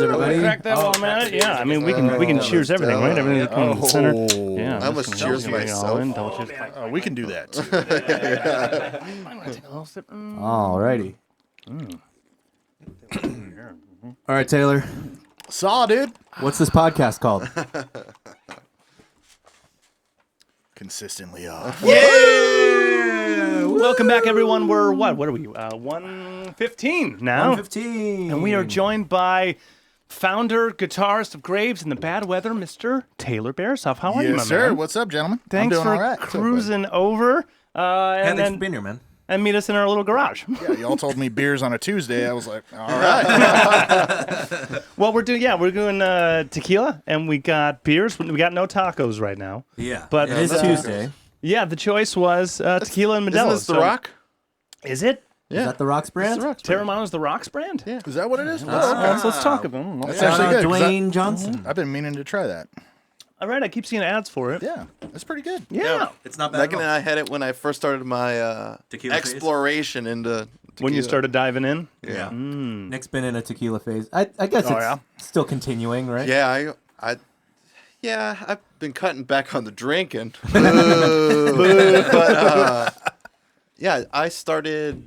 everybody. Crack that while I'm at it. Yeah, I mean we can cheers everything, right? Everything in the center. Yeah, I almost cheers myself. We can do that. I'm gonna take a little sip. Alrighty. All right, Taylor. Saw, dude. What's this podcast called? Consistently off. Welcome back, everyone. We're what? What are we? 115 now. 115. And we are joined by founder, guitarist of Graves and the Bad Weather, Mr. Taylor Barisoff. How are you, my Yes, sir. man? What's up, gentlemen? Thanks I'm doing for all right. cruising over. Thanks for being here, man. And meet us in our little garage. Yeah, y'all told me beers on a Tuesday. I was like, all right. Well, we're doing tequila, and we got beers. We got no tacos right now. Yeah, But it is Tuesday. Yeah, the choice was tequila and Modelo. Isn't this The Rock? Is it? Yeah. Is that the Rock's brand? Teramana's the Rocks brand? Yeah. Is that what it is? So let's talk about them. That's Shout actually out good. 'Cause Dwayne Johnson. I've been meaning to try that. All right, I keep seeing ads for it. Yeah, that's pretty good. Yeah. It's not bad. Megan and I had it when I first started my Tequila phase? exploration into tequila. When you started diving in? Yeah. Nick's been in a tequila phase. I guess it's still continuing, right? Yeah, I've been cutting back on the drinking. Yeah, I started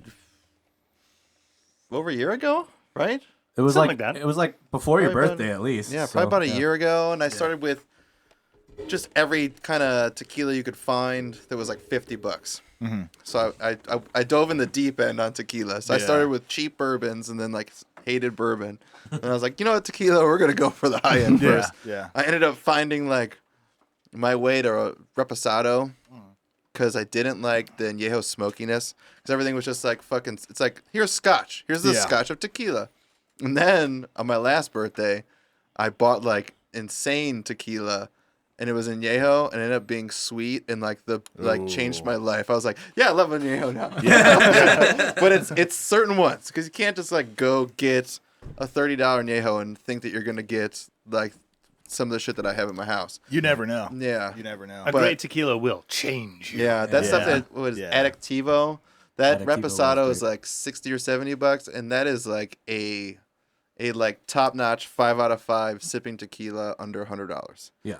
over a year ago, right? It was Something like like that. It was like before your Probably birthday, at least. Yeah, so, probably about a year ago, and I started with just every kind of tequila you could find that was like $50. Mm-hmm. So I dove in the deep end on tequila. So I started with cheap bourbons and then like hated bourbon, and I was like, you know what, tequila, we're gonna go for the high end first. Yeah. I ended up finding like my way to a reposado because I didn't like the añejo smokiness because everything was just like fucking. It's like, here's scotch, here's the scotch of tequila. And then on my last birthday, I bought like insane tequila, and it was añejo, and it ended up being sweet and like changed my life. I was like, yeah, I love añejo now. Yeah. But it's certain ones because you can't just like go get a $30 añejo and think that you're gonna get like some of the shit that I have in my house. You never know. Yeah, You never know. A great tequila will change you. yeah. That stuff that was Adictivo. That Adictivo reposado was is like $60 or $70, and that is like a like top notch 5 out of 5 sipping tequila under $100. Yeah.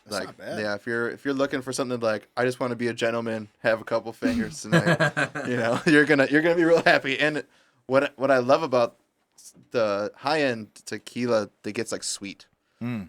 Like, not bad. yeah, if you're looking for something like, I just want to be a gentleman, have a couple fingers tonight, you're gonna be real happy. And what I love about the high end tequila, that gets like sweet.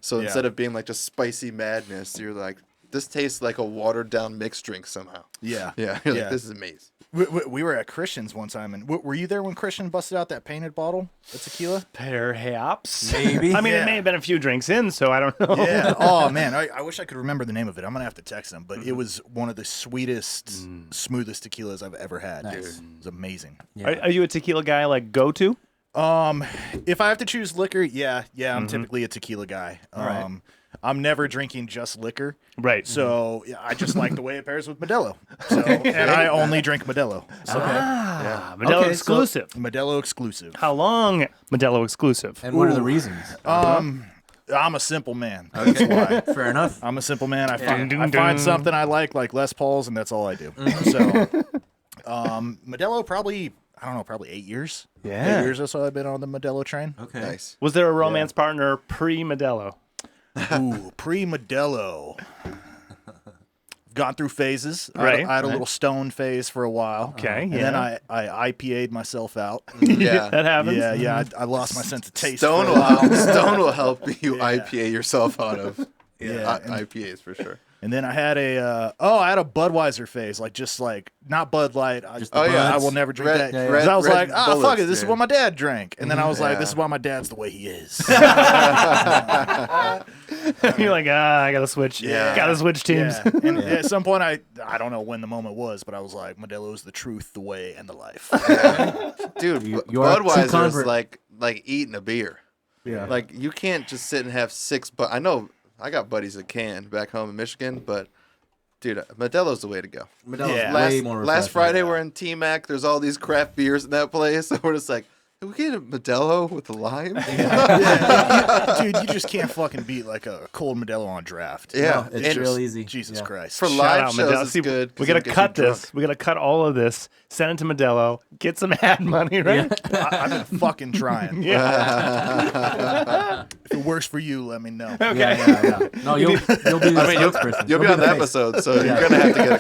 So instead of being like just spicy madness, you're like, this tastes like a watered down mixed drink somehow. Yeah. Yeah, you're like, this is amazing. We were at Christian's one time, and were you there when Christian busted out that painted bottle of tequila? Perhaps. Maybe. I mean, it may have been a few drinks in, so I don't know. Yeah. Oh, man. I wish I could remember the name of it. I'm going to have to text him. But it was one of the sweetest, smoothest tequilas I've ever had. Dude. It was amazing. Yeah. Are you a tequila guy like go-to? If I have to choose liquor, I'm typically a tequila guy. right. I'm never drinking just liquor. Right. So I just like the way it pairs with Modelo. So, and I only drink Modelo. So Modelo Okay, so- exclusive. Modelo exclusive. How long Modelo exclusive? And what are the reasons? I'm a simple man. That's why. Fair enough. I'm a simple man. I find Dun, I dun, find dun. something I like Les Pauls, and that's all I do. So, Modelo probably 8 years. Yeah. 8 years or so I've been on the Modelo train. Okay. Nice. Was there a romance partner pre-Modelo? Ooh, pre-Modelo. Gone through phases. Right, I had a little stone phase for a while. Okay, And then I IPA'd myself out. Yeah. That happens. Yeah. I lost my sense of taste. Stone for a while. will help you IPA yourself out of IPAs for sure. And then I had a Budweiser phase, just not Bud Light. I will never drink that. Red- 'Cause I was red like, fuck bullets, it, this is dude. what my dad drank. And then I was like, Yeah. this is why my dad's the way he is. You're like, I gotta switch. Yeah. Gotta switch teams. Yeah. And at some point, I don't know when the moment was, but I was like, Modelo is the truth, the way, and the life. Dude, You are a true Budweiser is convert. like eating a beer. Yeah. Like, you can't just sit and have 6, but I know I got buddies that can back home in Michigan, but dude, Modelo's the way to go. Modelo's Yeah. way more Last refreshing. Friday we're in T-Mac. There's all these craft beers in that place. So we're just like, we get a Modelo with the lime? Dude, you just can't fucking beat like a cold Modelo on draft. Yeah, it's real easy. Jesus Christ. For Shout live out, shows, Modelo. it's See, good. We gotta cut this. We gotta cut all of this. Send it to Modelo. Get some ad money, right? I've been fucking trying. Yeah. If it works for you, let me know. Okay. Yeah. No, you'll be the spokesperson. You'll be on the face. episode, so you're gonna have to get a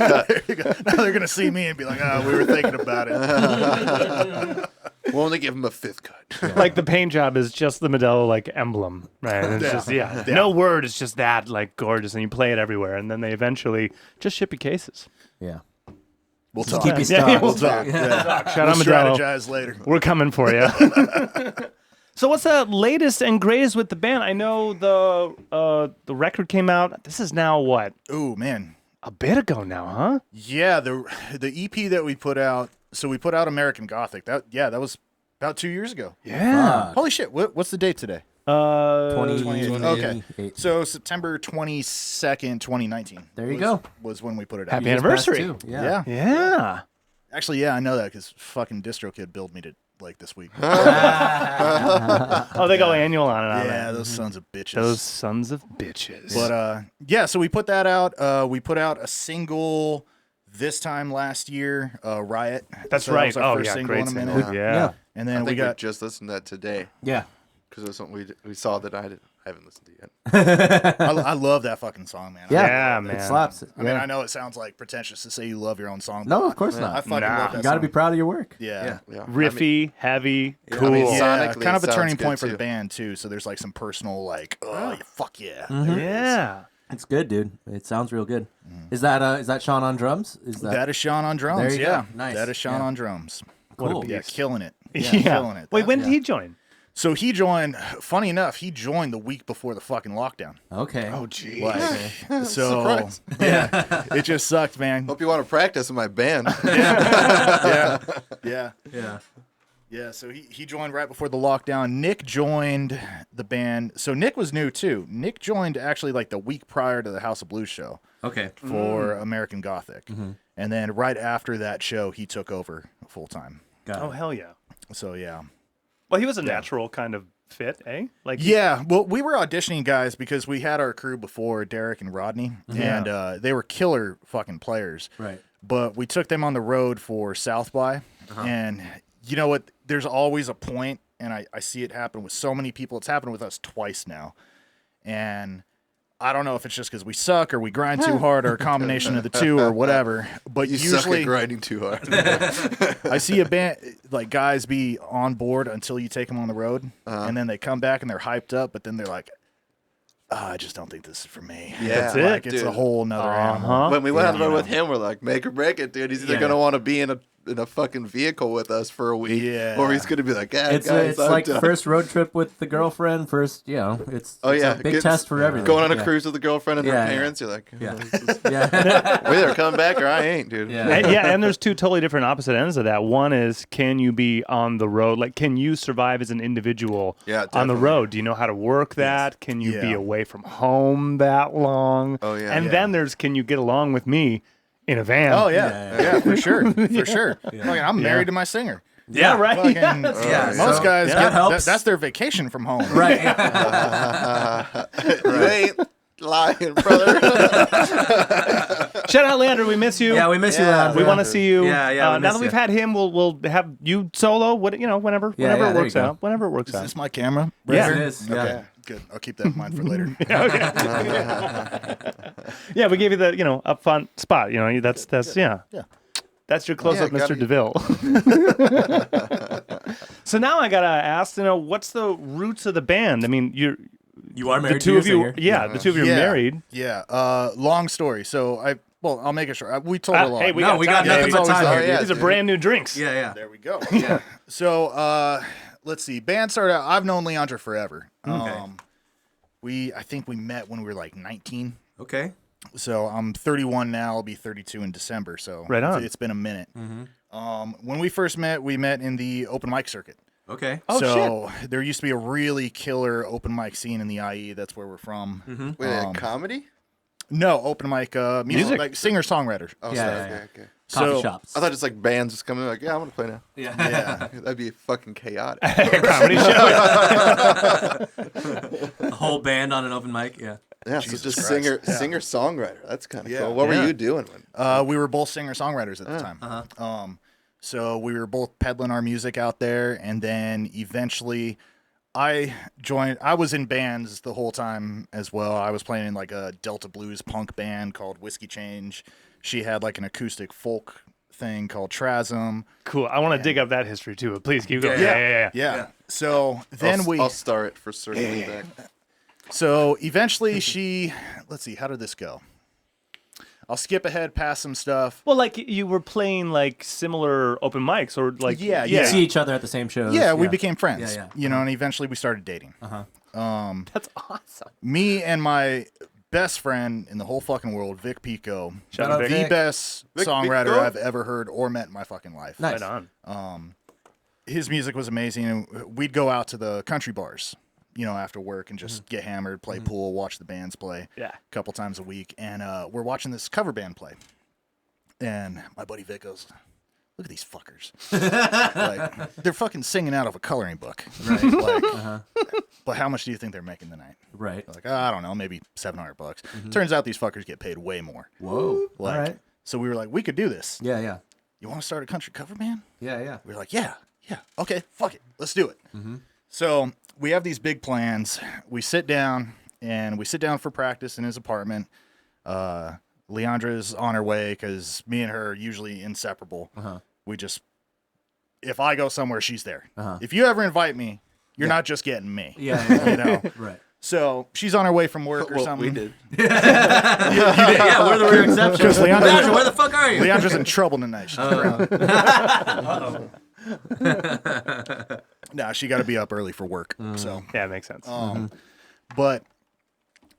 cut. Now they're gonna see me and be like, we were thinking about it. We'll only give him a 5th cut. Like the paint job is just the Modelo like emblem, right? And it's just no word. It's just that like gorgeous, and you play it everywhere, and then they eventually just ship you cases. Yeah. We'll Just talk. keep you Yeah, stocked. we'll talk. Shout out We'll Modelo. strategize later. We're coming for you. So what's the latest and greatest with the band? I know the record came out. This is now what? Ooh, man. A bit ago now, huh? Yeah, the EP that we put out. So we put out American Gothic. That was about 2 years ago. Yeah. Holy shit! What's the date today? 28. Okay. So September 22nd, 2019. There you go. Was when we put it out. Happy anniversary. Too. Yeah. Yeah. Actually, yeah, I know that because fucking DistroKid billed me to like this week. Oh, they go annual on it. Yeah, those sons of bitches. Those sons of bitches. But yeah, so we put that out. We put out a single this time last year, Riot. That's So right. That was our Oh, first yeah, single great in a single. minute. Yeah. And I then think we got just listened to that today Yeah. because it was something we saw that I haven't listened to yet. I love that fucking song, man. Yeah, It man. slaps. I mean, I know it sounds like pretentious to say you love your own song. No, but of course I not. fucking Nah. love that You got to song. be proud of your work. Yeah. Yeah. Riffy, heavy, I cool. mean, Yeah, sonically, kind of it a turning sounds point good, for the too. band too. So there's like some personal like, fuck yeah. Yeah. It's good, dude. It sounds real good. Is that Shawn on drums? Is That is Shawn on drums. There you yeah, go. Nice. that is Shawn Yeah. on drums. cool? Yeah, killing it. Yeah. Killing it. Wait, when That- did he join? So he joined. Funny enough, he joined the week before the fucking lockdown. Okay. geez. Like, so Surprise. yeah, it just sucked, man. Hope you want to practice in my band. Yeah. Yeah. So he joined right before the lockdown. Nick joined the band. So Nick was new too. Nick joined actually like the week prior to the House of Blues show Okay. for American Gothic, and then right after that show, he took over full time. Got Oh, it. hell yeah. So yeah. Well, he was a natural kind of fit, eh? Like, Yeah, well, we were auditioning guys because we had our crew before, Derek and Rodney, and they were killer fucking players. Right. But we took them on the road for South by, and you know what? There's always a point, and I see it happen with so many people. It's happened with us twice now, and I don't know if it's just because we suck or we grind too hard or a combination of the two or whatever. But You suck usually, at grinding too hard. I see a band like guys be on board until you take them on the road, and then they come back and they're hyped up, but then they're like, I just don't think this is for me. Yeah, That's it, Like, it's dude. a whole nother animal. When we went on the road with him, we're like, make or break it, dude. He's either Yeah. gonna want to be in a fucking vehicle with us for a week, Yeah. or he's gonna be like, yeah, It's guys, I'm like done. first road trip with the girlfriend. First, it's Oh it's yeah, a big Gets- test for everything. Going on a Yeah. cruise with the girlfriend and Yeah, her yeah. parents, you're like, Yeah. this is- Yeah. we either come back or I ain't, dude. Yeah. and there's two totally different opposite ends of that. One is, can you be on the road? Like, can you survive as an individual Yeah, on the definitely. road? Do you know how to work that? Can you be Yeah. away from home that long? Oh, yeah. And Yeah. then there's, can you get along with me in a van? Oh yeah, for sure, for sure. Fucking, I'm married to my singer. Yeah, right. Fucking, Yeah, most so guys that get, helps. that's their vacation from home. Right. You ain't lying, brother. Shout out Leondra, we miss you. Yeah, we miss you, Yeah, Leandra. We want to see you. Yeah, we now miss that we've you. had him, we'll have you solo. Whenever yeah, it there works you go. out. Whenever it works Is out. this my camera? Yeah. It here? is. Yeah. Okay, good. I'll keep that in mind for later. Yeah, we gave you the up front spot. That's yeah. Yeah. That's your close up, Yeah, Mr. gotta- DeVille. So now I gotta ask, what's the roots of the band? I mean, you are the married two to of your you, singer. yeah, the two of you are Yeah. married. Yeah. Long story. So I'll make it short. We told a lot. Hey, we No, got we time, got nothing baby. but time Oh, here. yeah. These are dude. brand new drinks. Yeah. There we go. Yeah. So let's see. Band started out. I've known Leondra forever. I think we met when we were like 19. Okay. So I'm 31 now. I'll be 32 in December. So Right on. it's been a minute. When we first met, we met in the open mic circuit. Okay. Oh, So there used to be a really killer open mic scene in the IE. That's where we're from. Wait, a comedy? No, open mic music, like singer-songwriter. Oh, Yeah. okay. Coffee shops. I thought it's like bands just coming in like, yeah, I want to play now. Yeah. That'd be fucking chaotic. Comedy show. A whole band on an open mic. Yeah. Yeah, Jesus so just Christ. singer-songwriter. That's kind of Yeah. cool. What were you doing? We were both singer-songwriters at the time. So we were both peddling our music out there, and then eventually I was in bands the whole time as well. I was playing in like a Delta Blues punk band called Whiskey Change. She had like an acoustic folk thing called Trasm. Cool. I want to dig up that history too, but please keep going. Yeah. So then I'll start it for circling back. So eventually let's see, how did this go? I'll skip ahead past some stuff. Well, like you were playing like similar open mics or like You see each other at the same shows. Yeah, we became friends. Yeah. You know, and eventually we started dating. That's awesome. Me and my best friend in the whole fucking world, Vic Pico, Shout out the Vic. best Vic songwriter Pico? I've ever heard or met in my fucking life. Nice. Right on. His music was amazing, and we'd go out to the country bars, you know, after work and just get hammered, play pool, watch the bands play Yeah. a couple times a week. And we're watching this cover band play. And my buddy Vic goes, look at these fuckers. Like, they're fucking singing out of a coloring book. Right? Like, but how much do you think they're making tonight? Right. Like, I don't know, maybe $700. Turns out these fuckers get paid way more. Whoa. Like, All right. So we were like, we could do this. Yeah. You want to start a country cover band? Yeah. We were like, yeah, okay, fuck it, let's do it. So we have these big plans. We sit down for practice in his apartment. Leondra's on her way because me and her are usually inseparable. We just, if I go somewhere, she's there. If you ever invite me, you're not just getting me. Yeah. You know. Right. So she's on her way from work or something. We did. Yeah, we're the rare exception. Because Leondra, where the fuck are you? Leondra's in trouble tonight. She's around. Nah, she got to be up early for work. So Yeah, it makes sense. But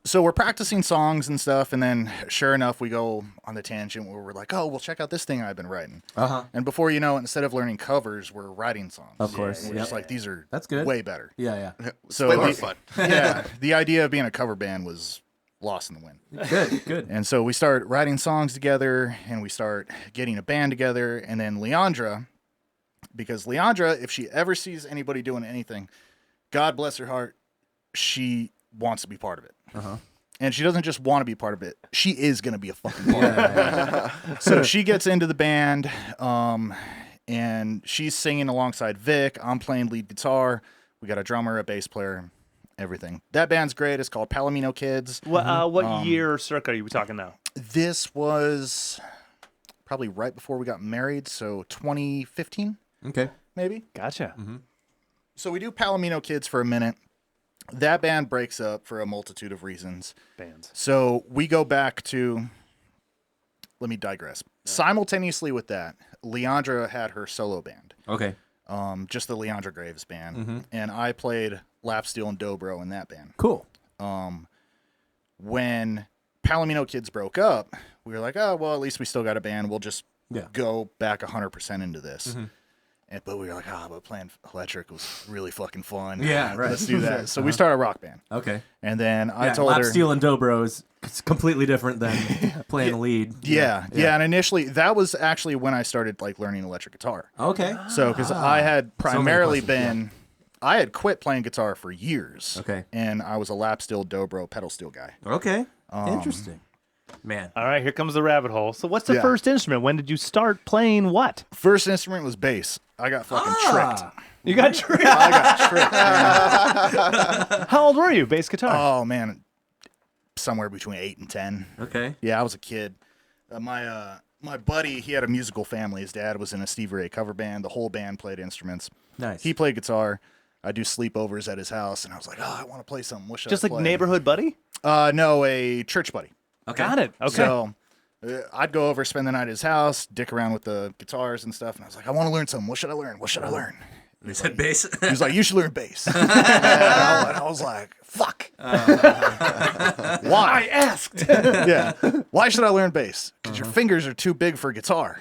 so we're practicing songs and stuff, and then sure enough, we go on the tangent where we're like, "Oh, well, check out this thing I've been writing." And before you know it, instead of learning covers, we're writing songs. Of course, And we're just like, these are That's good. way better. Yeah. So way more fun. Yeah, the idea of being a cover band was lost in the wind. Good. And so we start writing songs together, and we start getting a band together, and then Leondra, because Leondra, if she ever sees anybody doing anything, God bless her heart, she wants to be part of it. And she doesn't just want to be part of it. She is going to be a fucking part of it. So she gets into the band, and she's singing alongside Vic. I'm playing lead guitar. We got a drummer, a bass player, everything. That band's great. It's called Palomino Kids. What year circa are you talking now? This was probably right before we got married, so 2015, Okay. maybe. Gotcha. So we do Palomino Kids for a minute. That band breaks up for a multitude of reasons. Bands. So we go back to, let me digress. Simultaneously with that, Leondra had her solo band, Okay. just the Leondra Graves band, and I played Lapsteel and Dobro in that band. Cool. When Palomino Kids broke up, we were like, oh, well, at least we still got a band. We'll just go back 100% into this. But we were like, but playing electric was really fucking fun. Yeah, right. Let's do that. So we started a rock band. Okay. And then I told her... Lapsteel and Dobro is completely different than playing a lead. Yeah. And initially, that was actually when I started like learning electric guitar. Okay. So, because I had primarily questions, I had quit playing guitar for years. Okay. And I was a Lapsteel, Dobro, pedal steel guy. Okay. Interesting. Man. All right, here comes the rabbit hole. So what's the Yeah. first instrument? When did you start playing what? First instrument was bass. I got fucking tricked. You got tricked. I got tricked, man. How old were you? Bass guitar. Oh, man. Somewhere between 8 and 10. Okay. Yeah, I was a kid. My buddy, he had a musical family. His dad was in a Stevie Ray cover band. The whole band played instruments. Nice. He played guitar. I do sleepovers at his house, and I was like, I want to play something. What should Just I like play? neighborhood buddy? No, a church buddy. Okay. Got it. Okay. So I'd go over, spend the night at his house, dick around with the guitars and stuff, and I was like, I want to learn something. What should I learn? What should I learn? You said bass. He was like, you should learn bass. And I was like, fuck. Why? I asked. Yeah. Why should I learn bass? Because your fingers are too big for guitar.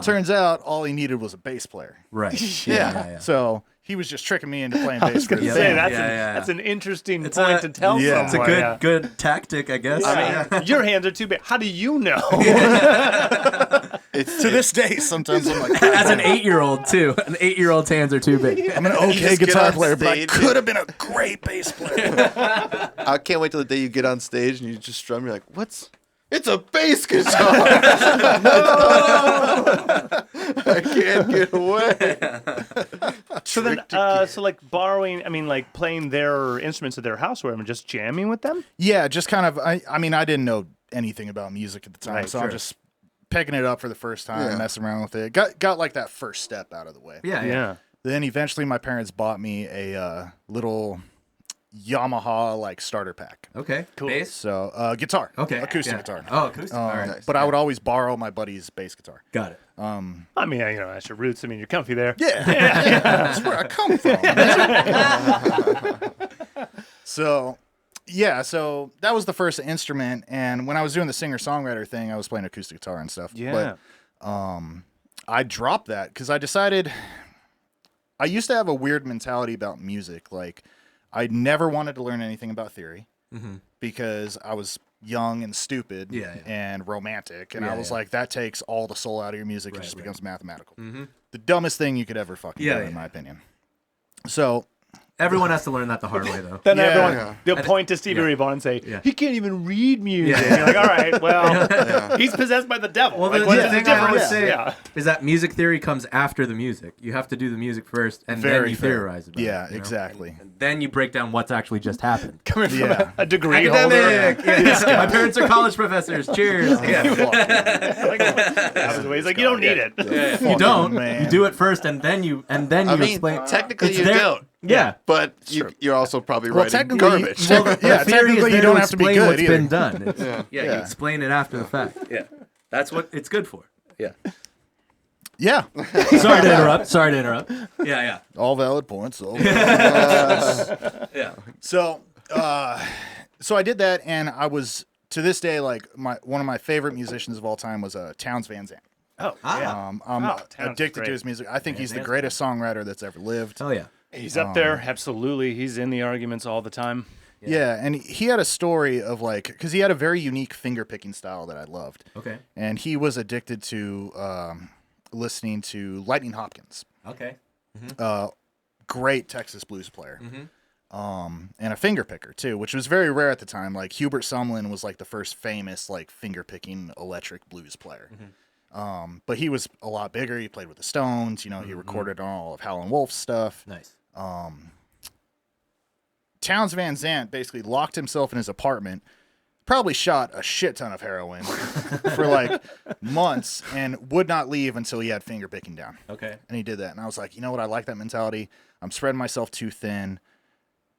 Turns out all he needed was a bass player. Right. Yeah. So he was just tricking me into playing bass for the Say, band. that's an interesting point to tell someone. It's a good tactic, I guess. I mean, your hands are too big. How do you know? To this day, sometimes I'm like, as an 8-year-old too. An 8-year-old's hands are too big. I'm an okay guitar player, but I could have been a great bass player. I can't wait till the day you get on stage and you just strum. You're like, what's? It's a bass guitar. I can't get away. So then, so like borrowing, I mean, like playing their instruments at their house, where I'm just jamming with them. Yeah, just kind of. I mean, I didn't know anything about music at the time, so I'm just picking it up for the first time, messing around with it. Got like that first step out of the way. Yeah. Then eventually, my parents bought me a little Yamaha like starter pack. Okay, cool. Bass? So guitar. Okay, acoustic guitar. Oh, acoustic. All right. But I would always borrow my buddy's bass guitar. Got it. I mean, that's your roots. I mean, you're comfy there. Yeah, that's where I come from. So that was the first instrument, and when I was doing the singer-songwriter thing, I was playing acoustic guitar and stuff. Yeah. But I dropped that because I decided I used to have a weird mentality about music. Like, I never wanted to learn anything about theory because I was young and stupid and romantic, and I was like, that takes all the soul out of your music. It just becomes mathematical. The dumbest thing you could ever fucking do, in my opinion. So everyone has to learn that the hard way, though. Then everyone, they'll point to Stevie Ray Vaughan and say, he can't even read music. And you're like, all right, well, he's possessed by the devil. Well, like, the thing I always say is that music theory comes after the music. You have to do the music first, and then you theorize about it. Yeah, exactly. And then you break down what's actually just happened. Coming from a degree Academic. My parents are college professors. Cheers. He's like, you don't need it. You don't. Man. You do it first, and then you explain. Technically, you don't. Yeah, but you're also probably writing garbage. Technically, you don't have to be good. What's been done. You explain it after the fact. Yeah, that's what it's good for. Yeah. Yeah. Sorry to interrupt. Yeah. All valid points. Yeah. So I did that, and I was to this day like one of my favorite musicians of all time was Townes Van Zandt. Oh, yeah. I'm addicted to his music. I think he's the greatest songwriter that's ever lived. Oh yeah. He's up there, absolutely. He's in the arguments all the time. Yeah, and he had a story of like, because he had a very unique finger picking style that I loved. Okay. And he was addicted to listening to Lightning Hopkins. Okay. Great Texas blues player. And a finger picker too, which was very rare at the time. Like Hubert Sumlin was like the first famous like finger picking electric blues player. But he was a lot bigger. He played with the Stones. You know, he recorded on all of Howlin' Wolf's stuff. Nice. Townes Van Zandt basically locked himself in his apartment, probably shot a shit ton of heroin for like months, and would not leave until he had finger picking down. Okay. And he did that. And I was like, you know what? I like that mentality. I'm spreading myself too thin.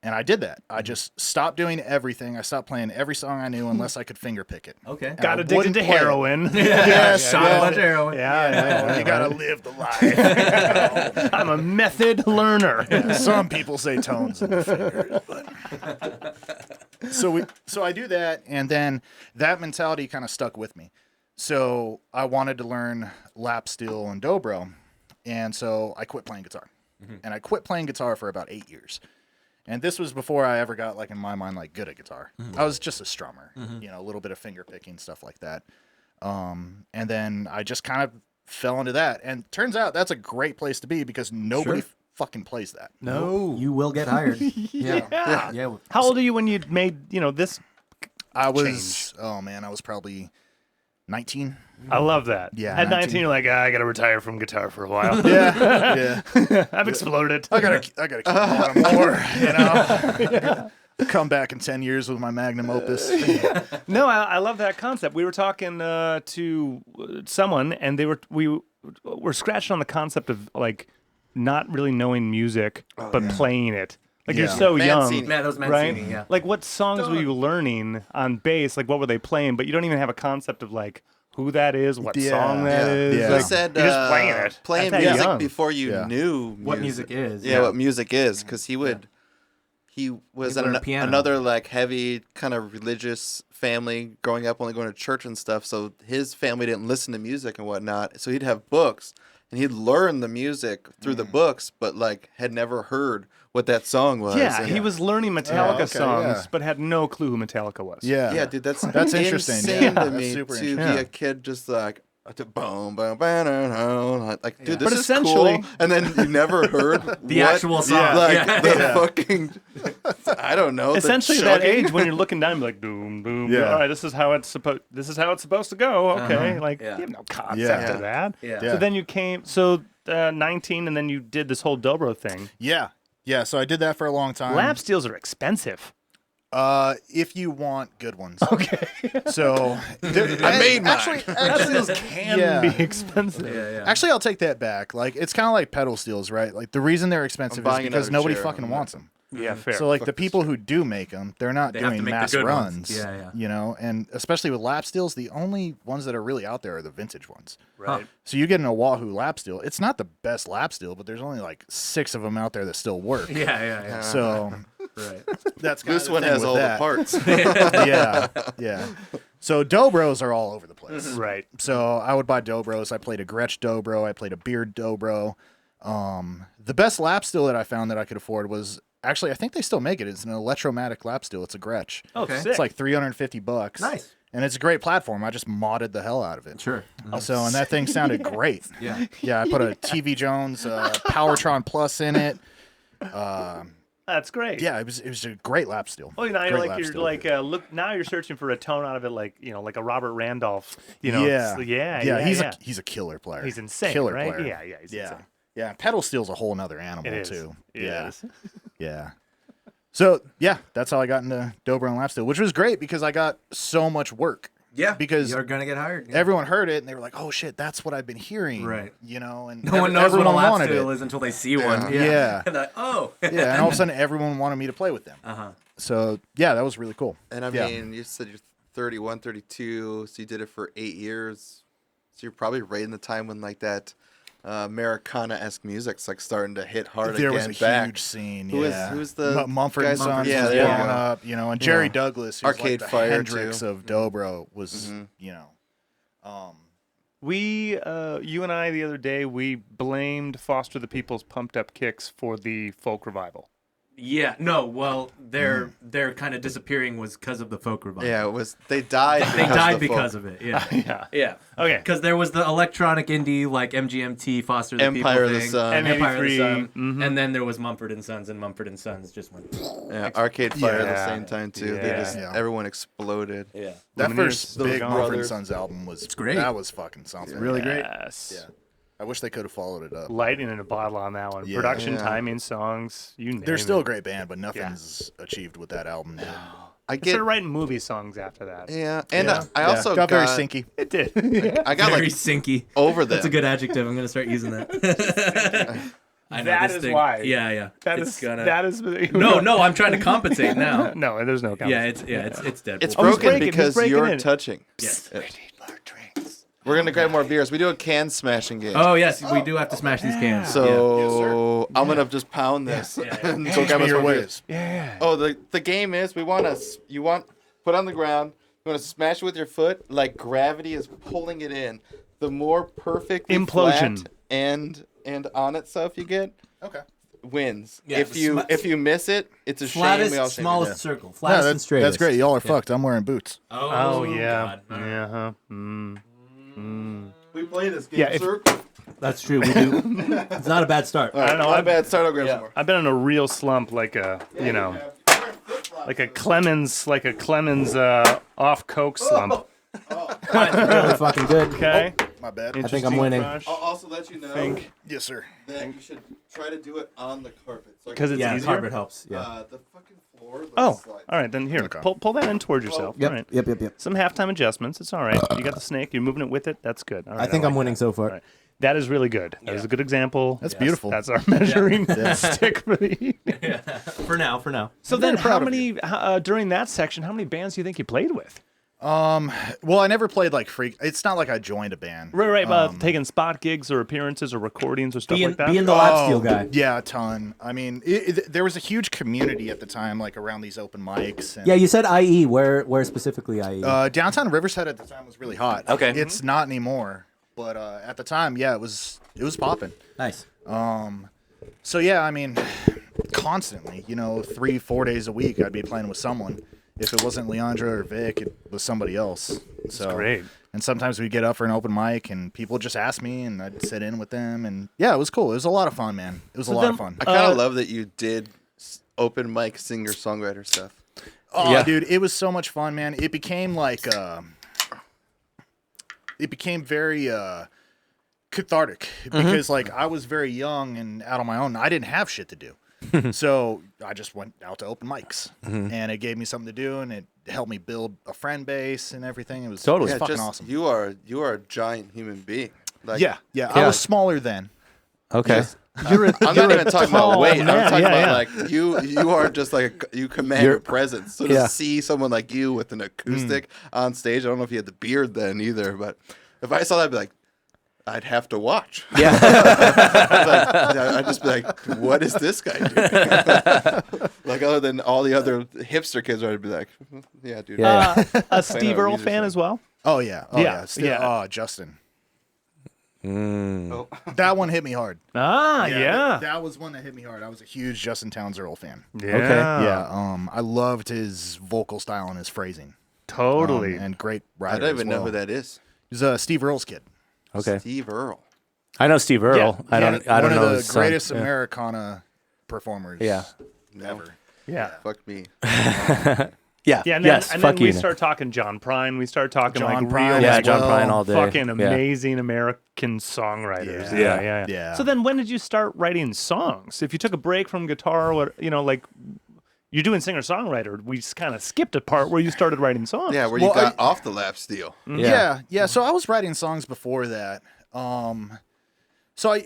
And I did that. I just stopped doing everything. I stopped playing every song I knew unless I could finger pick it. Okay. Got addicted to heroin. Shot a bunch of heroin. Yeah. You gotta live the life. I'm a method learner. Some people say tones in the fingers, but so I do that, and then that mentality kind of stuck with me. So I wanted to learn Lapsteel and dobro, and so I quit playing guitar. And I quit playing guitar for about 8 years. And this was before I ever got, like, in my mind, like, good at guitar. I was just a strummer, you know, a little bit of finger picking, stuff like that. And then I just kind of fell into that. And turns out that's a great place to be because nobody fucking plays that. No. You will get hired. Yeah. Yeah. How old are you when you made, this I was, change? oh, man, I was probably 19. I love that. Yeah. At 19, you're like, I got to retire from guitar for a while. Yeah. I've exploded it. I gotta keep on more, you know. Come back in 10 years with my magnum opus. No, I love that concept. We were talking to someone, and we were scratching on the concept of like not really knowing music, but playing it. Like you're so young, Man, that was right? Mancini, yeah. Like what songs were you learning on bass? Like what were they playing? But you don't even have a concept of like who that is, what song that is. Yeah. Like, He said you're just playing it. Playing That's how music young. before you knew What music is. Yeah, what music is, because he was in learned piano. another like heavy kind of religious family growing up, only going to church and stuff. So his family didn't listen to music and whatnot. So he'd have books. and he'd learned the music through the books, but like had never heard what that song was. Yeah, and, he was learning Metallica songs, but had no clue who Metallica was. yeah, dude, that's interesting. Insane Yeah, to that's me super to interesting. be a kid just like. Boom, boom, boom, like, dude, this But is essentially- cool. And then you never heard The actual song. like Yeah. the fucking, I don't know. Essentially, the that chugging. age when you're looking down, you're like, boom, boom. Yeah. All right, this is how it's supposed. This is how it's supposed to go. Okay, like Yeah. you have no concept Yeah. of that. Yeah. So then you came. 19, and then you did this whole dobro thing. Yeah. So I did that for a long time. Lapsteels are expensive. If you want good ones. Okay. So I made mine. Lapsteels can Yeah. be expensive. Yeah. Actually, I'll take that back. Like, it's kind of like pedal steels, right? Like, the reason they're expensive is buying because another nobody chair. fucking wants them. Yeah, fair. So, like, the people who do make them, they're not They have to doing make the mass good ones. runs. Yeah. You know, and especially with lap steels, the only ones that are really out there are the vintage ones. right. So you get an Oahu lap steel. It's not the best lap steel, but there's only like 6 of them out there that still work. Yeah. So Right. that's kind This of the one thing has with all that. the parts. Yeah. So dobros are all over the place. Right. So I would buy dobros. I played a Gretsch dobro. I played a Beard dobro. The best lap steel that I found that I could afford was actually, I think they still make it. It's an electromatic lap steel. It's a Gretsch. Oh, Okay. sick. It's like $350. Nice. And it's a great platform. I just modded the hell out of it. Sure. So, and that thing sounded great. Yeah. Yeah, I put a TV Jones Powertron Plus in it. That's great. Yeah, it was a great lap steel. Oh, now Great you're lap you're steel. like look. Now you're searching for a tone out of it, like like a Robert Randolph. Yeah, yeah. he's a killer player. He's insane, killer right? player. Yeah, he's insane. Yeah. Pedal steel's a whole nother animal It is. too. It yeah, is. yeah. So yeah, that's how I got into dobro and lap steel, which was great because I got so much work. Yeah. Because you're gonna get hired. Yeah. Everyone heard it and they were like, "Oh shit, that's what I've been hearing." Right. You know, and No one knows what a everyone lap wanted steel it. is until they see one. Yeah. And like, oh. Yeah, and all of a sudden everyone wanted me to play with them. So yeah, that was really cool. And I Yeah. mean, you said you're 31, 32, so you did it for 8 years. So you're probably right in the time when like that Americana-esque music's like starting to hit hard There again was a back. huge scene. Who yeah. who's the Mumford guys- and Sons Yeah, was there you blowing go. up, you know, and Jerry Douglas, who's Arcade like the Fire, Hendrix too. of dobro, was you know. We, you and I, the other day, we blamed Foster the People's Pumped Up Kicks for the folk revival. Yeah. No. Well, their kind of disappearing was because of the folk revival. Yeah, it was. They died. They died because of it. Yeah. Yeah. Yeah. Okay. Because there was the electronic indie like MGMT, Foster the Empire of People the thing, Sun. Empire of the M83, Sun, and then there was Mumford and Sons, and Mumford and Sons just went. Yeah, Arcade Fire at the Yeah. same time too. They Yeah. just everyone exploded. Yeah. That Lumineers, first Little big Gone. Mumford and Brothers. Sons album was great. That was fucking something. Really great. Yes. Yeah. I wish they could have followed it up. Lightning in a bottle on that one. Yeah. Production, Yeah. timing, songs, you name They're still it. a great band, but nothing's achieved what that album did. I They get. started writing movie songs after that. Yeah, and Yeah. I also got very sinky. It did. I got Very like sinky. over That's a them. good adjective. I'm gonna start using that. I know, That this is thing- why. Yeah. That It's is gonna. that is No. I'm trying to compensate now. No, there's no Yeah. compensation. It's dead. It's Oh, he's broken breaking- he's because breaking you're it. touching. Yes. We're gonna grab more beers. We do a can smashing game. Oh yes, we do have to smash these cans. So I'm gonna just pound this. Yeah. and Teach go grab me us your more beers. ways. Yeah. Oh, the game is put on the ground. You want to smash it with your foot. Like gravity is pulling it in. The more perfect Implosion. flat and on it stuff you get Okay. wins. Yeah, if you miss it, it's a shame. We all Flattest, shame smallest it. circle. Yeah, Flattest and that's straightest. great. Y'all are fucked. I'm wearing boots. Oh yeah. God. Yeah. Huh. We play this game. Yeah, if- That's true. We do. It's not a bad start. I don't know. Not bad. Start. I'll grab Yeah. some more. I've been in a real slump, like a like a Clemens off coke slump. Mine's really fucking good. Okay. My bad. I think I'm winning. I'll also let you know Think Yes, sir. that you should try to do it on the carpet. So I because can- it's Yeah, easier. carpet helps. Yeah. the fucking floor. the Oh, slides. all right. Then here, Okay. pull that in towards yourself. Yep. All right. Yep. Some halftime adjustments. It's all right. You got the snake. You're moving it with it. That's good. All right, I think I'm like winning so far. All right. That is really good. That is a good example. That's beautiful. That's our measuring stick for the evening. For now. So I'm then, very proud how of many during that section? How many bands do you think you played with? Well, I never played like freak. It's not like I joined a band. Right. Taking spot gigs or appearances or recordings or stuff like that. Being the Lapsteel guy. Yeah, a ton. I mean, there was a huge community at the time, like around these open mics. And, Yeah, you said IE. Where specifically IE? downtown Riverside at the time was really hot. Okay. It's not anymore. But at the time, yeah, it was popping. Nice. So yeah, I mean, constantly, 3-4 days a week, I'd be playing with someone. If it wasn't Leondra or Vic, it was somebody else. So That's great. And sometimes we'd get up for an open mic, and people just ask me, and I'd sit in with them, and yeah, it was cool. It was a lot of fun, man. It was a lot of fun. I kind of love that you did open mic singer-songwriter stuff. Oh, Yeah. dude, it was so much fun, man. It became like, very cathartic because, like, I was very young and out on my own. I didn't have shit to do. So I just went out to open mics, and it gave me something to do, and it helped me build a friend base and everything. It was fucking awesome. You are a giant human being. Like, Yeah. I was smaller then. Okay. Yes. I'm not even talking about weight. I'm talking about like you are just like you command your presence. So to see someone like you with an acoustic on stage, I don't know if you had the beard then either, but if I saw that, I'd be like, I'd have to watch. Yeah. I'd just be like, what is this guy doing? Like, other than all the other hipster kids, I'd be like, yeah, dude. A Steve Earle fan as well? Oh, yeah. Yeah. Justin. Oh. That one hit me hard. Yeah. That was one that hit me hard. I was a huge Justin Towns Earle fan. Yeah. Okay. Yeah. I loved his vocal style and his phrasing. Totally. And great I writer. don't even as know well. who that is. He's Steve Earle's kid. Okay. Steve Earle. I know Steve Earle. I don't One know of the his son. greatest Americana performers. Yeah. Ever. Yeah. Fuck me. Yeah. Yeah, and yes. then, Fuck we you. start talking John Prine. We start talking John like Prine real, Yeah, as John well. Prine all day. fucking Yeah. amazing American songwriters. Yeah. Yeah. So then, when did you start writing songs? If you took a break from guitar, like you're doing singer-songwriter, we just kind of skipped a part where you started writing songs. Yeah, where you Well, got off the lap steel. Yeah. So I was writing songs before that. So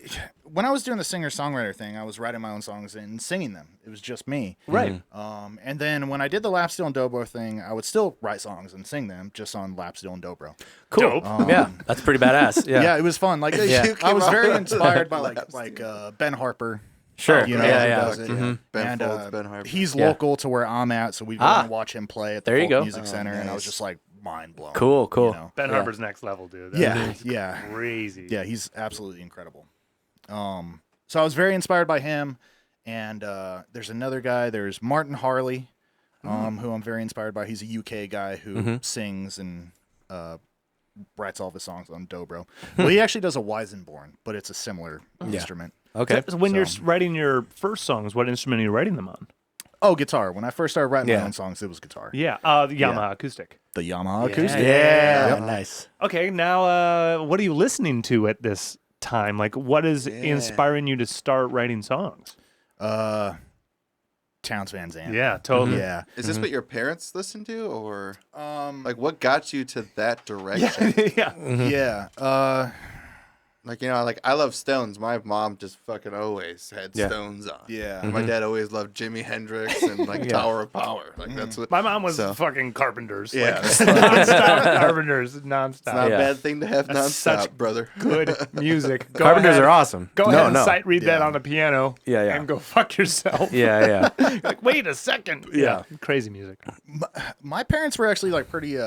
when I was doing the singer-songwriter thing, I was writing my own songs and singing them. It was just me. Right. And then when I did the Lapsteel and Dobro thing, I would still write songs and sing them just on Lapsteel and Dobro. Cool. Yeah. That's pretty badass. Yeah. Yeah, it was fun. Like I was very inspired by like Ben Harper. Sure. You know, Yeah, who yeah. does it. Ben And Folds, Ben Harper. he's local to where I'm at, so we go and watch him play at the There you Folk go. Music Center, and I was nice. just like mind blown. Cool. you know? Ben Harper's next level, dude. Yeah. Crazy. Yeah, he's absolutely incredible. So I was very inspired by him, and there's another guy. There's Martin Harley, who I'm very inspired by. He's a UK guy who sings and writes all of his songs on dobro. Well, he actually does a Weizenborn, but it's a similar instrument. Okay. So when you're writing your first songs, what instrument are you writing them on? Oh, guitar. When I first started writing my own songs, it was guitar. Yeah, the Yamaha acoustic. The Yamaha acoustic. Yeah. Nice. Okay, now what are you listening to at this time? Like, what is inspiring you to start writing songs? Towns Van Zandt. Yeah, totally. Yeah. Is this what your parents listened to, or like what got you to that direction? Yeah. Yeah. Like, like I love Stones. My mom just fucking always had Stones on. Yeah. My dad always loved Jimi Hendrix and like Tower of Power. Like that's what My mom was So- fucking Carpenters. Yeah. Like, nonstop Carpenters, nonstop. It's not a Yeah. bad thing to have That's such nonstop, brother. Good music. Go Carpenters ahead. are awesome. Go ahead and sight read that Yeah. on the piano. Yeah. And go fuck yourself. Yeah. Like, wait a second. Yeah. Crazy music. My parents were actually like pretty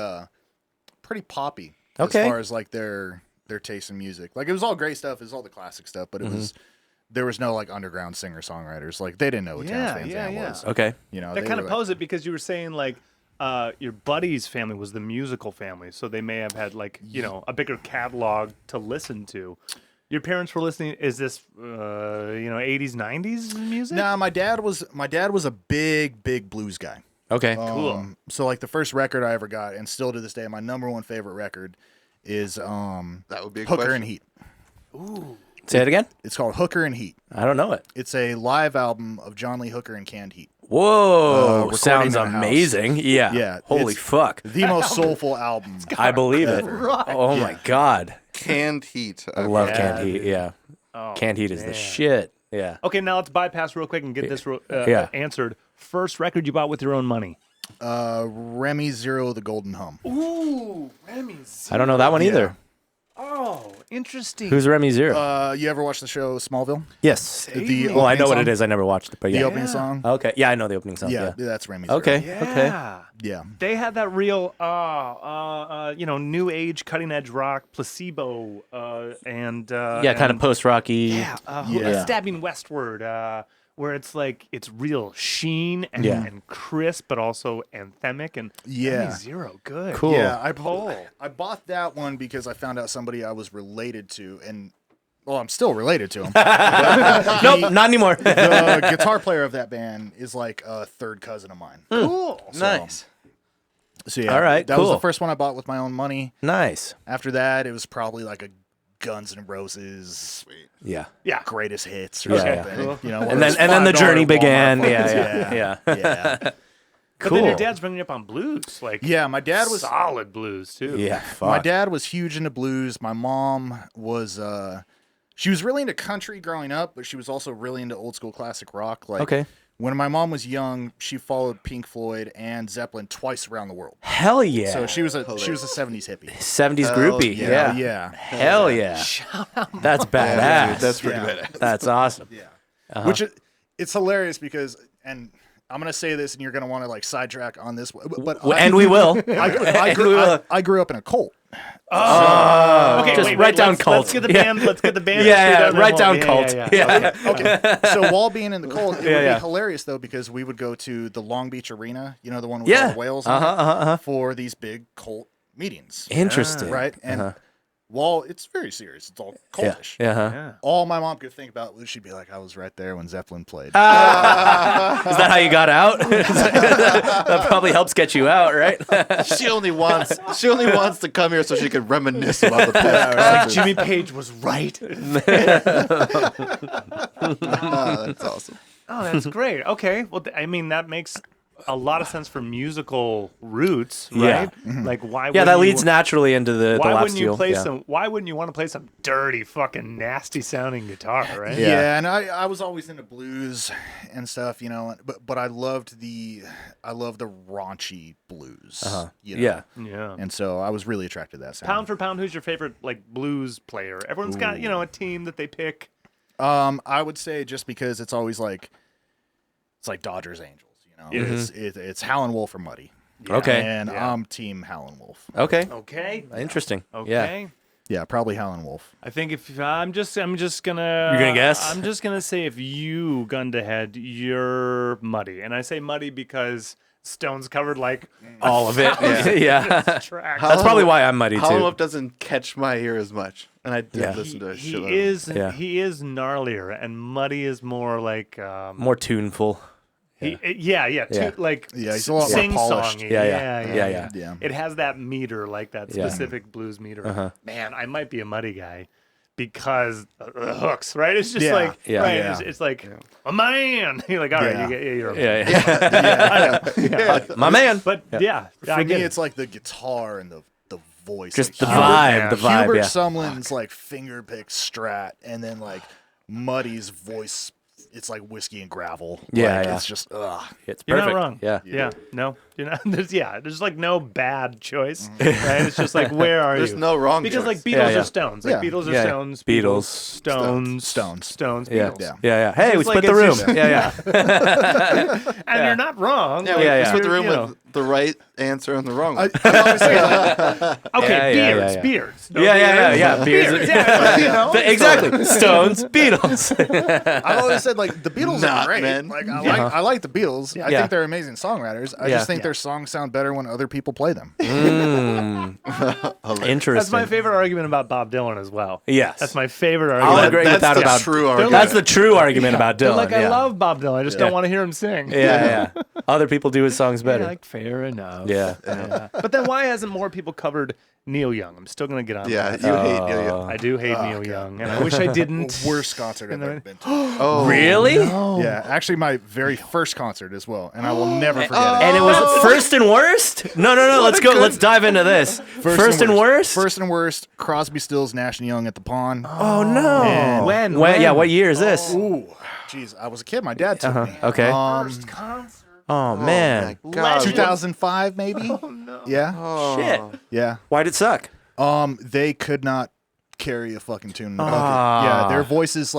poppy Okay. as far as like their taste in music. Like it was all great stuff, it was all the classic stuff, but it was there was no like underground singer-songwriters. Like they didn't know what Towns Van Zandt was. Okay. You know, That they kind of were pose it because you were saying like your buddy's family was the musical family, so they may have had like a bigger catalog to listen to. Your parents were listening. Is this 80s, 90s music? Nah, my dad was a big blues guy. Okay. Cool. So like the first record I ever got, and still to this day, my number one favorite record is That would be a Hooker question. and Heat. Say it again. It's called Hooker and Heat. I don't know it. It's a live album of John Lee Hooker and Canned Heat. Whoa. recording Sounds in a house. amazing. Yeah. Yeah, Holy it's- fuck. The most soulful album. I believe it. Oh my God. Canned Heat. I love Yeah, canned heat. Yeah. Oh, Canned heat is the man. shit. Yeah. Okay, now let's bypass real quick and get this Yeah. answered. First record you bought with your own money. Remy Zero, The Golden Hum. Ooh, Remy's. I don't know that one either. Oh, interesting. Who's Remy Zero? You ever watch the show Smallville? Yes. The Well, I know opening what it song? is. I never watched it, but The yeah. opening song? Okay. Yeah, I know the opening song. Yeah, Yeah. that's Remy Zero. Okay. Yeah. Okay. Yeah. They had that real, new age, cutting edge rock, placebo, and Yeah, kind of post rocky. Yeah. stabbing westward, where it's like it's real sheen and, Yeah. and crisp, but also anthemic and Yeah. Remy Zero, good. Cool. Yeah, I bought that one because I found out somebody I was related to, and well, I'm still related to him. Nope, not anymore. The guitar player of that band is like a third cousin of mine. Cool. Nice. So yeah, All right, that was cool. the first one I bought with my own money. Nice. After that, it was probably like a Guns N' Roses Yeah. Yeah. greatest hits or Yeah, something. yeah. You know, And then the journey $5 began. Walmart Yeah. phones. Yeah. yeah. But Cool. then your dad's bringing you up on blues, like Yeah, my dad was solid blues too. Yeah. my Fuck. dad was huge into blues. My mom was she was really into country growing up, but she was also really into old school classic rock. Like Okay. when my mom was young, she followed Pink Floyd and Zeppelin twice around the world. Hell yeah. So she was a 70s hippie. 70s Hell groupie. yeah. Yeah. Yeah. Hell yeah. That's badass. Dude, that's pretty Yeah. badass. That's awesome. Yeah. Which it's hilarious because and I'm gonna say this and you're gonna want to like sidetrack on this, but And we will. I grew up in a cult. Okay, Just write down let's, cult. Let's get the Yeah. band. Let's get the band. Yeah, straight yeah, up and write we'll- down cult. Yeah. Okay. So while being in the cult, it would yeah. be hilarious though because we would go to the Long Beach Arena, you know, the one with all Yeah. the whales on Uh-huh. it, for these big cult meetings. Interesting. Right? And while it's very serious, it's all Yeah. cultish. Yeah. All my mom could think about was she'd be like, I was right there when Zeppelin played. Is that how you got out? That probably helps get you out, right? She only wants to come here so she can reminisce about the past. Like Jimmy Page was right. That's awesome. Oh, that's great. Okay. Well, I mean, that makes a lot of sense for musical roots, right? Yeah. Like, why? Yeah, wouldn't that you- leads naturally into the Why Lapsteel. wouldn't you play Yeah. some? Why wouldn't you want to play some dirty, fucking, nasty sounding guitar, right? Yeah, and I was always into blues and stuff, you know, but I loved the raunchy blues. You know? Yeah. Yeah. And so I was really attracted to that sound. Pound for pound, who's your favorite like blues player? Everyone's got a team that they pick. I would say just because it's always like it's like Dodgers Angels, you know. It's Howlin' Wolf or Muddy. Okay. And I'm team Howlin' Wolf. Okay. Okay. Interesting. Okay. Yeah. Yeah, probably Howlin' Wolf. I think if I'm just gonna. You're gonna guess? I'm just gonna say if you gun to head, you're Muddy, and I say Muddy because Stone's covered like All of it. Yeah. track. That's probably why I'm muddy Hollow too. Up doesn't catch my ear as much, and I did Yeah. listen to a He shitload. is Yeah. he is gnarlier, and Muddy is more like More tuneful. yeah. Yeah. Yeah, he's a lot more sing polished. songy. Yeah. Yeah. It has that meter, like that Yeah. specific blues meter. Uh-huh. Man, I might be a Muddy guy because the hooks, right? It's just Yeah. like, Yeah. right? Yeah. It's like a man. You're like, all right, Yeah. you're a Yeah. My man. But yeah, For I me, get it. it's like the guitar and the voice. Just the like vibe. The vibe. Hubert Yeah. Sumlin's like finger pick strat, and then like Muddy's voice. It's like whiskey and gravel. Yeah, Like, yeah. It's just ugh. It's You're perfect. not wrong. Yeah. Yeah. No, you're not. There's like no bad choice, right? It's just like, where are There's you? no wrong Because choice. like Beatles Yeah. are Stones. Like Yeah. Beatles are Yeah. Stones. Beatles. Stones. Stones. Yeah. Beatles. Yeah. Hey, we It's like split the room. it's just- Yeah. And you're not wrong. yeah, Like, we Yeah, split the you're, room you know. with the right answer and the wrong I, one. I always say like, Okay, Yeah, beards, yeah. beards. No Yeah. Beards, yeah, you know. Exactly. Stones, Beatles. I've always said like the Beatles Not, are great. man. Like I like the Beatles. I Yeah. think they're amazing songwriters. I Yeah. just think their songs sound better when other people play them. Interesting. That's my favorite argument about Bob Dylan as well. Yes. That's my favorite I'll argument. agree with that That's the about true argument. That's the true argument about They're Dylan. like, yeah. I love Bob Dylan. I just don't want to hear him sing. Yeah. Other people do his songs better. Like, fair enough. Yeah. But then why hasn't more people covered Neil Young? I'm still going to get on Yeah, that. you hate Neil. I do hate Neil Young, and I wish I didn't. Worst concert I've ever been to. Oh, Really? Yeah, actually my very first concert as well, and I will never forget it. And it was first and worst? No. Let's go. Let's dive into this. First and worst? First and worst. Crosby, Stills, Nash and Young at the Pond. Oh no. And- When? Yeah. What year is this? Ooh, jeez, I was a kid. My dad took me. Okay. concert. Oh man. my God. 2005 maybe. Yeah, Oh. Shit. yeah. Why'd it suck? They could not carry a fucking tune in a bucket. Yeah, their voices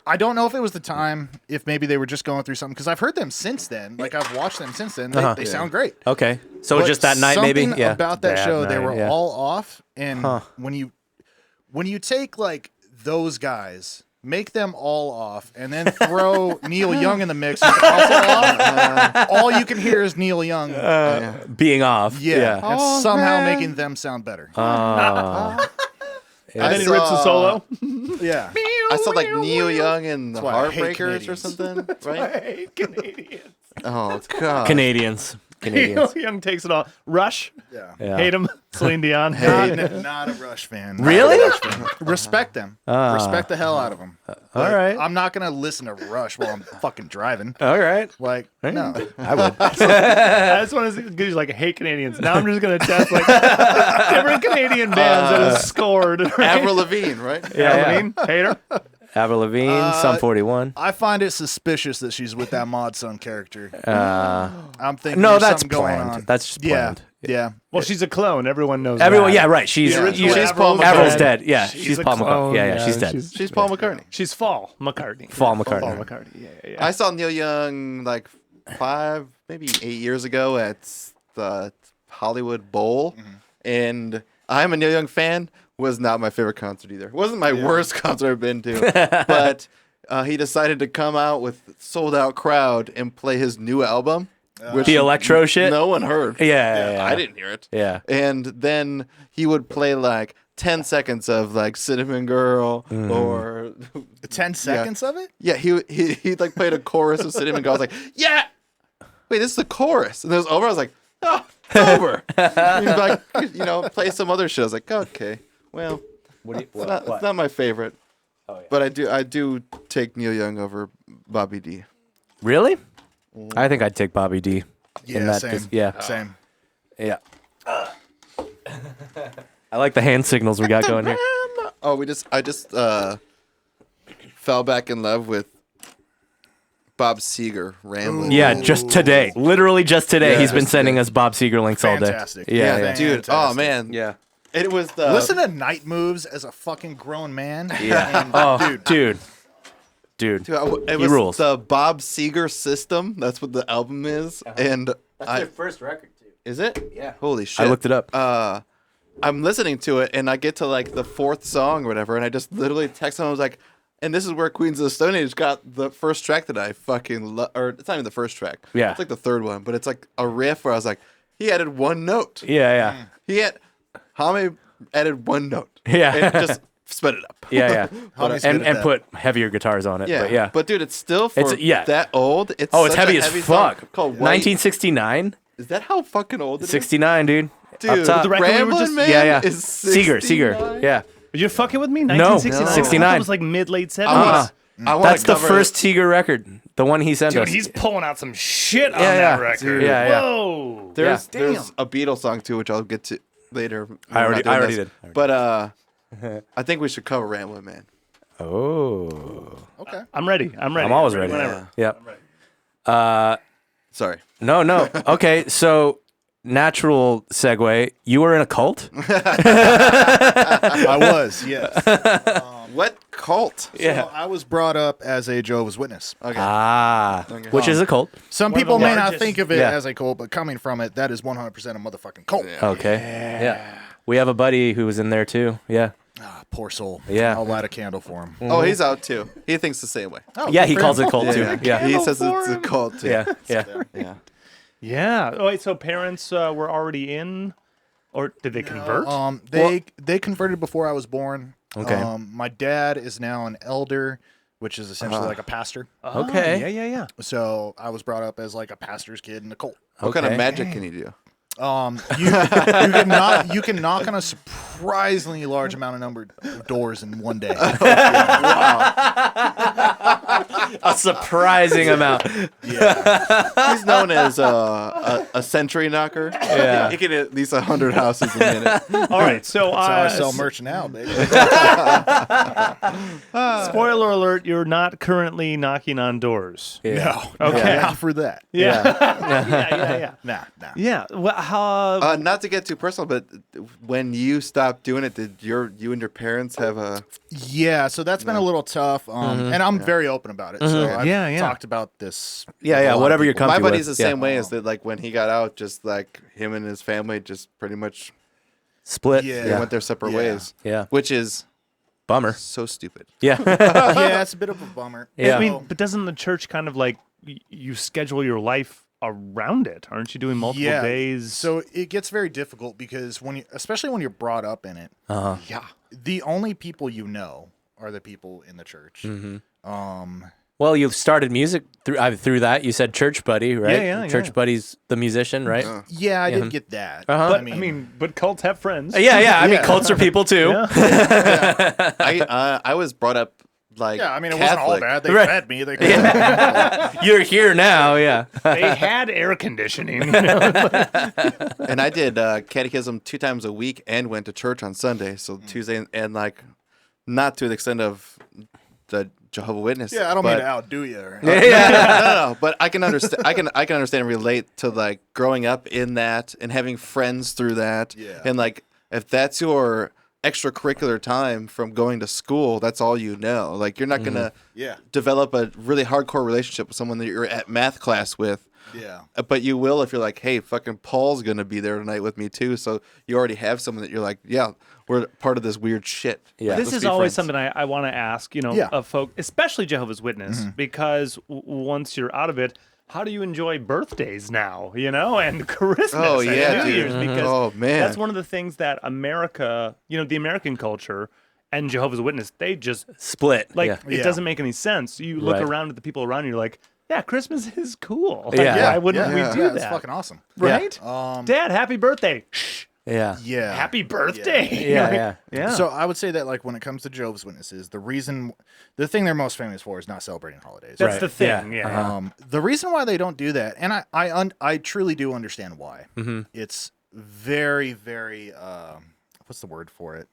I don't know if it was the time, if maybe they were just going through something, because I've heard them since then. Like, I've watched them since then. They sound great. Okay. So But just that night, maybe? something Yeah. about that show, they night, were yeah. all off. And when you take, like, those guys, make them all off, and then throw Neil Young in the mix, who's also off, all you can hear is Neil Young. Being off. And somehow making them sound better. And then he rips a solo. Yeah. I saw like Neil Young and the why I hate Heartbreakers or Canadians. something, right? Hey, Canadians. Oh God. Canadians. Neil Young takes it all. Rush. Yeah. Yeah. Hate him. Celine Dion. Not a Rush fan. Really? Respect them. Respect the hell out of them. All right. I'm not going to listen to Rush while I'm fucking driving. All right. Like, no. I would. I just want to see he's like, I hate Canadians. Now I'm just going to test like different Canadian bands that have scored. Right? Avril Lavigne, right? Avril Lavigne, hate her. Avril Lavigne, Sum 41. I find it suspicious that she's with that Mod Son character. I'm thinking No, there's that's something going planned. on. That's just planned. Yeah. Well, she's a clone. Everyone knows Everyone, that. yeah, right. She's The original she's Avril's Avril's dead. dead. Yeah, She's she's a Paul clone. McCartney. Yeah, she's dead. She's Paul McCartney. She's Fall McCartney. Fall McCartney. Paul McCartney. Yeah. I saw Neil Young like 5, maybe 8 years ago at the Hollywood Bowl, and I'm a Neil Young fan. Was not my favorite concert either. It wasn't my worst concert I've been to, but he decided to come out with sold out crowd and play his new album, which The electro shit? no one heard. Yeah. I didn't hear it. Yeah. And then he would play like 10 seconds of like Cinnamon Girl or 10 seconds of it? yeah, he like played a chorus of Cinnamon Girl. I was like, yeah, wait, this is the chorus, and it was over. I was like, oh, it's over. He'd be like, play some other shit. I was like, okay, well, it's not my favorite, but I do take Neil Young over Bobby D. Really? I think I'd take Bobby D. Yeah, same. Same. Yeah. I like the hand signals we got going here. Oh, I just fell back in love with Bob Seger rambling. Yeah, just today. Literally just today. Yeah, He's been just sending us Bob Seger links all day. Fantastic. Yeah, Yeah, yeah. dude. Oh man. Yeah. It was the Listen to Night Moves as a fucking grown man. Yeah. And, Oh, dude. dude. It He was rules. the Bob Seger System. That's what the album is, and first record, too. is it? Yeah. Holy shit! I looked it up. I'm listening to it, and I get to like the 4th song or whatever, and I just literally text him. I was like, and this is where Queens of the Stone Age got the first track that I fucking love. Or it's not even the first track. Yeah. It's like the 3rd one, but it's like a riff where I was like, he added one note. Yeah. Hame added one note. Yeah. And just sped it up. Yeah. Hame's good at and that. put heavier guitars on it. Yeah. But yeah. But dude, it's still for that old. It's Oh, it's such a heavy as song fuck. called White. 1969? Is that how fucking old it is? 69, dude. Dude, Up top. The record we were Ramblin' just- Man Yeah. is Seger. 69? Yeah. You're fucking with me? No, 1969? 69. It was like mid-late 70s. I wanna That's the cover first Seger record. The one he sent Dude, us. he's pulling out some shit on Yeah, that yeah. record. Dude. Yeah, yeah. Whoa. There's Yeah. a Beatles song too, which I'll get to later. I already did. But I think we should cover Ramblin' Man. Oh. Okay. I'm ready. I'm always ready. Whenever. Yeah. Sorry. No. Okay, so natural segue. You were in a cult? I was, yes. What cult? Yeah. So I was brought up as a Jehovah's Witness. Okay. Which is a cult. Some One of people the may not largest- think of it Yeah. as a cult, but coming from it, that is 100% a motherfucking cult. Okay. Yeah. We have a buddy who was in there too. Yeah. Ah, poor soul. Yeah. I'll light a candle for him. Oh, he's out too. He thinks the same way. Oh, Yeah, good he for calls him. it cult too. Yeah. He says it's a cult too. Yeah. Yeah. Yeah. Yeah. Oh, wait, so parents were already in? Or did they convert? They converted before I was born. Okay. My dad is now an elder, which is essentially like a pastor. Okay. Yeah. So I was brought up as like a pastor's kid in a cult. What kind Okay. of magic can he do? You can knock on a surprisingly large amount of number of doors in one day. A surprising amount. He's known as a century knocker. Yeah. He can hit at least 100 houses a minute. All right, so That's how I sell merch now, baby. spoiler alert: you're not currently knocking on doors. Yeah. No. Okay. Not for that. Yeah. Nah. Yeah. Well, how? Not to get too personal, but when you stopped doing it, did you and your parents have a? Yeah, so that's been a little tough, and I'm very open about it. So I've Yeah. talked about this. Yeah, with a yeah. lot of Whatever you're people. comfortable My with. buddy's the same way. Is that like when he got out, just like him and his family just pretty much Split. Yeah. they went their separate ways. Yeah. Which is Bummer. so stupid. Yeah. Yeah, it's a bit of a bummer. Yeah. I mean, but doesn't the church kind of like you schedule your life around it? Aren't you doing multiple days? So it gets very difficult because especially when you're brought up in it, Yeah. the only people you know are the people in the church. Well, you started music through that. You said Church Buddy, right? Yeah, Church Buddy's the musician, right? Yeah, I did get that. but I mean, but cults have friends. Yeah. I mean, cults are people too. I was brought up like Yeah, I mean, it Catholic. wasn't all bad. They Right. fed me. They You're here now. Yeah. They had air conditioning. You know? And I did catechism 2 times a week and went to church on Sunday. So Tuesday and like not to the extent of the Jehovah's Witness. Yeah, I don't mean to outdo you. No, but I can understand. I can understand and relate to like growing up in that and having friends through that. Yeah. And like if that's your extracurricular time from going to school, that's all you know. Like you're not gonna Yeah. develop a really hardcore relationship with someone that you're at math class with. Yeah. But you will if you're like, hey, fucking Paul's gonna be there tonight with me too. So you already have someone that you're like, yeah, we're part of this weird shit. Yeah. This Let's is be always friends. something I want to ask, you know, Yeah. of folk, especially Jehovah's Witness, because once you're out of it, how do you enjoy birthdays now, you know, and Christmas Oh, and yeah, New dude. Year's? Because Oh, man. that's one of the things that America, you know, the American culture and Jehovah's Witness, they just, Split. like, yeah. it Yeah. doesn't make any sense. You look Right. around at the people around you, you're like, yeah, Christmas is cool. Like, Yeah. why wouldn't we do It's that? fucking awesome. Right? Dad, happy birthday. Shh. Yeah. Yeah. Happy birthday. Yeah, Like, yeah. Yeah. So I would say that like when it comes to Jehovah's Witnesses, the thing they're most famous for is not celebrating holidays. that's Right. the thing. Yeah. Yeah. The reason why they don't do that, and I truly do understand why. It's very, very what's the word for it?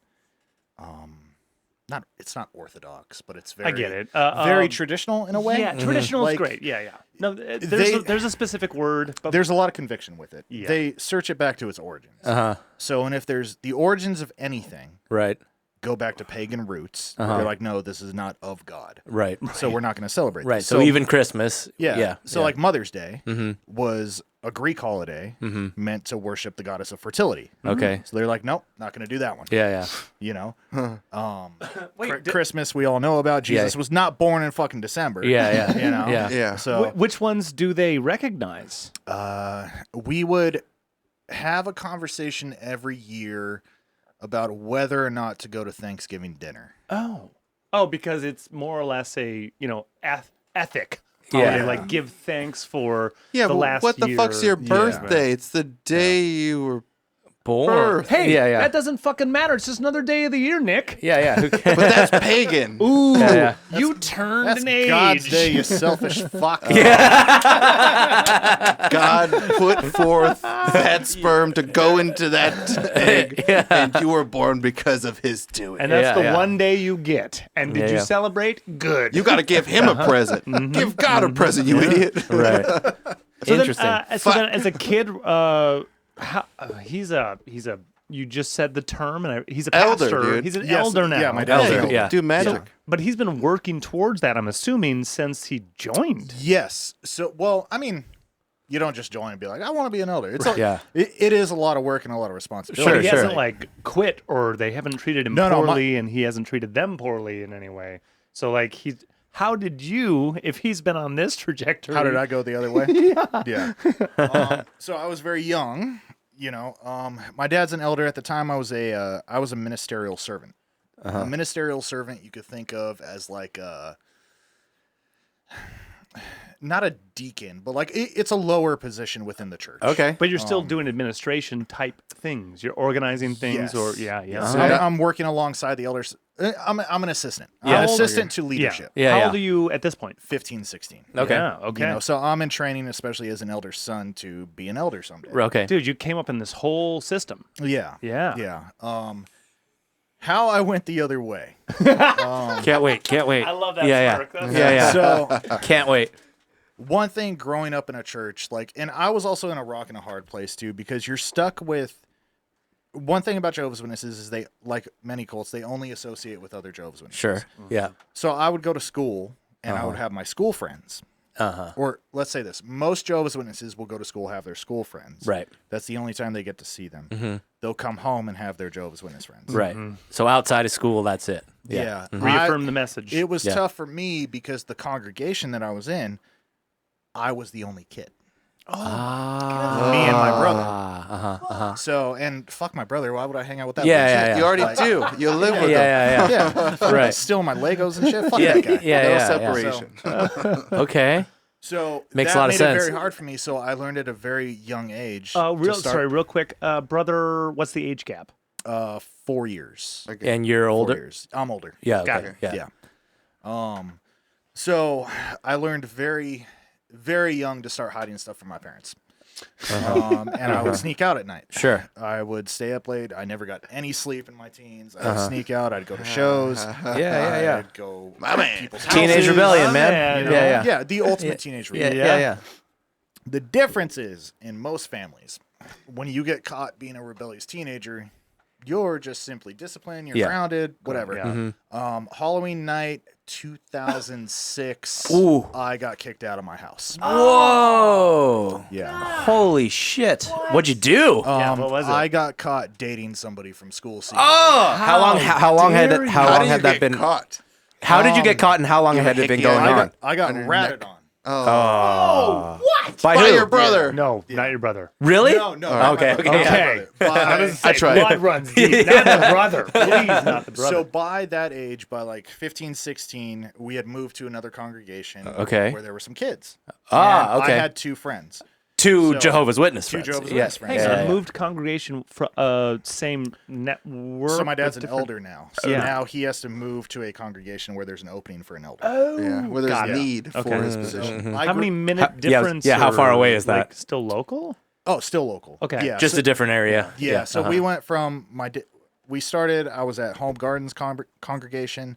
It's not orthodox, but it's very I get it. very traditional in a way. Yeah, traditional Like, is great. Yeah, yeah. No, they- there's a specific word. But There's a lot of conviction with it. Yeah. They search it back to its origins. Uh-huh. So, and if there's the origins of anything Right. go back to pagan roots, they're like, no, this is not of God. Right. So we're not going to celebrate. Right. this. So even Christmas. Yeah. Yeah. So yeah. like Mother's Day was a Greek holiday meant to worship the goddess of fertility. Okay. So they're like, nope, not going to do that one. Yeah. Yeah. You know, wait, Christmas we all know about. Jesus was not born in fucking December. Yeah. Yeah. You know. Yeah. Yeah. So which ones do they recognize? we would have a conversation every year about whether or not to go to Thanksgiving dinner. Oh, because it's more or less a ethic. Yeah. holiday, like give thanks for Yeah, the but last what the year. fuck's your birthday? It's the day you were. Born. Birth. Hey, Yeah. Yeah. that doesn't fucking matter. It's just another day of the year, Nick. Yeah. Yeah. Who cares? But that's pagan. Ooh, Yeah, you turned That's an age. God's day, you selfish fuck. God put forth that sperm to go into that egg, and you were born because of his doing. And that's Yeah, the yeah. one day you get. And did Yeah, you yeah. celebrate? Good. You got to give him a present. Give God a present, you idiot. Right. So Interesting. then, as a kid, he's a. You just said the term, and he's a Elder, pastor. dude. He's an Yes, elder now. yeah, my dad's Elder, an elder. yeah. Do magic. But he's been working towards that. I'm assuming since he joined. Yes. So, well, I mean, you don't just join and be like, I want to be an elder. It's Yeah. it is a lot of work and a lot of responsibility. But he Sure. hasn't like quit, or they haven't treated him No, no, poorly, and he hasn't treated them poorly in any way. So like how did you, if he's been on this trajectory? How did I go the other way? Yeah. So I was very young. You know, my dad's an elder. At the time, I was a ministerial servant. A ministerial servant you could think of as like not a deacon, but like it's a lower position within the church. Okay. But you're still doing administration type things. You're organizing things, Yes. or yeah. So I'm working alongside the elders. I'm an assistant. Yeah. I'm an assistant to leadership. Yeah. How yeah. old are you at this point? 15, 16. Okay. Yeah, okay. You know, so I'm in training, especially as an elder son, to be an elder someday. Okay. Dude, you came up in this whole system. Yeah. Yeah. Yeah. How I went the other way. Can't wait. I love that Yeah, smirk. yeah. That's- Yeah, yeah. So Can't wait. one thing growing up in a church, like, and I was also in a rock and a hard place too, because you're stuck with. One thing about Jehovah's Witnesses is they, like many cults, they only associate with other Jehovah's Witnesses. Sure. Yeah. So I would go to school and I would have my school friends. Or let's say this: most Jehovah's Witnesses will go to school, have their school friends. Right. That's the only time they get to see them. They'll come home and have their Jehovah's Witness friends. Right. So outside of school, that's it. Yeah. Reaffirm the message. It was Yeah. tough for me because the congregation that I was in, I was the only kid. Me and my brother. So, and fuck my brother. Why would I hang out with that? Yeah, bitch? yeah, yeah. You already do. You live with them. Yeah. Yeah. Right. Stealing my Legos and shit. Fuck Yeah. that guy. Yeah. No Yeah. separation. Okay. So Makes that a lot of made sense. it very hard for me. So I learned at a very young age. Real quick. Brother, what's the age gap? 4 years. Okay. And you're 4 older. years. I'm older. Yeah. Got Okay. it. Yeah. Yeah. So I learned very, very young to start hiding stuff from my parents. And I would sneak out at night. Sure. I would stay up late. I never got any sleep in my teens. I would sneak out. I'd go to shows. Yeah. I'd go My to man. people's Teenage houses, rebellion, Oh, man. man. you know? Yeah. The ultimate teenage Yeah. rebellion. Yeah. The difference is, in most families, when you get caught being a rebellious teenager, you're just simply disciplined, you're Yeah. grounded, whatever. Yeah. Halloween night 2006, Ooh. I got kicked out of my house. Whoa. Yeah. Holy shit. What'd you do? Yeah, what was it? I got caught dating somebody from school. Oh, how long had dare that? you. How How long did you had that get been? caught? How did you get caught, and how long had it been hickey going eye. on? I got On your ratted neck. on. Oh. By By who? your brother. No, not your brother. Really? No, not Okay, my brother. okay. Okay. By- I tried. Blood runs deep. Not the brother. Please, not the brother. So by that age, by like 15, 16, we had moved to another congregation Okay. where there were some kids. Ah, And okay. I had two friends. Two so- Jehovah's Witness two friends. Jehovah's Yeah. Witness friends. Hang Yeah, on, yeah. moved congregation from same network. So my dad's but an different- elder now. So Yeah. now he has to move to a congregation where there's an opening for an elder. Yeah, where there's got it. need for Okay. his position. I How grew- many minute yeah, difference? yeah, how far or, away is that? Like, still local? Oh, still local. Okay. Yeah. Just so, a different area. yeah. So we went from we started. I was at Home Gardens congregation,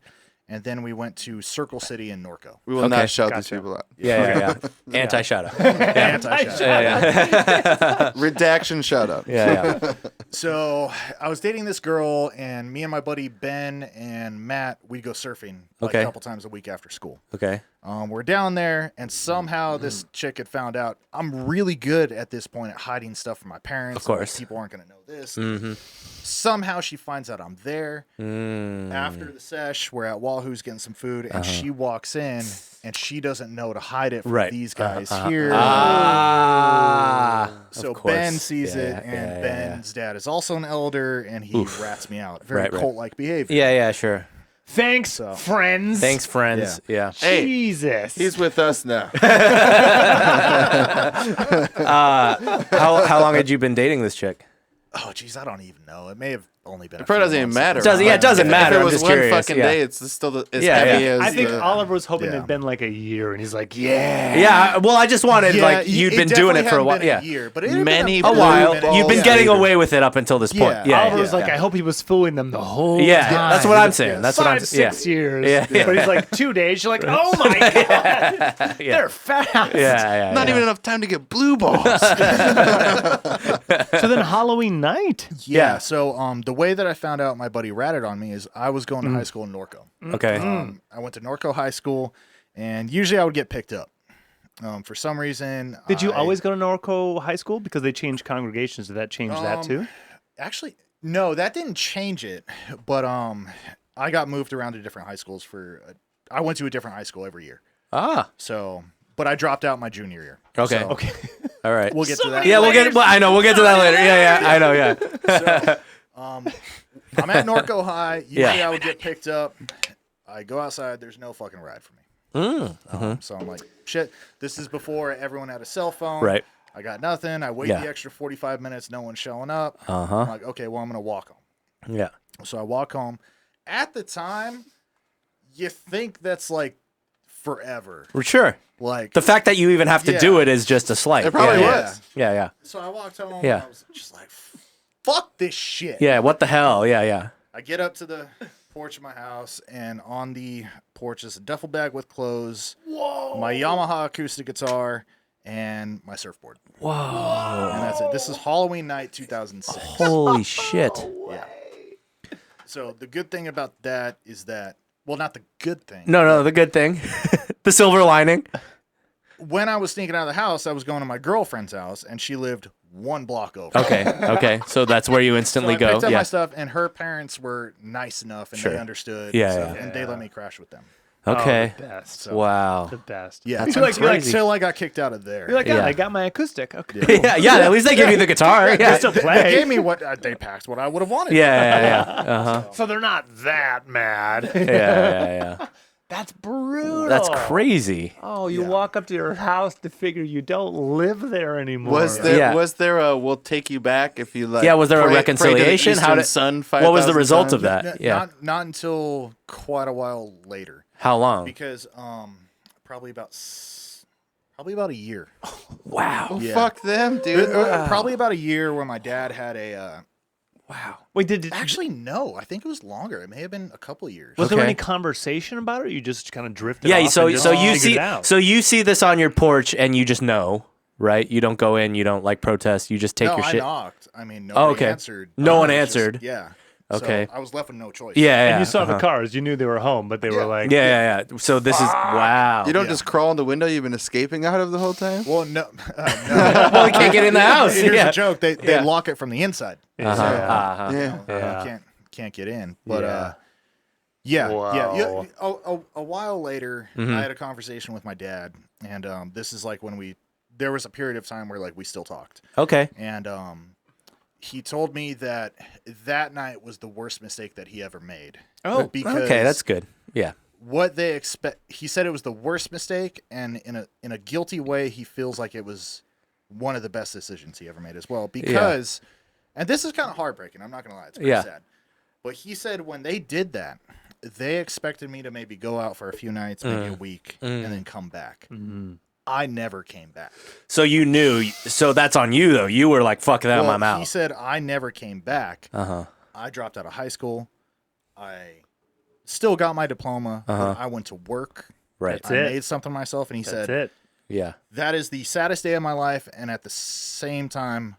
and then we went to Circle City in Norco. We will Okay. not shout these Gotcha. people out. Yeah. Anti-shout out. Anti-shout. Redaction shout out. Yeah. So I was dating this girl, and me and my buddy Ben and Matt, we'd go surfing like Okay. a couple times a week after school. Okay. We're down there, and somehow this chick had found out I'm really good at this point at hiding stuff from my parents. Of course. Like, people aren't going to know this. Somehow she finds out I'm there. After the sesh, we're at Wahoo's getting some food, and she walks in, and she doesn't know to hide it from Right. these guys here. Ah. So of course. Ben sees Yeah, it, and yeah. Ben's dad is also an elder, and he rats me out. Very Right, right. cult-like behavior. Yeah, sure. Thanks, So- friends. Thanks, friends. Yeah. Hey, Jesus. he's with us now. How long had you been dating this chick? Oh, geez, I don't even know. It may have only been. It probably doesn't even matter. It doesn't matter. If it I'm was just one curious. fucking Yeah. day, it's still as Yeah, heavy yeah. as I think the, Oliver was hoping Yeah. it'd been like a year, and he's like, yeah. Yeah. Well, I just wanted you'd been doing it for a while. Been Yeah. a year, but it had Many been A while. minute. You've been Yeah. getting away with it up until this point. Yeah. Yeah. Oliver yeah, was like, yeah. I hope he was fooling them the whole Yeah, time. that's what I'm saying. That's what I'm 5-6 years. Yeah, yeah. But he's like 2 days. You're like, oh my god, they're fast. Yeah. not even enough time to get blue balls. So then Halloween night. Yeah. So the way that I found out my buddy ratted on me is I was going to high school in Norco. Okay. I went to Norco High School, and usually I would get picked up. For some reason, Did you always go to Norco High School because they changed congregations? Did that change that too? Actually, no, that didn't change it. But I got moved around to different high schools I went to a different high school every year. So, but I dropped out my junior year. Okay. So Okay. All right. we'll get to that. Yeah, we'll get. Well, I know. We'll get to that later. Yeah. I know. Yeah. I'm at Norco High. Usually Yeah. I would get picked up. I go outside. There's no fucking ride for me. So I'm like, shit. This is before everyone had a cell phone. Right. I got nothing. I wait the extra 45 minutes. No one's showing up. I'm like, okay, well, I'm going to walk home. Yeah. So I walk home. At the time, you think that's like forever. Sure. Like The fact that you even have to do it is just a slight. It probably yeah, was. Yeah, yeah. So I walked home. Yeah. And I was just like, fuck this shit. Yeah, what the hell? Yeah, yeah. I get up to the porch of my house, and on the porch is a duffel bag with clothes, my Yamaha acoustic guitar, and my surfboard. Whoa. And that's it. This is Halloween night 2006. Holy shit. Yeah. So the good thing about that is that, well, not the good thing. No, the good thing. The silver lining. When I was sneaking out of the house, I was going to my girlfriend's house, and she lived 1 block over. Okay. So that's where you So instantly I picked go. up Yeah. my stuff, and her parents were nice enough, and Sure. they understood. Yeah, and, yeah. and they let me crash with them. Okay. Oh, the best. So, Wow. The best. yeah, That's like- crazy. until I got kicked out of there. You're like, Yeah. I got my acoustic. Okay. yeah, at least they give you the guitar. Yeah. Still They play. gave me what they packed, what I would have wanted. Yeah. Uh-huh. So they're not that mad. Yeah. That's brutal. That's crazy. Oh, you walk up to your house to figure you don't live there anymore. Was there Yeah. was there a we'll take you back if you like? Yeah, was there a pray to the reconciliation? Eastern How did sun what was the 5,000 result of times? that? Yeah. Not until quite a while later, How long? because probably about a year. Wow. Well, Yeah. fuck them, dude. Probably about a year where my dad had a. Wow. Wait, did Actually, no. I think it was longer. It may have been a couple of years. was there Okay. any conversation about it? Or you just kind of drifted Yeah, off so and just you figured see it out? you see this on your porch and you just know, right? You don't go in, you don't like protest, you just take no, your I shit. knocked. I mean, nobody okay. answered. No one It was just- answered. yeah. Okay. So I was left with no choice. Yeah, And you saw the cars. You knew they were home, but they were like, Yeah. So this is wow. You don't Yeah. just crawl in the window you've been escaping out of the whole time. Well, no. well, you can't get in the house. Here's Yeah. the joke. They Yeah. lock it from the inside. Yeah. So, Yeah. Yeah. you can't get in. But Yeah. yeah. Wow. A while later, Mm-hmm. I had a conversation with my dad, and this is like when there was a period of time where like we still talked, Okay. and he told me that night was the worst mistake that he ever made. Oh, because Okay, that's good. Yeah. what they expect. He said it was the worst mistake, and in a guilty way, he feels like it was one of the best decisions he ever made as well. Because, and this is kind of heartbreaking. I'm not gonna lie, it's pretty sad. But he said when they did that, they expected me to maybe go out for a few nights, maybe a week, and then come back. I never came back. So you knew. So that's on you though. You were like, "Fuck them, I'm out." He said I never came back. Uh-huh. I dropped out of high school. I still got my diploma. But I went to work. Right. That's I it. made something myself, and he That's said, it. Yeah. that is the saddest day of my life, and at the same time,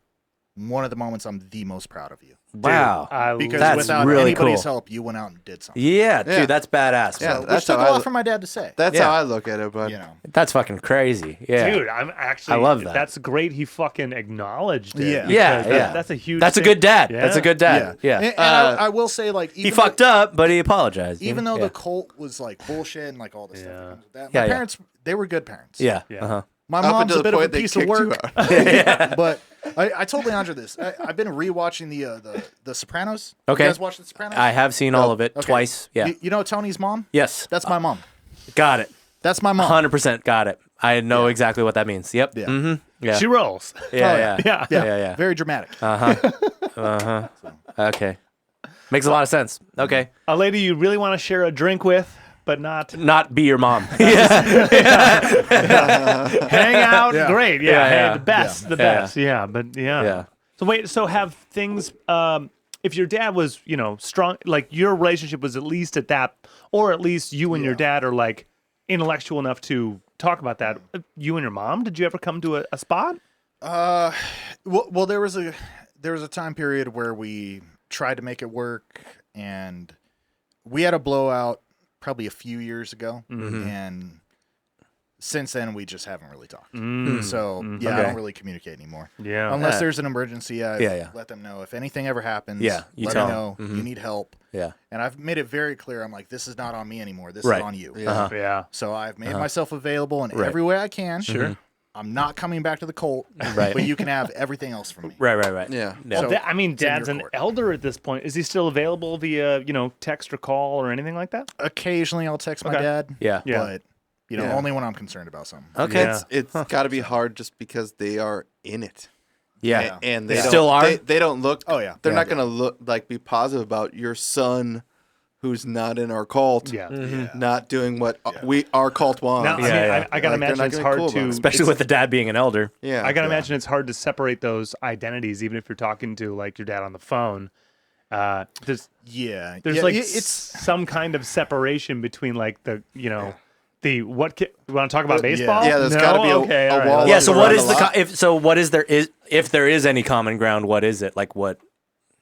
one of the moments I'm the most proud of you. Wow. I Because That's without really anybody's cool. help, you went out and did something. Yeah, Yeah. dude, that's badass. Yeah, So- Which that's took how a I lot look. for my dad to say. That's Yeah. how I look at it, bud. You know. that's fucking crazy. Yeah. Dude, I'm actually. I love that. That's great. He fucking acknowledged it. Yeah. because Yeah, that- That's a huge. That's a thing. good dad. Yeah. That's a good dad. Yeah. And I will say, like, even He fucked up, but he apologized. Even though yeah. the cult was like bullshit and like all this stuff that comes with that, Yeah, my yeah. parents, they were good parents. Yeah. Yeah. Uh-huh. My Up mom's until a the bit of a point they piece of kicked you work, out. but I told Leondra this. I've been rewatching the Sopranos. Okay. You guys watch the Sopranos? I have seen all of it Okay. twice. Yeah. You know Tony's mom? Yes. That's my mom. Got it. That's my mom. 100% got it. I know exactly what that means. Yep. Yeah. Mm-hmm. Yeah. She rolls. Yeah. Yeah. Yeah. Very dramatic. Okay. Makes a lot of sense. Okay. A lady you really want to share a drink with, but not Not be your mom. Yeah. hang out. Yeah. Great. Yeah. Yeah, Hey, yeah. the best. The Yeah. best. Yeah. But yeah. Yeah. So wait. So have things. If your dad was, strong, like your relationship was at least at that, or at least you and your dad are like intellectual enough to talk about that. You and your mom, did you ever come to a spot? Well, there was a time period where we tried to make it work, and we had a blowout probably a few years ago, and since then we just haven't really talked. So I Okay. don't really communicate anymore. Yeah. Unless there's an emergency, I Yeah. let them know. If anything ever happens, Yeah, you let tell me 'em. know. You need help. Yeah. And I've made it very clear. I'm like, this is not on me anymore. This Right. is on you. Yeah. Yeah. So I've made myself available in Right. every way I can. Sure. I'm not coming back to the cult, Right. but you can have everything else from me. Right. Yeah. Well, So, I mean, it's in Dad's your an court. elder at this point. Is he still available via, text or call or anything like that? Occasionally I'll text my Okay. dad. Yeah. Yeah. But You know, only when I'm concerned about something. Okay. Yeah. It's got to be hard just because they are in it. Yeah. And they Still are? They don't look. Oh, yeah. They're Yeah, not going to look like be positive about your son, who's not in our cult. Yeah. Not doing what our cult wants. Now, I gotta Like, they're imagine not it's gonna be hard cool to, about it. Especially with the dad being an elder. Yeah. I gotta imagine it's hard to separate those identities, even if you're talking to like your dad on the phone. There's like it's some kind of separation between like the the what you want to talk about baseball? Yeah, there's no? gotta be a all right. wall. Yeah. So Around what a is the lot. if there is any common ground? What is it? Like what?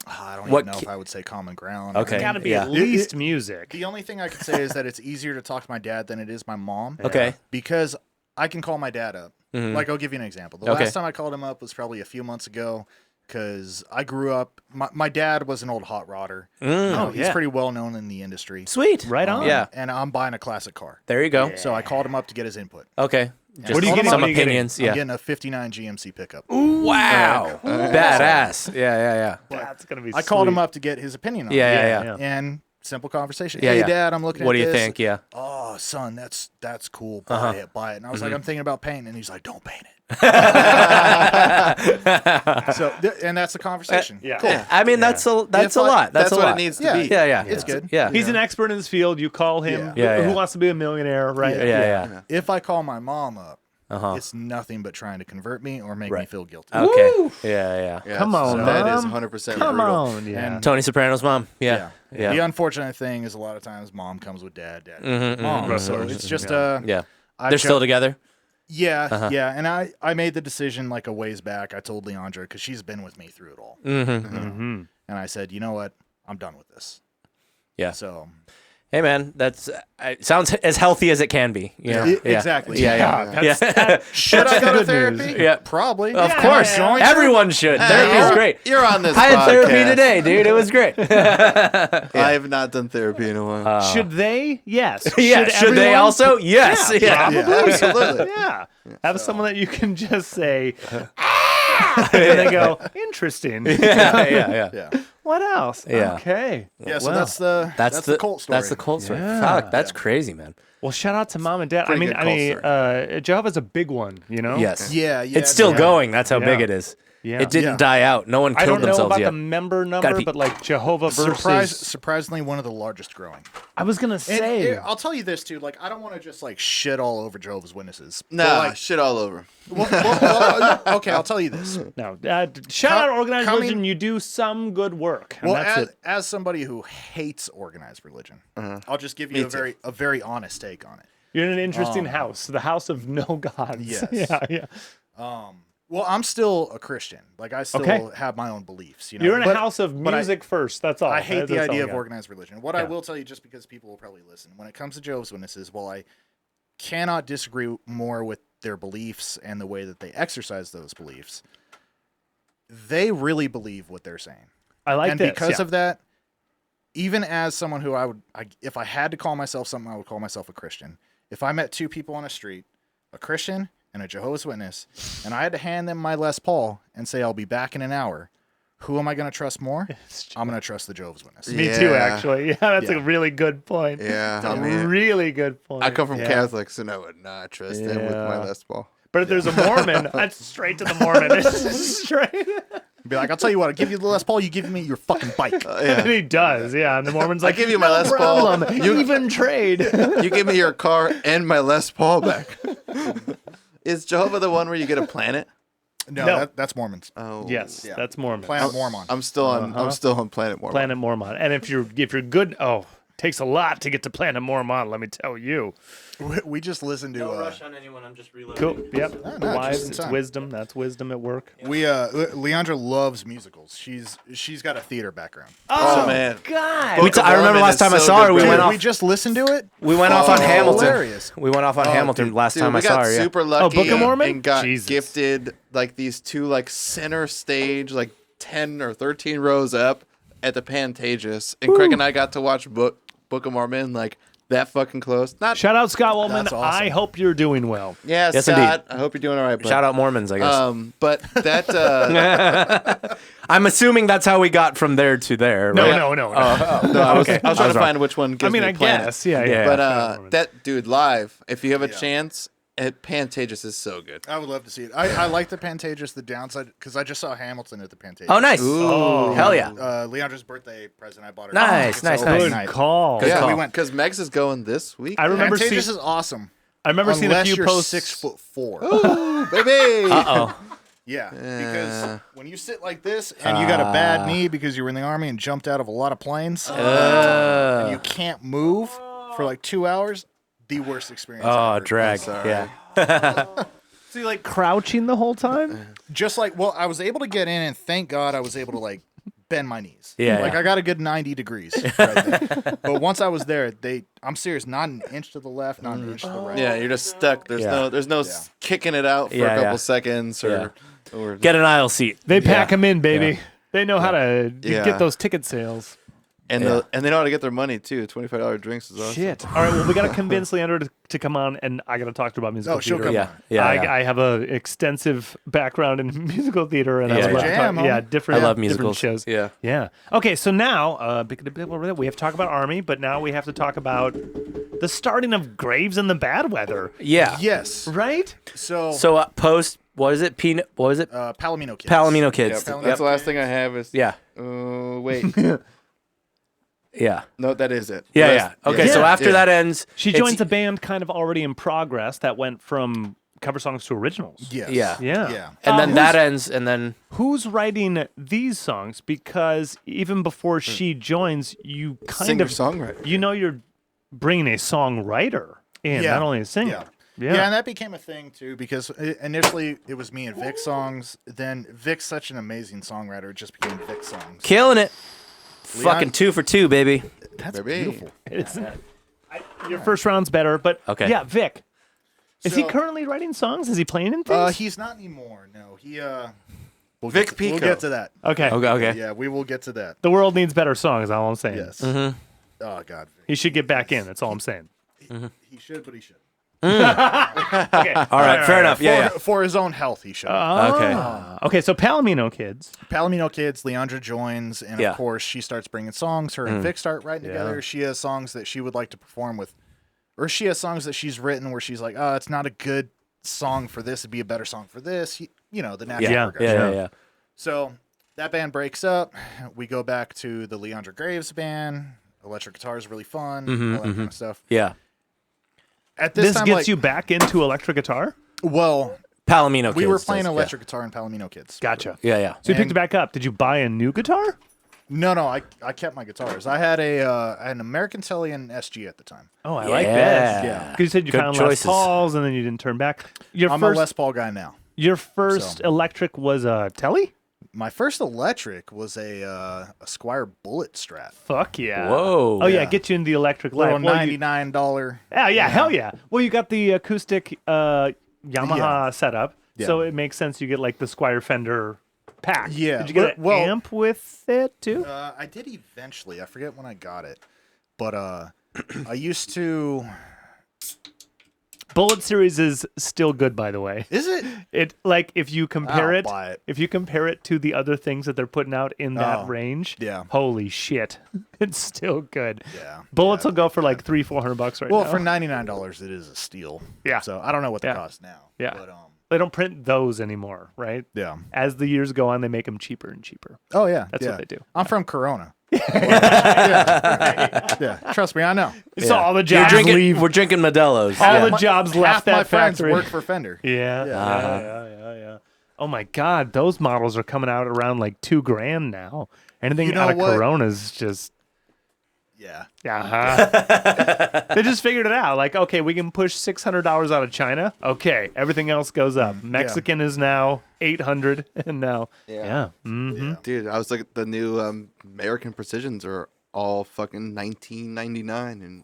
I don't What even know ki- if I would say common ground. Okay. It's got to be Yeah. at least music. The only thing I could say is that it's easier to talk to my dad than it is my mom. Okay. Because I can call my dad up. Like, I'll give you an example. The Okay. last time I called him up was probably a few months ago because I grew up. My dad was an old hot rodder. He's yeah. pretty well known in the industry. Sweet. Right on. Yeah. And I'm buying a classic car. There you go. So I called him up to get his input. Okay. Just What are you getting? some What are you getting? opinions. I'm Yeah. getting a 59 GMC pickup. Wow. Badass. Yeah. That's gonna be. I called him sweet. up to get his opinion on it. Yeah. And simple conversation. Yeah, Hey, yeah. Dad, I'm looking What at do you this. think? Yeah. Oh, son, that's cool. Buy it. And I was like, I'm thinking about painting. And he's like, don't paint it. So, and that's the conversation. Yeah. Cool. I mean, that's a lot. That's That's a what lot. it needs to Yeah. be. Yeah. It's good. Yeah. He's an expert in his field. You call him. Yeah. Yeah, Who yeah. wants to be a millionaire, right? Yeah. If I call my mom up, Uh-huh. it's nothing but trying to convert me or make me Right. feel guilty. Okay. Yeah. Yeah, Come on, so that is Mom. 100% Come brutal. on, yeah. And- Tony Soprano's mom. Yeah. The unfortunate thing is a lot of times mom comes with dad mom. So it's just Yeah. I've They're still together. Yeah, yeah. And I made the decision like a ways back. I told Leondra because she's been with me through it all. And I said, you know what? I'm done with this. Yeah. So Hey man, that's sounds as healthy as it can be. You know? exactly. Yeah. Should I go to therapy? Yeah. Probably. Of course. Everyone should. Therapy's great. You're on this I had therapy podcast. today, dude. It was great. I have not done therapy in a while. Should they? Yes. Yeah. Should they everyone? also? Yes. Yeah. Absolutely. Yeah. Have someone that you can just say, ah! and they go, interesting. Yeah. What else? Yeah. Okay. Yeah, so Well, that's the cult story. That's the cult story. Yeah. Fuck, that's crazy, man. Well, shout out to mom and dad. Pretty good cult Jehovah's a big one, you know? Yes. Yeah. It's still going. That's how big Yeah. it is. Yeah. It didn't Yeah. die out. No one I killed don't know themselves about yet. the member number, be- but like Jehovah versus. Surprisingly one of the largest growing. I was gonna And say. I'll tell you this too. Like, I don't want to just like shit all over Jehovah's Witnesses. But, Nah, like, shit all over. okay, I'll tell you this. No, shout out organized coming- religion. You do some good work, and Well, that's it. as somebody who hates organized religion, I'll just give you Me too. a very honest take on it. You're in an interesting house, the house of no gods. Yes. Yeah. Well, I'm still a Christian. Like, I still Okay. have my own beliefs. You know, You're in a But- house of but I- music first. That's all. I hate the That's all idea I of got. organized religion. What I Yeah. will tell you, just because people will probably listen, when it comes to Jehovah's Witnesses, while I cannot disagree more with their beliefs and the way that they exercise those beliefs, they really believe what they're saying. I like and this. because yeah. of that, even as someone who if I had to call myself something, I would call myself a Christian. If I met two people on a street, a Christian and a Jehovah's Witness, and I had to hand them my Les Paul and say, I'll be back in an hour, who am I going to trust more? I'm going to trust the Jehovah's Witness. Me too, Yeah. actually. Yeah, that's Yeah. a really good point. Yeah, That's I a mean, really good point. I come from Yeah. Catholics, and I would not trust them with my Yeah. Les Paul. But if there's a Mormon, that's straight to the Mormon. It's straight. Be like, I'll tell you what, I'll give you the Les Paul, you give me your fucking bike. And he does, yeah. And the Mormon's like, give you my no Les Paul. problem. You- Even trade. You give me your car and my Les Paul back. Is Jehovah the one where you get a planet? No, No. That's Mormons. Oh, Yes, Yeah. that's Mormon. Planet Mormon. I'm still on. I'm still on Planet Mormon. Planet Mormon. And if you're good, takes a lot to get to Planet Mormon, let me tell you. We just listened to on anyone. I'm just reloading. Cool. Yep. no, just Wise. in It's time. wisdom. That's wisdom at work. Leondra loves musicals. She's got a theater background. Oh man, God. Book of I remember Mormon last is time I so saw her, good, we too. went off. We just listened to it. We went off on Oh, Hamilton. hilarious. We went off on Hamilton last time we I saw got her. Yeah. super lucky. Book of Mormon? and got Jesus. gifted like these two like center stage like 10 or 13 rows up at the Pantages, and Craig and I got to watch Book of Mormon like that fucking close. Not Shout out Scott Waldman. That's awesome. I hope you're doing well. yeah, Yes, Scott. indeed. I hope you're doing all right. But, Shout out Mormons, I guess. But that I'm assuming that's how we got from there to there. No, right? no. no, I was trying to wrong. find which one gives me I a planet. guess. Yeah. Yeah. But that dude live, if you have a chance, Pantages is so good. I would love to see it. I like the Pantages. The downside, because I just saw Hamilton at the Pantages. Oh, nice. Ooh. Hell yeah. Leondra's birthday present. I bought her. Nice, tickets nice, opening nice. night. Good call. Good Yeah, call. we went. because Megs is going this week. I remember Pantages seeing. is awesome. I remember seeing a Unless few you're posts. 6'4". Ooh, baby. Uh-oh. Yeah, because when you sit like this and you got a bad knee because you were in the army and jumped out of a lot of planes, and you can't move for like 2 hours, the worst experience. Oh, ever. drag. sorry. Yeah. So you like crouching the whole time? Just like, well, I was able to get in, and thank God I was able to like bend my knees. Yeah, like yeah. I got a good 90 degrees. Right there. But once I was there, I'm serious, not an inch to the left, not an inch to the right. Yeah, you're just stuck. There's Yeah. no kicking it out for Yeah, a couple yeah. seconds or Get an aisle seat. They pack them in, baby. They know how to Yeah. get those ticket sales. and they know how to get their money too. $25 drinks is awesome. Shit. All right. Well, we got to convince Leondra to come on, and I got to talk to her about musical Oh, she'll theater. come Yeah. on. Yeah. I have a extensive background in musical theater, and I Yeah, would love yeah. to Jam, talk. huh? Yeah, different. I love different musicals. shows. Yeah. Yeah. Okay. So now, we have to talk about Army, but now we have to talk about the starting of Graves in the Bad Weather. Yeah. Yes. Right? So, So post, what is it? Peanut, what was it? Palomino kids. Palomino Yep. Kids. That's the last thing I have is. Yeah. Wait. Yeah. No, that is it. Yeah, That's- yeah. Okay, so Yeah. after that ends, She it's- joins a band kind of already in progress that went from cover songs to originals. Yes. Yeah. Yeah. Yeah. and then who's- that ends, and then Who's writing these songs? Because even before she joins, you kind Singer of songwriter. you know you're bringing a songwriter in, Yeah. not only a singer. Yeah. And that became a thing too because initially it was me and Vic songs. Then Vic's such an amazing songwriter, it just became Vic songs. killing it. Leon- Fucking 2 for 2, baby. That's Baby. beautiful. Your first round's better, but Okay. yeah, Vic. Is he So- currently writing songs? Is he playing in things? He's not anymore. No, we'll Vic get to, Pico. We'll get to that. okay. Okay. Yeah, we will get to that. The world needs better songs. All I'm saying. Yes. Mm-hmm. Oh God, Vic. He should get back in. That's all I'm saying. He should, but he should. Okay. All right, fair enough. Yeah, For his own health, he should. Okay. Okay. So Palomino Kids. Palomino Kids, Leondra joins, and Yeah. of course she starts bringing songs. Her and Vic start writing together. She has songs that she would like to perform with, or she has songs that she's written where she's like, "Oh, it's not a good song for this. It'd be a better song for this." You know, the natural Yeah. progression. Yeah. So that band breaks up. We go back to the Leondra Graves band. Electric guitar is really fun. All that kind of stuff. Yeah. At this, This time, gets like, you back into electric guitar. well, Palomino Kids. we were playing does, electric guitar in Palomino Kids. Gotcha. Yeah, yeah. So you picked And- it back up. Did you buy a new guitar? No, I kept my guitars. I had an American Telly and SG at the time. Oh, I Yeah. like this. Yeah. Because you said you Good found choices. Les Pauls and then you didn't turn back. Your I'm first, a Les Paul guy now. your first so. electric was a Telly? My first electric was a Squire Bullet Strat. Fuck yeah. Whoa. Oh, yeah. Yeah. Get you into the electric Little life. Well, $99. yeah, hell yeah. Well, you got the acoustic Yamaha Yeah. setup. Yeah. So it makes sense you get like the Squire Fender pack. Yeah. Did you get an Well- amp with it too? I did eventually. I forget when I got it, but I used to. Bullet series is still good, by the way. Is it? It like if you compare I'll it, buy it. if you compare it to the other things that they're putting out in that Oh, range, yeah. holy shit, it's still good. Yeah. Bullets Yeah, will go for like $300-400 right Well, now. for $99, it is a steal. Yeah. So I don't know what Yeah. they cost now. Yeah. But, They don't print those anymore, right? yeah. As the years go on, they make them cheaper and cheaper. Oh yeah. That's yeah. what they do. I'm from Corona. yeah. Trust me, I know. So all the You're jobs drinking, leave. We're drinking Modelo's. All Yeah. the jobs left Half that my friends factory. work for Fender. Yeah, yeah. Oh my God, those models are coming out around like $2,000 now. Anything You know out of what? Corona's just Yeah. They just figured it out. Like, okay, we can push $600 out of China. Okay, everything else goes up. Mexican is now $800, and now Dude, I was like, the new American Precisions are all fucking $19.99 in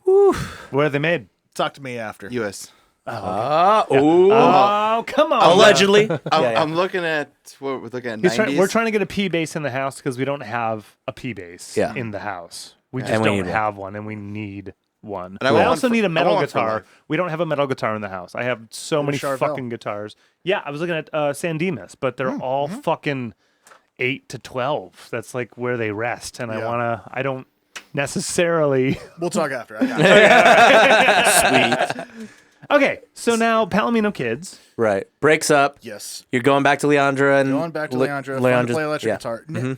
where are they made? Talk to me after. U.S. Oh, come on. Allegedly. I'm looking at what we're looking at. 90s. We're trying to get a P base in the house because we don't have a P base Yeah. in the house. We just And we don't need one. have one, and we need one. And I I want also one need a for- I metal want one for guitar. life. We don't have a metal guitar in the house. I have so many Charvel. fucking guitars. Yeah, I was looking at San Dimas, but they're all fucking 8 to 12. That's like where they rest, and I don't necessarily. We'll talk after. I got it. Sweet. Okay, so now Palomino Kids. Right. Breaks up. Yes. You're going back to Leondra and Going back to Leondra, fun to Leondra's- play electric yeah. guitar.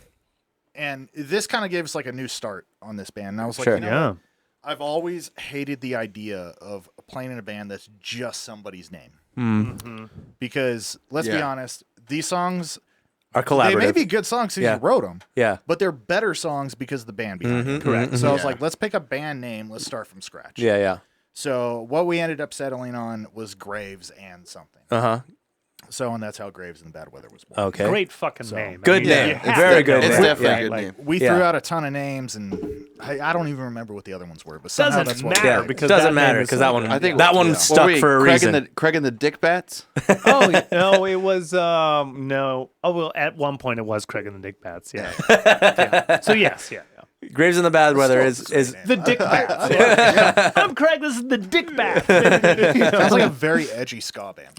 And this kind of gave us like a new start on this band. And I was like, Sure. you know Yeah. what? I've always hated the idea of playing in a band that's just somebody's name. Because let's be Yeah. honest, these songs, Are they collaborative. may be good songs because Yeah. you wrote them, Yeah. but they're better songs because of the band behind it. Correct. So I was like, let's pick a band name. Let's start from scratch. Yeah, yeah. So what we ended up settling on was Graves and something. Uh-huh. So, and that's how Graves and Bad Weather was born. Okay. Great fucking name. Good name. you have Very to good know It's name. that, definitely a right? good Like, name. We Yeah. threw out a ton of names, and I don't even remember what the other ones were, but somehow Doesn't that's what matter Yeah, because doesn't that name matter is because so that one good. I think that one yeah. stuck Wait, for a reason. Craig and the Dick Bats. Oh no, it was no. Oh well, at one point it was Craig and the Dick Bats. Yeah. Yeah. So yes, yeah. Graves in the Bad Weather is The Dick Bats. Yeah. I'm Craig. This is the Dick Bat. Sounds like a very edgy ska band.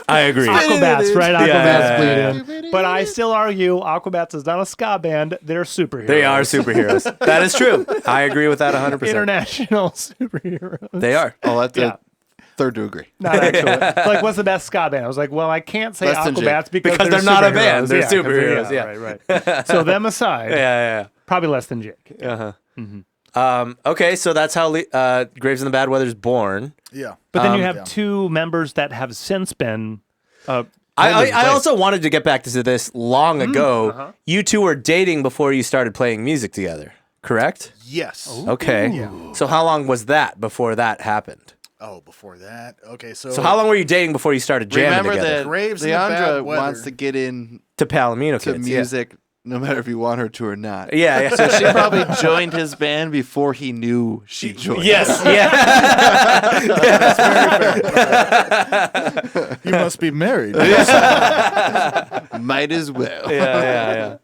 I agree. Aquabats, right? Aquabats Yeah. bleed in. But I still argue Aquabats is not a ska band. They're superheroes. They are superheroes. That is true. I agree with that 100%. International superheroes. They are. Oh, that's Yeah. a third degree. Not actually. Like, what's the best ska band? I was like, well, I can't say Less than Aquabats Jake. because they're not a band. superheroes. They're 'cause they're- superheroes, yeah. Right. So them aside, Yeah, probably less than Jake. yeah. Okay, so that's how Graves in the Bad Weather is born. Yeah. But then you have yeah. two members that have since been. I also wanted to get back to this long ago. You two were dating before you started playing music together, correct? Yes. Okay. So how long was that before that happened? Oh, before that. Okay, so So how long were you dating before you started jamming Remember together? that Graves and the Bad Leondra Weather. wants to get in To Palomino to Kids. music, no matter if you want her to or not. Yeah, yeah. So she probably joined his band before he knew she joined. Yes, yeah. you must be married. Might as well. Yeah.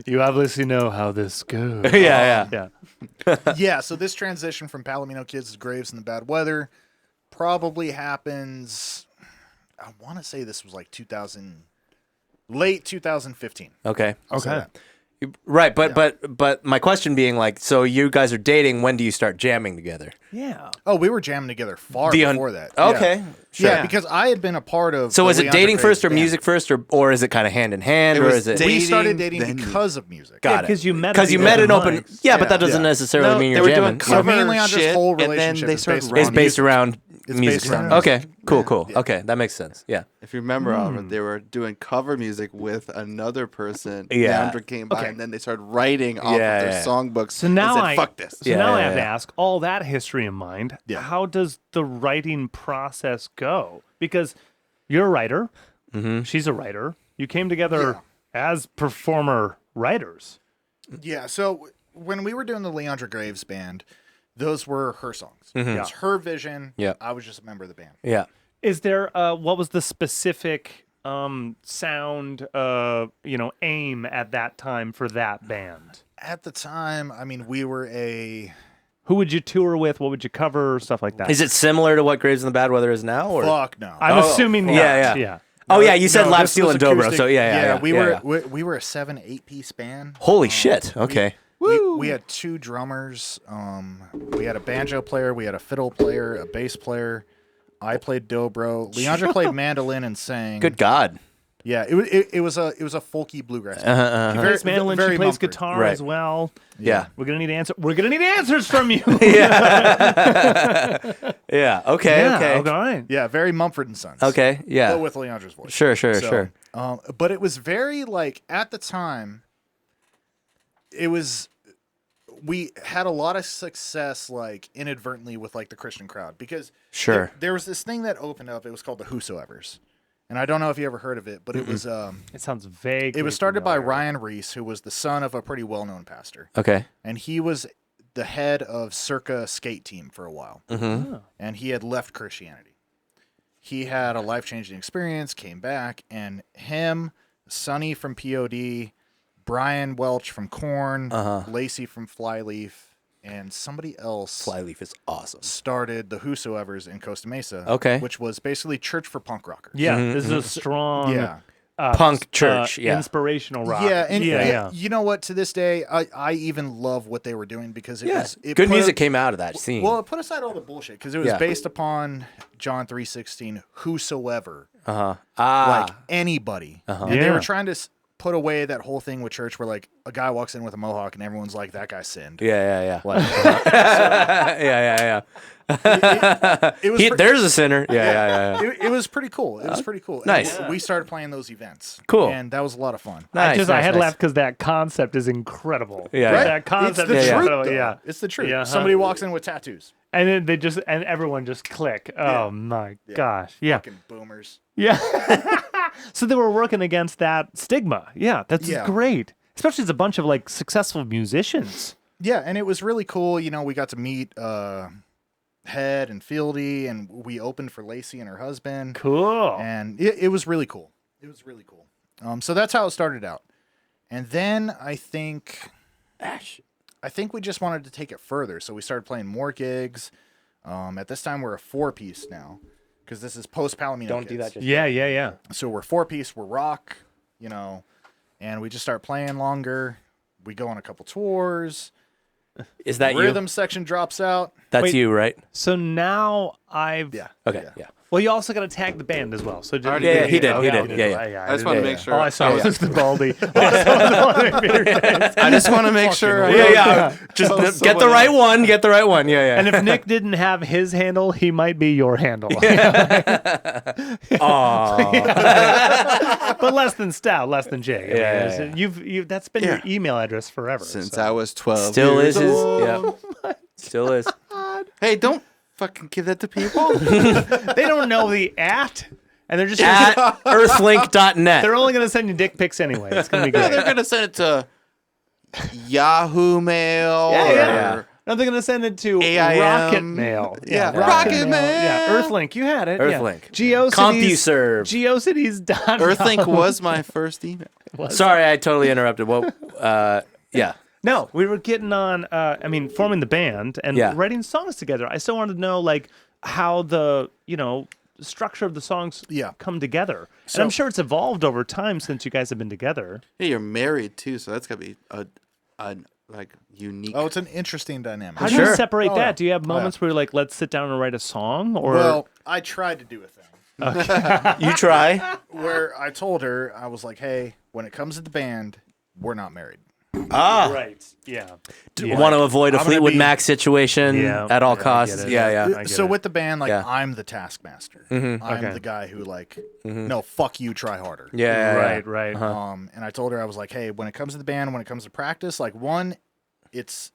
You obviously know how this goes. Yeah. Yeah. Yeah, so this transition from Palomino Kids to Graves and the Bad Weather probably happens, I want to say this was like late 2015. Okay. I'll say Okay. that. Right, but my question being like, so you guys are dating. When do you start jamming together? Yeah. Oh, we were jamming together far before that. Okay, Yeah. sure. Yeah, because I had been a part of. So the is it Leondra dating first or Graves band. music first, or is it kind of hand in hand, It or was is it? dating, We started dating then because of music. Got it. because you met Because you at met the an open. mics. Yeah, but that doesn't Yeah. necessarily No, mean they you're were jamming. doing So cover me and Leondra's shit, whole and then relationship they is started based writing It's based around It's music based around stuff. music. Okay, cool. Okay, that makes sense. Yeah. If you remember, Oliver, they were doing cover music with another person. Yeah. Leondra came by, Okay. and then they started writing off Yeah, of their yeah. songbooks. So now and said, fuck this. So Yeah, now I yeah, have to yeah. ask, all that history in mind, Yeah. how does the writing process go? Because you're a writer, she's a writer. You came together as performer writers. Yeah, so when we were doing the Leondra Graves band, those were her songs. Mm-hmm. It was her vision. Yeah. I was just a member of the band. Yeah. Is there what was the specific sound aim at that time for that band? At the time, I mean, we were a Who would you tour with? What would you cover? Stuff like that. Is it similar to what Graves in the Bad Weather is now, or? fuck no. I'm assuming not. yeah. Oh yeah, you said No, this Lapsteel was and Dobro. acoustic. So yeah. we were we were a 7-8 piece band. Holy shit. Okay. We had two drummers. We had a banjo player. We had a fiddle player, a bass player. I played dobro. Leondra played mandolin and sang. Good God. Yeah, it was a folky bluegrass. band. She plays mandolin. She very plays Mumford. guitar Right. as well. Yeah. We're gonna need answers from you. Yeah. Okay. Okay. All right. Yeah, very Mumford and Sons. Okay. Yeah. But with Leondra's voice. Sure. So, but it was very like at the time. It was. We had a lot of success, like inadvertently, with like the Christian crowd because Sure. there was this thing that opened up. It was called the Whosoevers, and I don't know if you ever heard of it, but it was It sounds vague. it was started by Ryan Reese, who was the son of a pretty well-known pastor, Okay. and he was the head of Circa skate team for a while, and he had left Christianity. He had a life-changing experience, came back, and him, Sonny from POD, Brian Welch from Korn, Lacey from Flyleaf, and somebody else Flyleaf is awesome. started the Whosoevers in Costa Mesa. Okay. Which was basically church for punk rockers. Yeah, this is a strong Punk church, inspirational rock. Yeah, and you know what? To this day, I even love what they were doing because good music came out of that scene. Well, put aside all the bullshit because it was based upon John 3:16. Whosoever, like anybody, and they were trying to put away that whole thing with church where like a guy walks in with a mohawk and everyone's like, that guy sinned. Yeah. Like, Yeah. it was There's a sinner. Yeah. It was pretty cool. It was pretty cool. Nice. And we started playing those events. Cool. And that was a lot of fun. Nice. I had laughed because that concept is incredible. Yeah. Right? That concept It's is the truth, incredible. though. Yeah. It's the truth. Yeah, Somebody walks in with tattoos. And then and everyone just click. Oh my gosh. Yeah. Fucking boomers. Yeah. So they were working against that stigma. Yeah, that's great. Especially as a bunch of like successful musicians. Yeah, and it was really cool. You know, we got to meet Head and Fieldy, and we opened for Lacey and her husband. Cool. And it was really cool. It was really cool. So that's how it started out. And then I think we just wanted to take it further. So we started playing more gigs. At this time, we're a 4-piece now because this is post Palomino. Don't do that. Yeah. So we're 4-piece. We're rock, you know, and we just start playing longer. We go on a couple tours. Is that Rhythm you? section drops out. That's you, right? So now Okay. Yeah. Well, you also got to tag the band as well. So he did. He did. Yeah. I just want to make sure. All I saw was just the Baldy. I just want to make sure. Just get the right one. Get the right one. Yeah. And if Nick didn't have his handle, he might be your handle. But less than Stout, less than Jay. I mean, you've that's been your email address forever. Since I was 12. Still years is his. old. Yeah. Still is. Hey, don't fucking give that to people. They don't know the and they're just At earthlink.net. they're only gonna send you dick pics anyway. It's gonna be Yeah, great. they're gonna send it to Yahoo Mail. Yeah. Or No, they're gonna send it to AIM. Rocket Mail. Yeah, Rocket Mail. Yeah, Earthlink. You had it. Earthlink. GeoCities. CompuServe. GeoCities.com. Earthlink was my first email. Sorry, I totally interrupted. Well, yeah. No, we were getting on. Forming the band and writing songs together. I still wanted to know like how the structure of the songs come together. And I'm sure it's evolved over time since you guys have been together. Hey, you're married too, so that's gotta be a like unique. Oh, it's an interesting dynamic. How do you separate that? Do you have moments where you're like, let's sit down and write a song? Or Well, I tried to do a thing. You try. Where I told her, I was like, hey, when it comes to the band, we're not married. Right. Yeah. Want to avoid a I'm gonna Fleetwood be- Mac situation at all I get costs. it. Yeah. So with the band, like, Yeah. I'm the taskmaster. I'm the guy who, like, no, fuck you, try harder. Yeah. Right. And I told her, I was like, hey, when it comes to the band, when it comes to practice, like, one, it's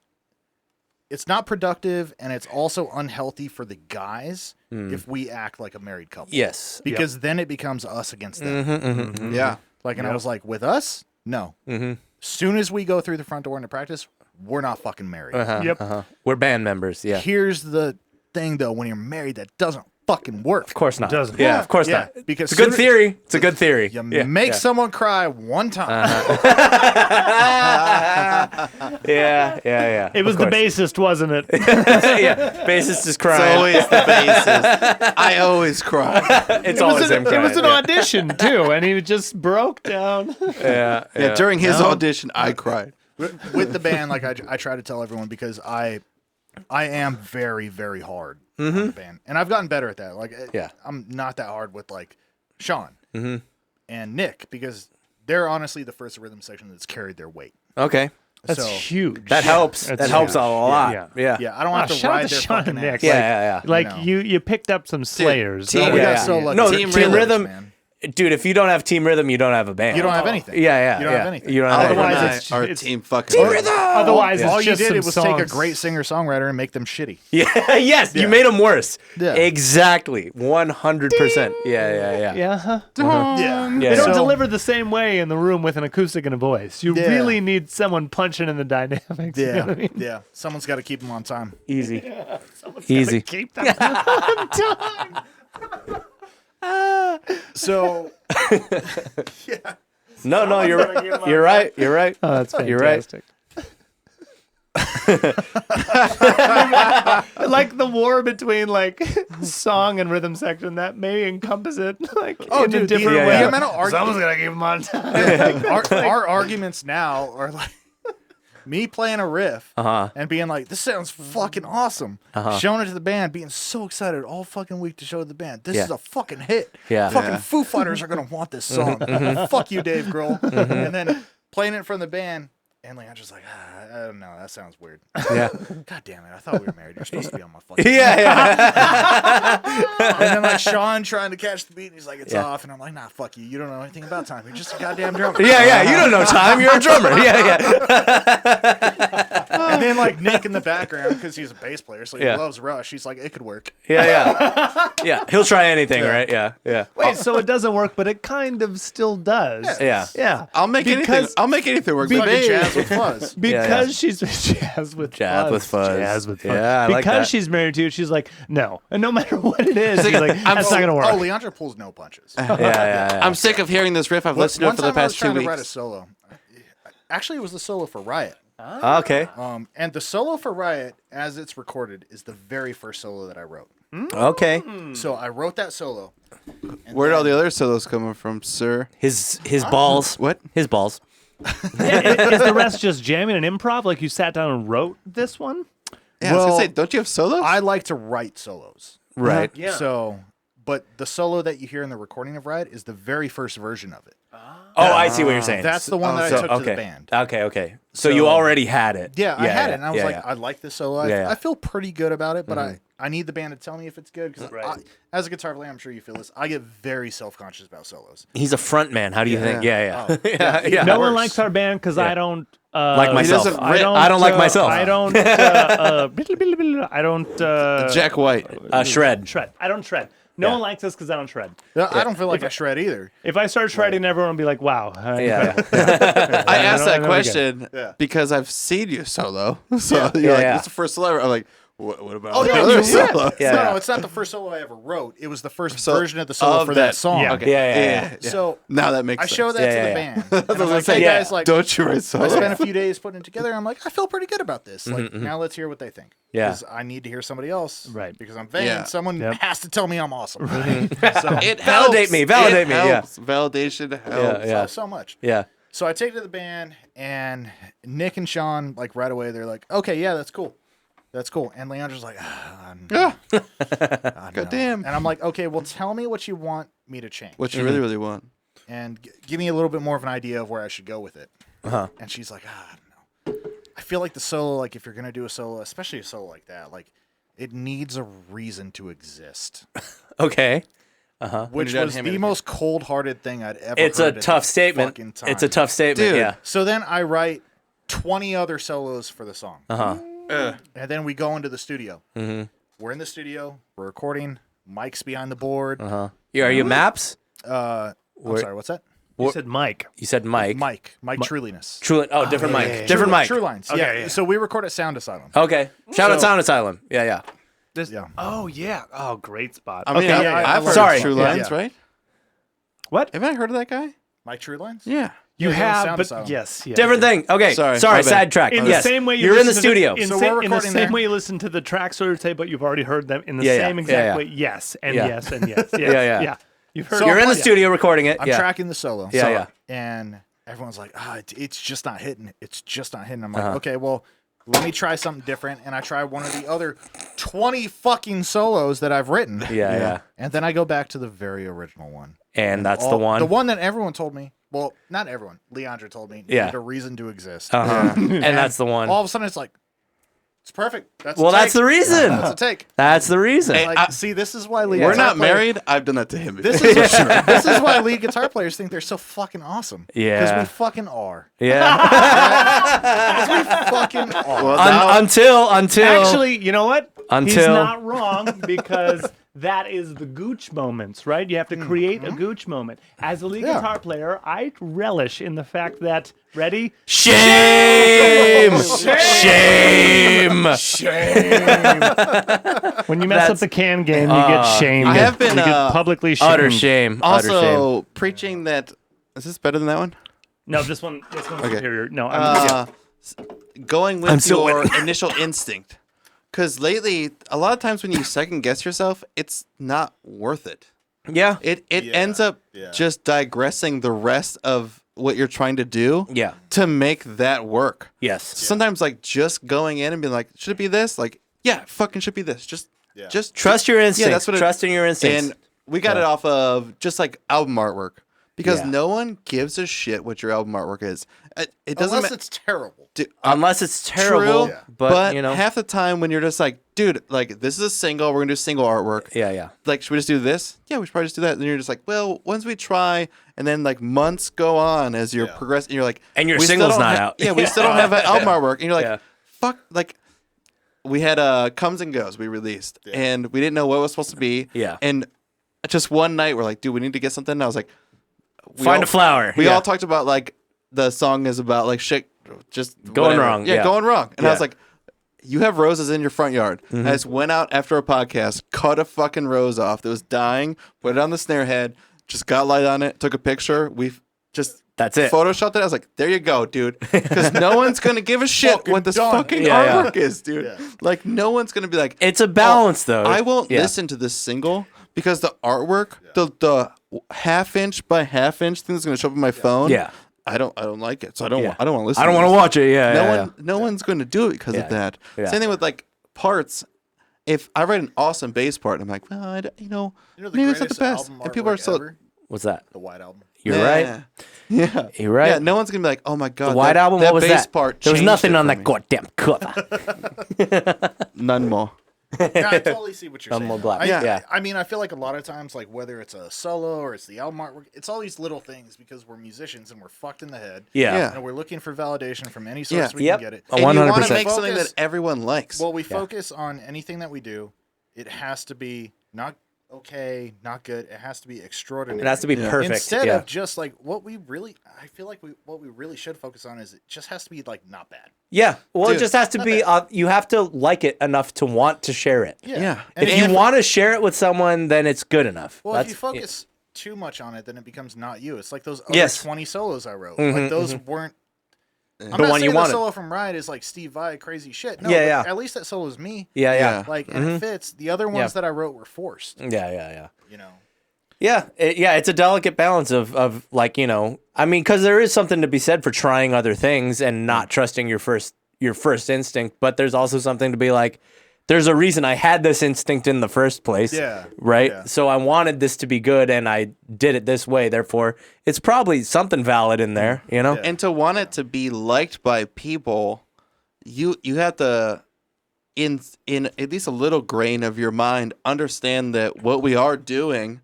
not productive, and it's also unhealthy for the guys if we act like a married couple. Yes. Because then it becomes us against them. Yeah. Like, and I was like, with us, no. Soon as we go through the front door into practice, we're not fucking married. Yep. We're band members. Yeah. Here's the thing, though. When you're married, that doesn't fucking work. Of course not. Doesn't. Yeah. Of course Yeah, not. because It's a good soon- theory. It's a good theory. You make someone cry one time. Yeah. It was Of the course. bassist, wasn't it? Yeah. Bassist is It's crying. always the basis. I always cry. It's always him It crying. was an audition too, and he just broke down. Yeah. Yeah, during his audition, I cried. With the band, like I try to tell everyone because I am very, very hard on the band, and I've gotten better at that. Like, I'm not that hard with like Shawn and Nick because they're honestly the first rhythm section that's carried their weight. Okay. That's So- huge. That helps. That's That helps huge. a lot. Yeah. Yeah. I don't have to shout out ride to their Shawn fucking and Nick. ass. Yeah. Like You know. you picked up some Slayers. team- We Yeah, got so lucky. No, Team team Rhythm, rhythm. man. Dude, if you don't have team rhythm, you don't have a band. You don't have anything. Yeah. You don't have anything. You don't have Otherwise, anything. it's- Our it's- team fucking Otherwise, it's All you just did some was take a songs. great singer-songwriter and make them shitty. Yeah, yes, you made them worse. Yeah. Exactly. 100%. Yeah. Yeah. Huh? Yeah. Yeah. They don't So- deliver the same way in the room with an acoustic and a voice. You Yeah. really need someone punching in the dynamics. You know Yeah. what I mean? Yeah. Someone's got to keep them on time. Easy. Someone's Easy. gotta keep them on time. So No, you're right. You're right. Oh, that's You're right. fantastic. Like the war between like song and rhythm section that may encompass it like in a dude, different the way. amount of Someone's gonna keep them on time. our arguments now are like me playing a riff and being like, this sounds fucking awesome. Showing it to the band, being so excited all fucking week to show it to the band. This is a fucking hit. Fucking Foo Fighters are going to want this song. Fuck you, Dave Grohl. And then playing it from the band, and Leondra's like, I don't know, that sounds weird. Yeah. God damn it, I thought we were married. You're supposed to be on my fucking Yeah. And then like Shawn trying to catch the beat, and he's like, it's off. And I'm like, nah, fuck you. You don't know anything about time. You're just a goddamn drummer. Yeah. You don't know time. You're a drummer. Yeah. And then like Nick in the background, because he's a bass player, so he loves Rush. He's like, it could work. Yeah. He'll try anything, right? Yeah. Wait, so it doesn't work, but it kind of still does. Yeah. I'll make anything work. Fucking jazz with fuzz. Because she's jazz with fuzz. Yeah, I like because that. she's married to you, she's like, no. And no matter what it is, she's like, that's not gonna work. Oh, Leondra pulls no punches. Yeah. I'm sick of hearing this riff. I've listened to it for the past 2 One time I was trying weeks. to write a solo. Actually, it was the solo for Riot. Okay. And the solo for Riot, as it's recorded, is the very first solo that I wrote. Okay. So I wrote that solo. Where'd all the other solos coming from, sir? His balls. What? His balls. Is the rest just jamming and improv? Like you sat down and wrote this one? Yeah, I was gonna say, don't you have solos? I like to write solos. Right. Yeah. So, but the solo that you hear in the recording of Riot is the very first version of it. Oh, I see what you're saying. That's the one that I took to the band. Okay. So you already had it. Yeah, I had it, and I was yeah, like, yeah. I like this solo. I feel pretty good about it, but I need the band to tell me if it's good, because as a guitar player, I'm sure you feel this, I get very self-conscious about solos. He's a front man. How do you think? Yeah. Oh, Yeah. No one likes our band because I don't Like myself. I don't like myself. I don't. I don't. Jack White. Shred. I don't shred. No one likes us because I don't shred. I don't feel like I shred either. If I start shredding, everyone will be like, "Wow." I asked that question because I've seen you solo. So you're like, it's the first solo. I'm like, what about the other solo? No, it's not the first solo I ever wrote. It was the first version of the solo for that song. Yeah. Okay. Yeah. So now that makes I sense. show that to the band. And I'm like, say, hey guys, like, don't you write I solos? spent a few days putting it together. I'm like, I feel pretty good about this. Like, now let's hear what they think. Yeah. Because I need to hear somebody else. Right. Because I'm vain. Yeah. Someone has to tell me I'm awesome. So, It Validate helps. me. Validate It me. Yeah. helps. Validation helps. Yeah. so much. Yeah. So I take it to the band, and Nick and Shawn, like right away, they're like, okay, yeah, that's cool. That's cool. And Leondra's like, no. God damn. And I'm like, okay, well, tell me what you want me to change. What you really, really want. And give me a little bit more of an idea of where I should go with it. And she's like, I don't know. I feel like the solo, like if you're going to do a solo, especially a solo like that, like it needs a reason to exist. Okay. Which was the most cold-hearted thing I'd ever It's heard a tough statement. fucking time. It's a tough statement. Dude. Yeah. So then I write 20 other solos for the song. And then we go into the studio. We're in the studio. We're recording. Mike's behind the board. Yeah. Are you Maps? I'm sorry, what's that? You said Mike. You said Mike. Mike Truliness. True. Oh, different Mike. Different Mike. True Lines. Okay, yeah. So we record at Sound Asylum. Okay. Shout out Sound Asylum. Yeah. Yeah. Oh yeah. Oh, great spot. I mean, Okay, I've heard sorry. True Lines, right? What? Haven't I heard of that guy? Mike True Lines? Yeah. You Yeah, have, Sound but Asylum. yes. Different thing. Okay. Sorry, my Sorry. bad. Sidetrack. In Yes. the same way You're in the listen to studio. in So the we're in the recording same there. way you listen to the tracks or tape, but you've already heard them in the Yeah, same yeah, exact yeah. way. Yes, and Yeah. yes, and yes. Yeah. You've heard. So You're in the Yeah. studio recording it. I'm Yeah. tracking the solo. Yeah. And everyone's like, it's just not hitting. It's just not hitting. I'm like, okay, well, let me try something different. And I try one of the other 20 fucking solos that I've written. Yeah. And then I go back to the very original one. And that's the one. The one that everyone told me. Well, not everyone. Leondra told me. Yeah. Needed a reason to exist. And that's the one. All of a sudden, it's like, it's perfect. That's Well, a take. that's the reason. That's a take. That's the reason. Like, see, this is why lead We're guitar not player- married. I've done that to him. This is this is why lead guitar players think they're so fucking awesome. Yeah. Because we fucking are. Yeah. We fucking are. Well, now- Until Actually, you know what? He's Until- not wrong because that is the gooch moments, right? You have to create a gooch moment. As a lead guitar player, I relish in the fact that ready. shame. When you mess up the can game, you get shamed. I have been, you get publicly shamed. Utter shame. Utter shame. Also, preaching that. Is this better than that one? No, this one's Okay. superior. No, I'm going with your initial instinct. Because lately, a lot of times when you second guess yourself, it's not worth it. Yeah. It ends up just digressing the rest of what you're trying to do to make that work. Yes. Sometimes like just going in and being like, should it be this? Like, yeah, fucking should be this. Just trust your instincts. Yeah, that's what Trust in your instincts. And we got it off of just like album artwork. Because no one gives a shit what your album artwork is. It doesn't unless it's terrible. Unless it's terrible. True, but you know, half the time when you're just like, dude, like this is a single, we're gonna do single artwork. Yeah. Like, should we just do this? Yeah, we should probably just do that. And then you're just like, well, once we try, and then like months go on as you're progressing, and you're like, and your we single's still don't not out. Yeah, we still don't have an album artwork, and you're like, fuck, like. We had Comes and Goes we released, and we didn't know what it was supposed to be. Yeah. And just one night, we're like, dude, we need to get something. And I was like, Find a flower. We all talked about like the song is about like shit just going wrong. Yeah, going wrong. And I was like, you have roses in your front yard. I just went out after a podcast, cut a fucking rose off that was dying, put it on the snare head, just got light on it, took a picture. We just that's it. Photoshopped it. I was like, there you go, dude. Because no one's gonna give a shit what this fucking artwork is, dude. Yeah. Like no one's gonna be like, it's a balance though. I won't listen to this single because the artwork, the half-inch by half-inch thing that's gonna show up on my phone. Yeah. I don't like it, so I don't want to listen. I don't want to watch it. No one's going to do it because of that. Yeah. Same thing with like parts. If I write an awesome bass part, I'm like, well, maybe it's not the best. And people are so. Ever? What's that? The White Album. You're right. Yeah, you're right. Yeah, no one's gonna be like, oh my god, the White Album. What was bass that? Part there was nothing on that me. goddamn cover. None more. Yeah, I totally see what you're saying. More black. I mean, I feel like a lot of times, like whether it's a solo or it's the album artwork, it's all these little things because we're musicians and we're fucked in the head. Yeah. And we're looking for validation from any source we can get it. And 100%. You want to make something that everyone likes. Well, we focus on anything that we do. It has to be not okay, not good. It has to be extraordinary. It has to be perfect. Instead of just like I feel like what we really should focus on is it just has to be like not bad. Yeah. Well, it just has to be, you have to like it enough to want to share it. Yeah. If you want to share it with someone, then it's good enough. Well, if you focus too much on it, then it becomes not you. It's like those other 20 solos I wrote. Like those weren't. I'm not saying the solo from Riot is like Steve Vai crazy shit. No, at least that solo is me. Yeah. Like, and it fits. The other ones that I wrote were forced. Yeah. You know. Yeah, it's a delicate balance of like, you know, I mean, because there is something to be said for trying other things and not trusting your first instinct, but there's also something to be like, there's a reason I had this instinct in the first place. Yeah. Right? Yeah. So I wanted this to be good and I did it this way. Therefore, it's probably something valid in there, you know? Yeah. And to want it to be liked by people, you have to, in at least a little grain of your mind, understand that what we are doing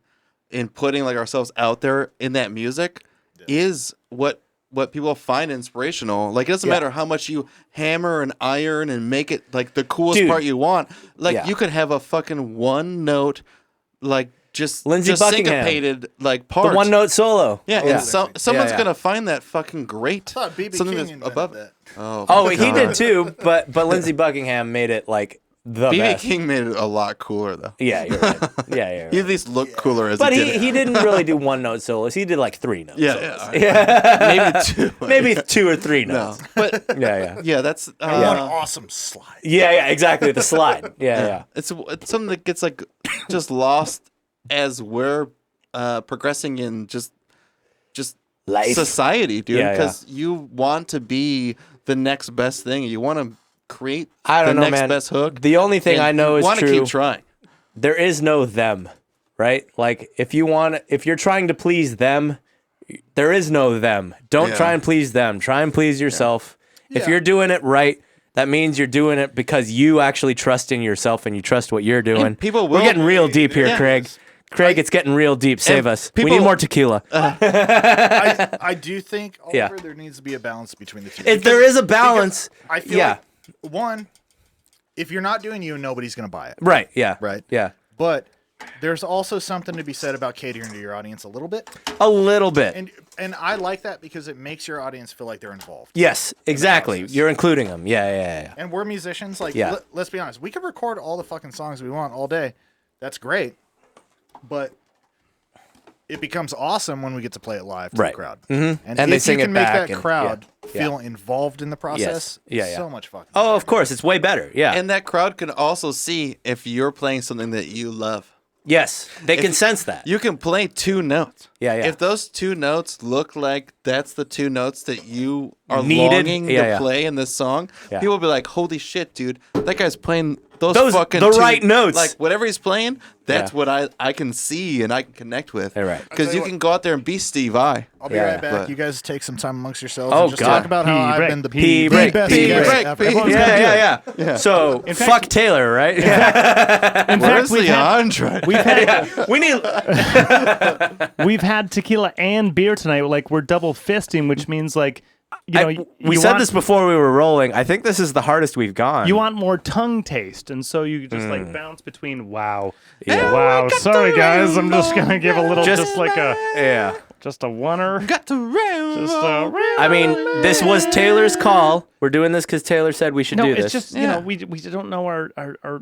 in putting like ourselves out there in that music is what people find inspirational. Like, it doesn't matter how much you hammer and iron and make it like the coolest part you want. Like, you could have a fucking one note, like just syncopated like part. The one note solo. Yeah. And someone's gonna find that fucking great. I thought B.B. Something King that's above that. Oh, he did too, but Lindsey Buckingham made it like the B.B. best. King made it a lot cooler though. Yeah, you're right. Yeah, you're right. He at least looked cooler as but he did it. he didn't really do one note solos. He did like 3 notes. Maybe 2. Maybe 2 or 3 notes. No, but yeah, that's one awesome slide. Yeah, exactly. The slide. Yeah. It's something that gets like just lost as we're progressing in just life, society, dude. Because you want to be the next best thing. You want to create the next best hook. The only thing I know is true. Want to keep trying. There is no them, right? Like if you're trying to please them, there is no them. Don't try and please them. Try and please yourself. If you're doing it right, that means you're doing it because you actually trust in yourself and you trust what you're doing. We're getting real deep here, Craig. Craig, it's getting real deep. Save us. We need more tequila. I do think, Oliver, there needs to be a balance between the two. If there is a balance, I feel like, one, if you're not doing you, nobody's going to buy it. Right, yeah. Right? Yeah. But there's also something to be said about catering to your audience a little bit. A little bit. And I like that because it makes your audience feel like they're involved. Yes, exactly. You're including them. Yeah. And we're musicians. Like, let's be honest. We could record all the fucking songs we want all day. That's great. But it becomes awesome when we get to play it live to the crowd. Mm-hmm. And if they sing you can make that crowd feel involved in the process, Yeah, so much fucking. Oh, of course, it's way better. Yeah. And that crowd can also see if you're playing something that you love. Yes, they can sense that. You can play 2 notes. Yeah. If those 2 notes look like that's the 2 notes that you are Needed. longing Yeah, to yeah. play in this song, Yeah. people will be like, "Holy shit, dude! That guy's playing those fucking the 2 right notes." Like whatever he's playing, that's Yeah. what I can see and I can connect with. You're right. Because you can go out there and be Steve I. I'll be Yeah, right back. but- You guys take some time amongst yourselves Oh, and just God. talk about how Pee I've break. been the Pee the break. best Pee guest break. ever. Pee Everyone's break. gonna do it. Yeah. So In fact- fuck Taylor, right? In Where's fact, we've had, Leondra? we've had We need. we've had tequila and beer tonight. Like we're double fisting, which means like you know we you said want, this before we were rolling. I think this is the hardest we've gone. You want more tongue taste, and so you just like bounce between wow, Yeah. wow. Sorry guys, I'm just gonna give a little, just like a Yeah. just a oneer. Got to round. Just a, I mean, this was Taylor's call. We're doing this because Taylor said we should no, do it's this. just you know we don't know our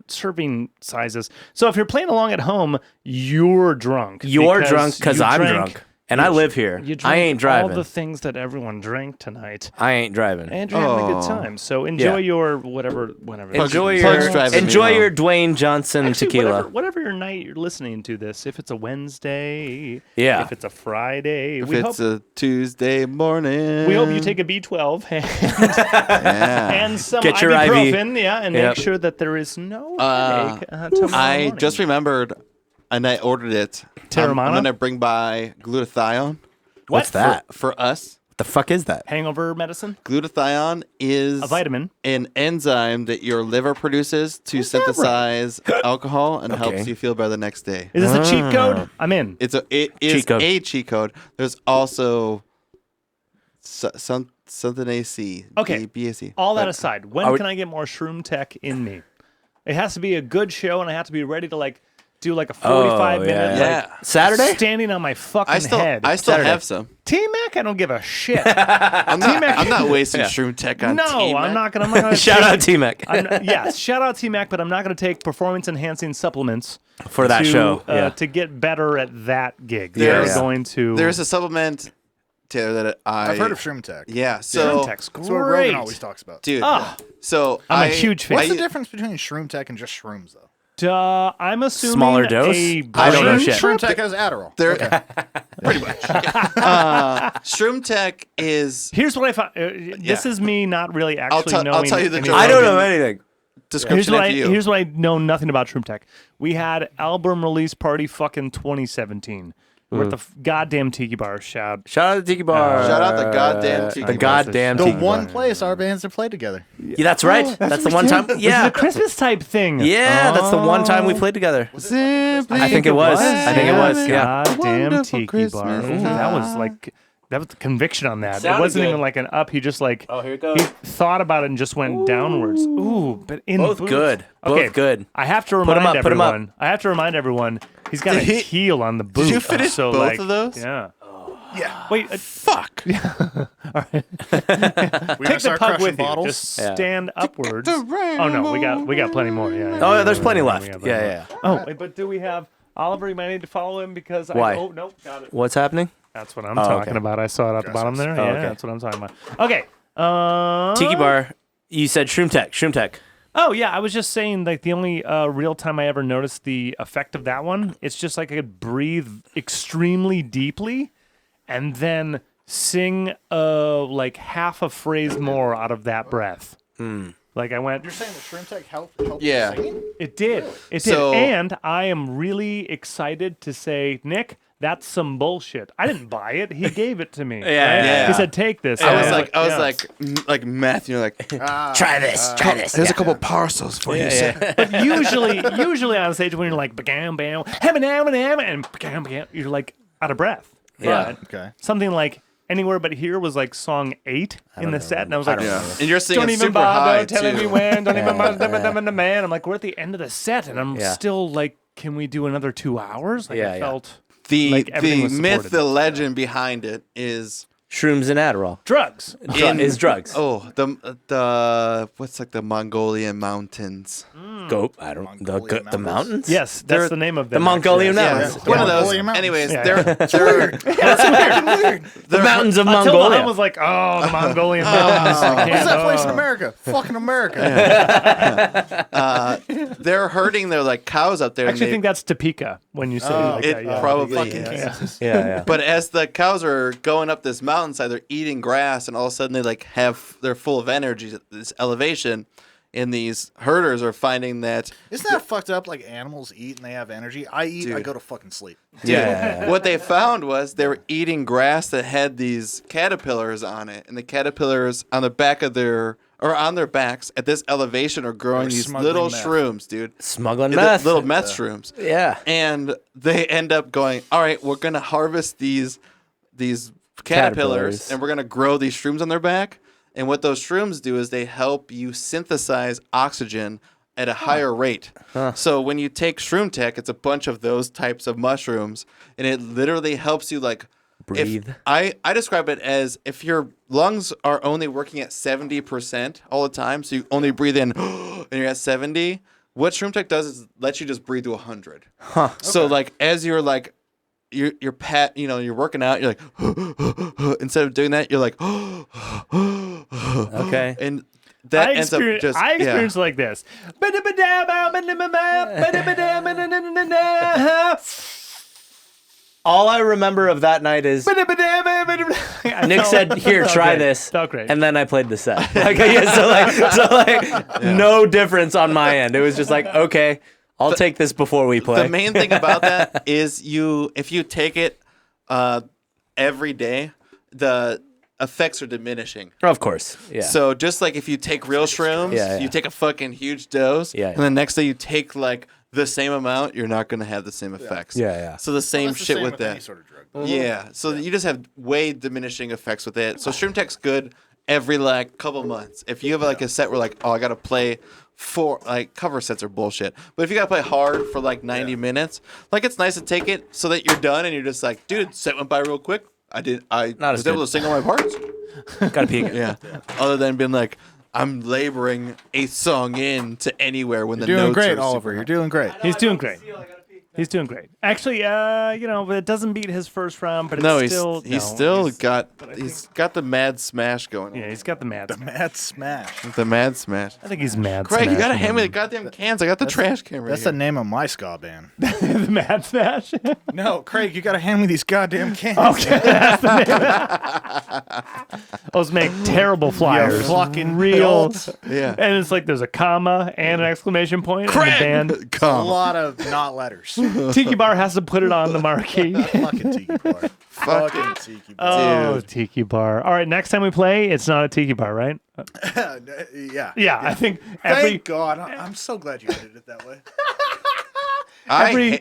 serving sizes. So if you're playing along at home, you're drunk. You're drunk because you I'm drank- drunk. And I live here. You I drank ain't driving. all the things that everyone drank tonight, I ain't driving. and you're having a good Oh. time. So enjoy Yeah. your whenever. Enjoy Pugs your driving me enjoy home. your Dwayne Johnson Actually, tequila. whatever your night you're listening to this, if it's a Wednesday, Yeah. if it's a Friday, If we it's hope a Tuesday morning. we hope you take a B12 Yeah. and some Get your ibuprofen, yeah, and Yep. make sure that there is no headache tomorrow I morning. just remembered, and I ordered it. Teramana? I'm gonna bring by glutathione. What's that? For us? What the fuck is that? hangover medicine, Glutathione is a vitamin. an enzyme that your liver produces to synthesize alcohol and helps you feel better the next day. Is this a cheat code? I'm in. It is Cheat code. a cheat code. There's also something AC. Okay. BAC. All that But aside, when Are we- can I get more shroom tech in me? It has to be a good show, and I have to be ready to like do like a 45 minute yeah. like Yeah. Saturday? standing on my fucking I still head. Saturday. Have some. T-Mac, I don't give a shit. I'm not wasting shroom tech on no, T-Mac. I'm not gonna. Shout out T-Mac Yes, shout out T-Mac, but I'm not gonna take performance enhancing supplements for that to, show. Yeah. to get better at that gig. There's- They're going to. There's a supplement, Taylor, that I've heard of Shroom Tech. Yeah. So, Shroom Tech's That's what great. Rogan always talks about. dude. Ah. So I'm a huge fan. What's the difference between Shroom Tech and just shrooms, though? I'm assuming Smaller dose? I don't know Shroom- shit. Shroom Tech has Adderall. There, pretty much. Shroom Tech is Here's what I found. This Yeah. is me not really actually I'll knowing. tell you the any- Joe I don't Rogan know anything. description of you. Here's what I know nothing about Shroom Tech. We had album release party fucking 2017. We're at the goddamn Tiki Bar. Shout. Shout out to Tiki Bar. Shout out the goddamn Tiki The Bar. goddamn The Tiki one Bar. place our bands have played together. Yeah, that's right. That's the one time. This is Yeah. a Christmas type thing. Yeah, that's the one time we played together. Simply I think it was. I think it was. Yeah. Goddamn Wonderful Tiki Christmas. Bar. Ooh, that was like. That was the conviction on that. It Sounded wasn't good. even like an up. He just like Oh, here it goes. he thought about it and just went downwards. Ooh, but in Both boots. good. Okay, Both good. I have to 'em remind up, put 'em up. everyone. I have to remind everyone. He's got Did a he- heel on the boot. you finish so both like, of those? Yeah. Yeah. Wait. Fuck. We Take gonna the start pug crushing with bottles. you. Just Yeah. stand upwards. Oh no, we got plenty more. Yeah. Oh, yeah, there's plenty left. We got plenty Yeah, more. yeah. Oh, wait, but do we have Oliver? You might need to follow him because Why? Oh no, got it. What's happening? That's what I'm Oh, talking okay. about. I saw it at the bottom there. Oh, Yeah, okay. that's what I'm talking about. Okay. Tiki Bar. You said Shroom Tech. Shroom Tech. Oh yeah, I was just saying like the only real time I ever noticed the effect of that one, it's just like I could breathe extremely deeply and then sing like half a phrase more out of that breath. Like I went You're saying that Shroom Tech helped Yeah. singing? it did. It So- did. And I am really excited to say, Nick, that's some bullshit. I didn't buy it. He gave it to me. yeah. He said, "Take this." I was And like, yeah. like meth. You're like, Try this. Try this. here's a couple parcels for you. sir." But usually on stage when you're like bam bam and bam bam, you're like out of breath. Yeah. But Okay. something like Anywhere But Here was like song 8 in the set, and I was like, Yeah. And you're singing don't even super bother high telling too. me when, don't even bother the man. I'm like, we're at the end of the set, and I'm Yeah. still like, can we do another 2 hours? Like Yeah, I yeah. felt The like everything was myth, supported. the legend behind it is Shrooms and Adderall. Drugs. Is drugs. Oh, the what's like the Mongolian mountains? The mountains? Yes, that's the name of them. The Mongolian Yeah, mountains. one of those. Mongolian mountains. Anyways, Yeah. they're The mountains of Until Mongolia. I was like, oh, the Mongolian mountains. I What's can't- that place in America? Fucking America. they're herding their like cows up there. I and actually they- think that's Topeka when you say it like it that. Yeah. probably Fucking is. Kansas. Yeah. But as the cows are going up this mountainside, they're eating grass, and all of a sudden they're full of energy at this elevation. And these herders are finding that Isn't that fucked up? Like animals eat and they have energy. I eat, I Dude. go to fucking sleep. Yeah. what they found was they were eating grass that had these caterpillars on it, and the caterpillars on the back of on their backs at this elevation are growing They're these smuggling little meth. shrooms, dude. Smuggling The meth. little meth shrooms. Yeah. And they end up going, all right, we're gonna harvest these caterpillars, and we're gonna grow these shrooms on their back. And what those shrooms do is they help you synthesize oxygen at a higher rate. So when you take Shroom Tech, it's a bunch of those types of mushrooms, and it literally helps you like Breathe. I describe it as if your lungs are only working at 70% all the time, so you only breathe in and you're at 70. What Shroom Tech does is lets you just breathe to 100. So like as you're like you're you're working out, you're like instead of doing that, you're like Okay. and that ends up just I experienced like this. All I remember of that night is Nick said, "Here, try this," Felt great. and then I played the set. No difference on my end. It was just like, okay, I'll take this before we play. The main thing about that is if you take it every day, the effects are diminishing. Of course, yeah. So just like if you take real shrooms, Yeah. you take a fucking huge dose, Yeah. and the next day you take like the same amount, you're not going to have the same effects. Yeah. So the same That's the shit same with any that. sort of drug. Yeah. So you just have way diminishing effects with it. So Shroom Tech's good every like couple months. If you have like a set where like, oh, I got to play cover sets are bullshit. But if you got to play hard for like 90 minutes, like it's nice to take it so that you're done and you're just like, dude, set went by real quick. I Not as was able good. to sing all my parts. Gotta peek. Yeah. Other than being like, I'm laboring a song in to anywhere when You're the doing notes great, are Oliver. You're doing great. He's doing great. He's doing great. Actually, but it doesn't beat his first round, but it's No, still he's got the mad smash going on. yeah, he's got the mad. The Mad Smash. The mad smash. I think he's mad. Craig, you gotta smashing hand me the him. goddamn cans. I got the trash can right That's the here. name of my ska band. the mad smash. No, Craig, you gotta hand me these goddamn cans. Okay, that's the name. Those make terrible flyers. fucking real. dolt. Yeah. And it's like there's a comma and an exclamation point. Craig! And the band. A Come. lot of not letters. Tiki Bar has to put it on the marquee. Fucking Tiki Bar. Fucking Tiki Bar. Oh, Dude. Tiki Bar. All right, next time we play, it's not a Tiki Bar, right? Yeah. Yeah, I think every Thank God. I'm so glad you did it that way. every-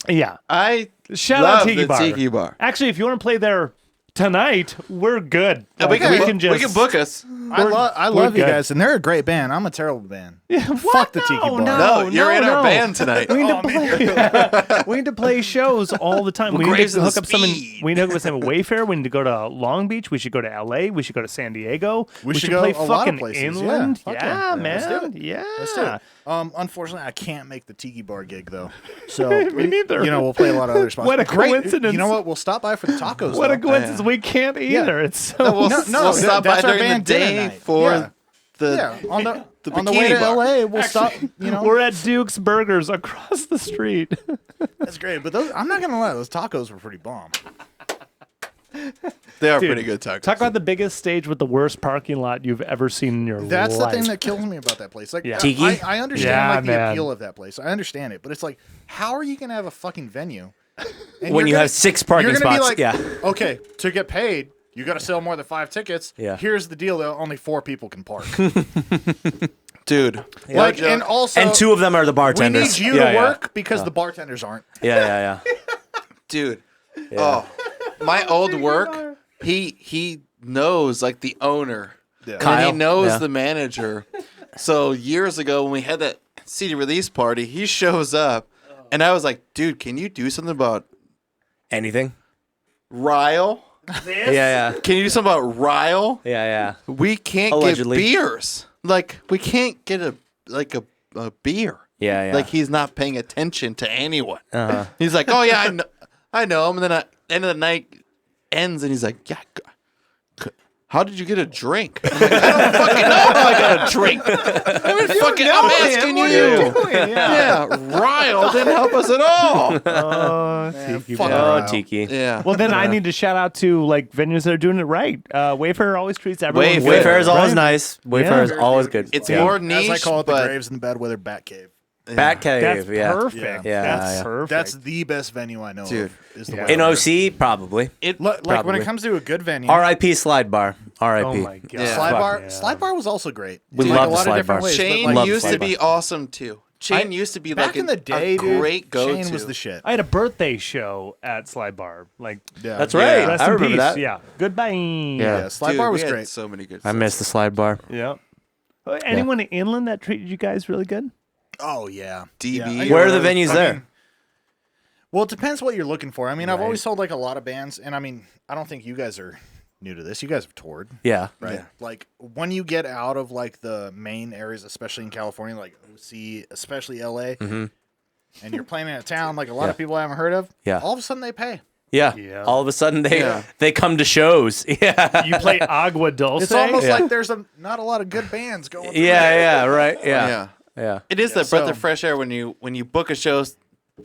I I shout love out Tiki the Bar. Tiki Bar. Actually, if you want to play there tonight, we're good. Yeah, Like, we can just book us. I love you good. guys, and they're a great band. I'm a terrible band. What? Fuck the Tiki Bar. No, you're in our no. band tonight. We need to play. We need to play shows all the time. We need Graves to of the hook up some. Speed. We need to hook up some Wayfair. We need to go to Long Beach. We should go to L.A. We should go to San Diego. We should play go a lot of fucking places. inland. Yeah, fuck Yeah, yeah. man. Let's do it. Yeah. Let's do it. Unfortunately, I can't make the Tiki Bar gig though. So Me neither. We'll play a lot of other spots. What a Great. coincidence. You know what? We'll stop by for the tacos. What a though. coincidence. We can't either. It's so. We'll, No, we'll stop by that's our during the band dinner day night. for Yeah. the Yeah, on the the on the way bikini to bar. LA, we'll stop. We're at Duke's Burgers across the street. That's great. But I'm not gonna lie, those tacos were pretty bomb. They are Dude, pretty good tacos. Talk about the biggest stage with the worst parking lot you've ever seen in your That's life. the thing that kills me about that place. Like, Yeah. Tiki? I understand Yeah, like the man. appeal of that place. I understand it, but it's like, how are you gonna have a fucking venue and When you're you gonna- have 6 parking you're gonna spots. Be like, Yeah. Okay, to get paid, you got to sell more than 5 tickets. Yeah. Here's the deal: though, only 4 people can park. Dude. Like, no and joke. also, And 2 of them are the we bartenders. need you Yeah, to yeah. work because the bartenders aren't. Yeah. Dude. Oh, my old work, he knows like the owner. Yeah. And Kyle? he knows Yeah. the manager. So years ago when we had that CD release party, he shows up and I was like, dude, can you do something about Anything? Ryle? Yeah, yeah, Can you do something about Ryle? yeah. We can't Allegedly. get beers. Like we can't get a beer. Yeah, yeah. Like he's not paying attention to anyone. Uh-huh. He's like, oh yeah, I know him. And then at the end of the night ends, and he's like, yeah. How did you get a drink? I'm like, I don't fucking know how I got a drink. I'm asking you. Yeah, Ryle didn't help us at all. Tiki fuck boy. Oh, Tiki. Yeah. Well, then I need to shout out to like venues that are doing it right. Wayfarer always treats everyone. good, Wayfair is always right? nice. Wayfair is always good. It's Yeah. more niche, As I call it, the but Graves in the Bad Weather Bat Cave. Bat Cave. That's yeah. perfect. Yeah, That's yeah. perfect. That's the best venue I know Dude. of. Is the Yeah. In Weather. OC, probably. it. Like when Probably. it comes to a good venue, R.I.P. Slide Bar. R.I.P. Oh my god. Yeah. Slide Fuck, Bar. yeah. Slide Bar was also great. We Like love a the lot Slide of different Bar. ways. Shane but like, used to Slide be awesome too. Shane used to be back like in the day, a great dude, go-to. Shane was the shit. I had a birthday show at Slide Bar. Like, Yeah. That's Yeah. right. rest I in remember peace. that. Yeah. Goodbye. Yeah. Yeah, Slide Dude, Bar we was had great. so many good. I miss the Slide Bar. Yeah. Anyone in Inland that treated you guys really good? Oh yeah, DB. Yeah. Where are the venues I there? mean, well, it depends what you're looking for. I mean, I've Right. always told like a lot of bands, and I mean, I don't think you guys are new to this. You guys have toured, Yeah. right? Yeah. Like when you get out of like the main areas, especially in California, like OC, especially LA, and you're playing in a town like a lot of people haven't heard of. Yeah. All of a sudden they pay. Yeah. Yeah. All of a sudden they Yeah. they come to shows. Yeah. You play Agua Dulce? It's almost Yeah. like there's not a lot of good bands going. through Yeah, there. yeah, right. Yeah. Yeah. Yeah. It is Yeah, the breath so- of fresh air when you book a show,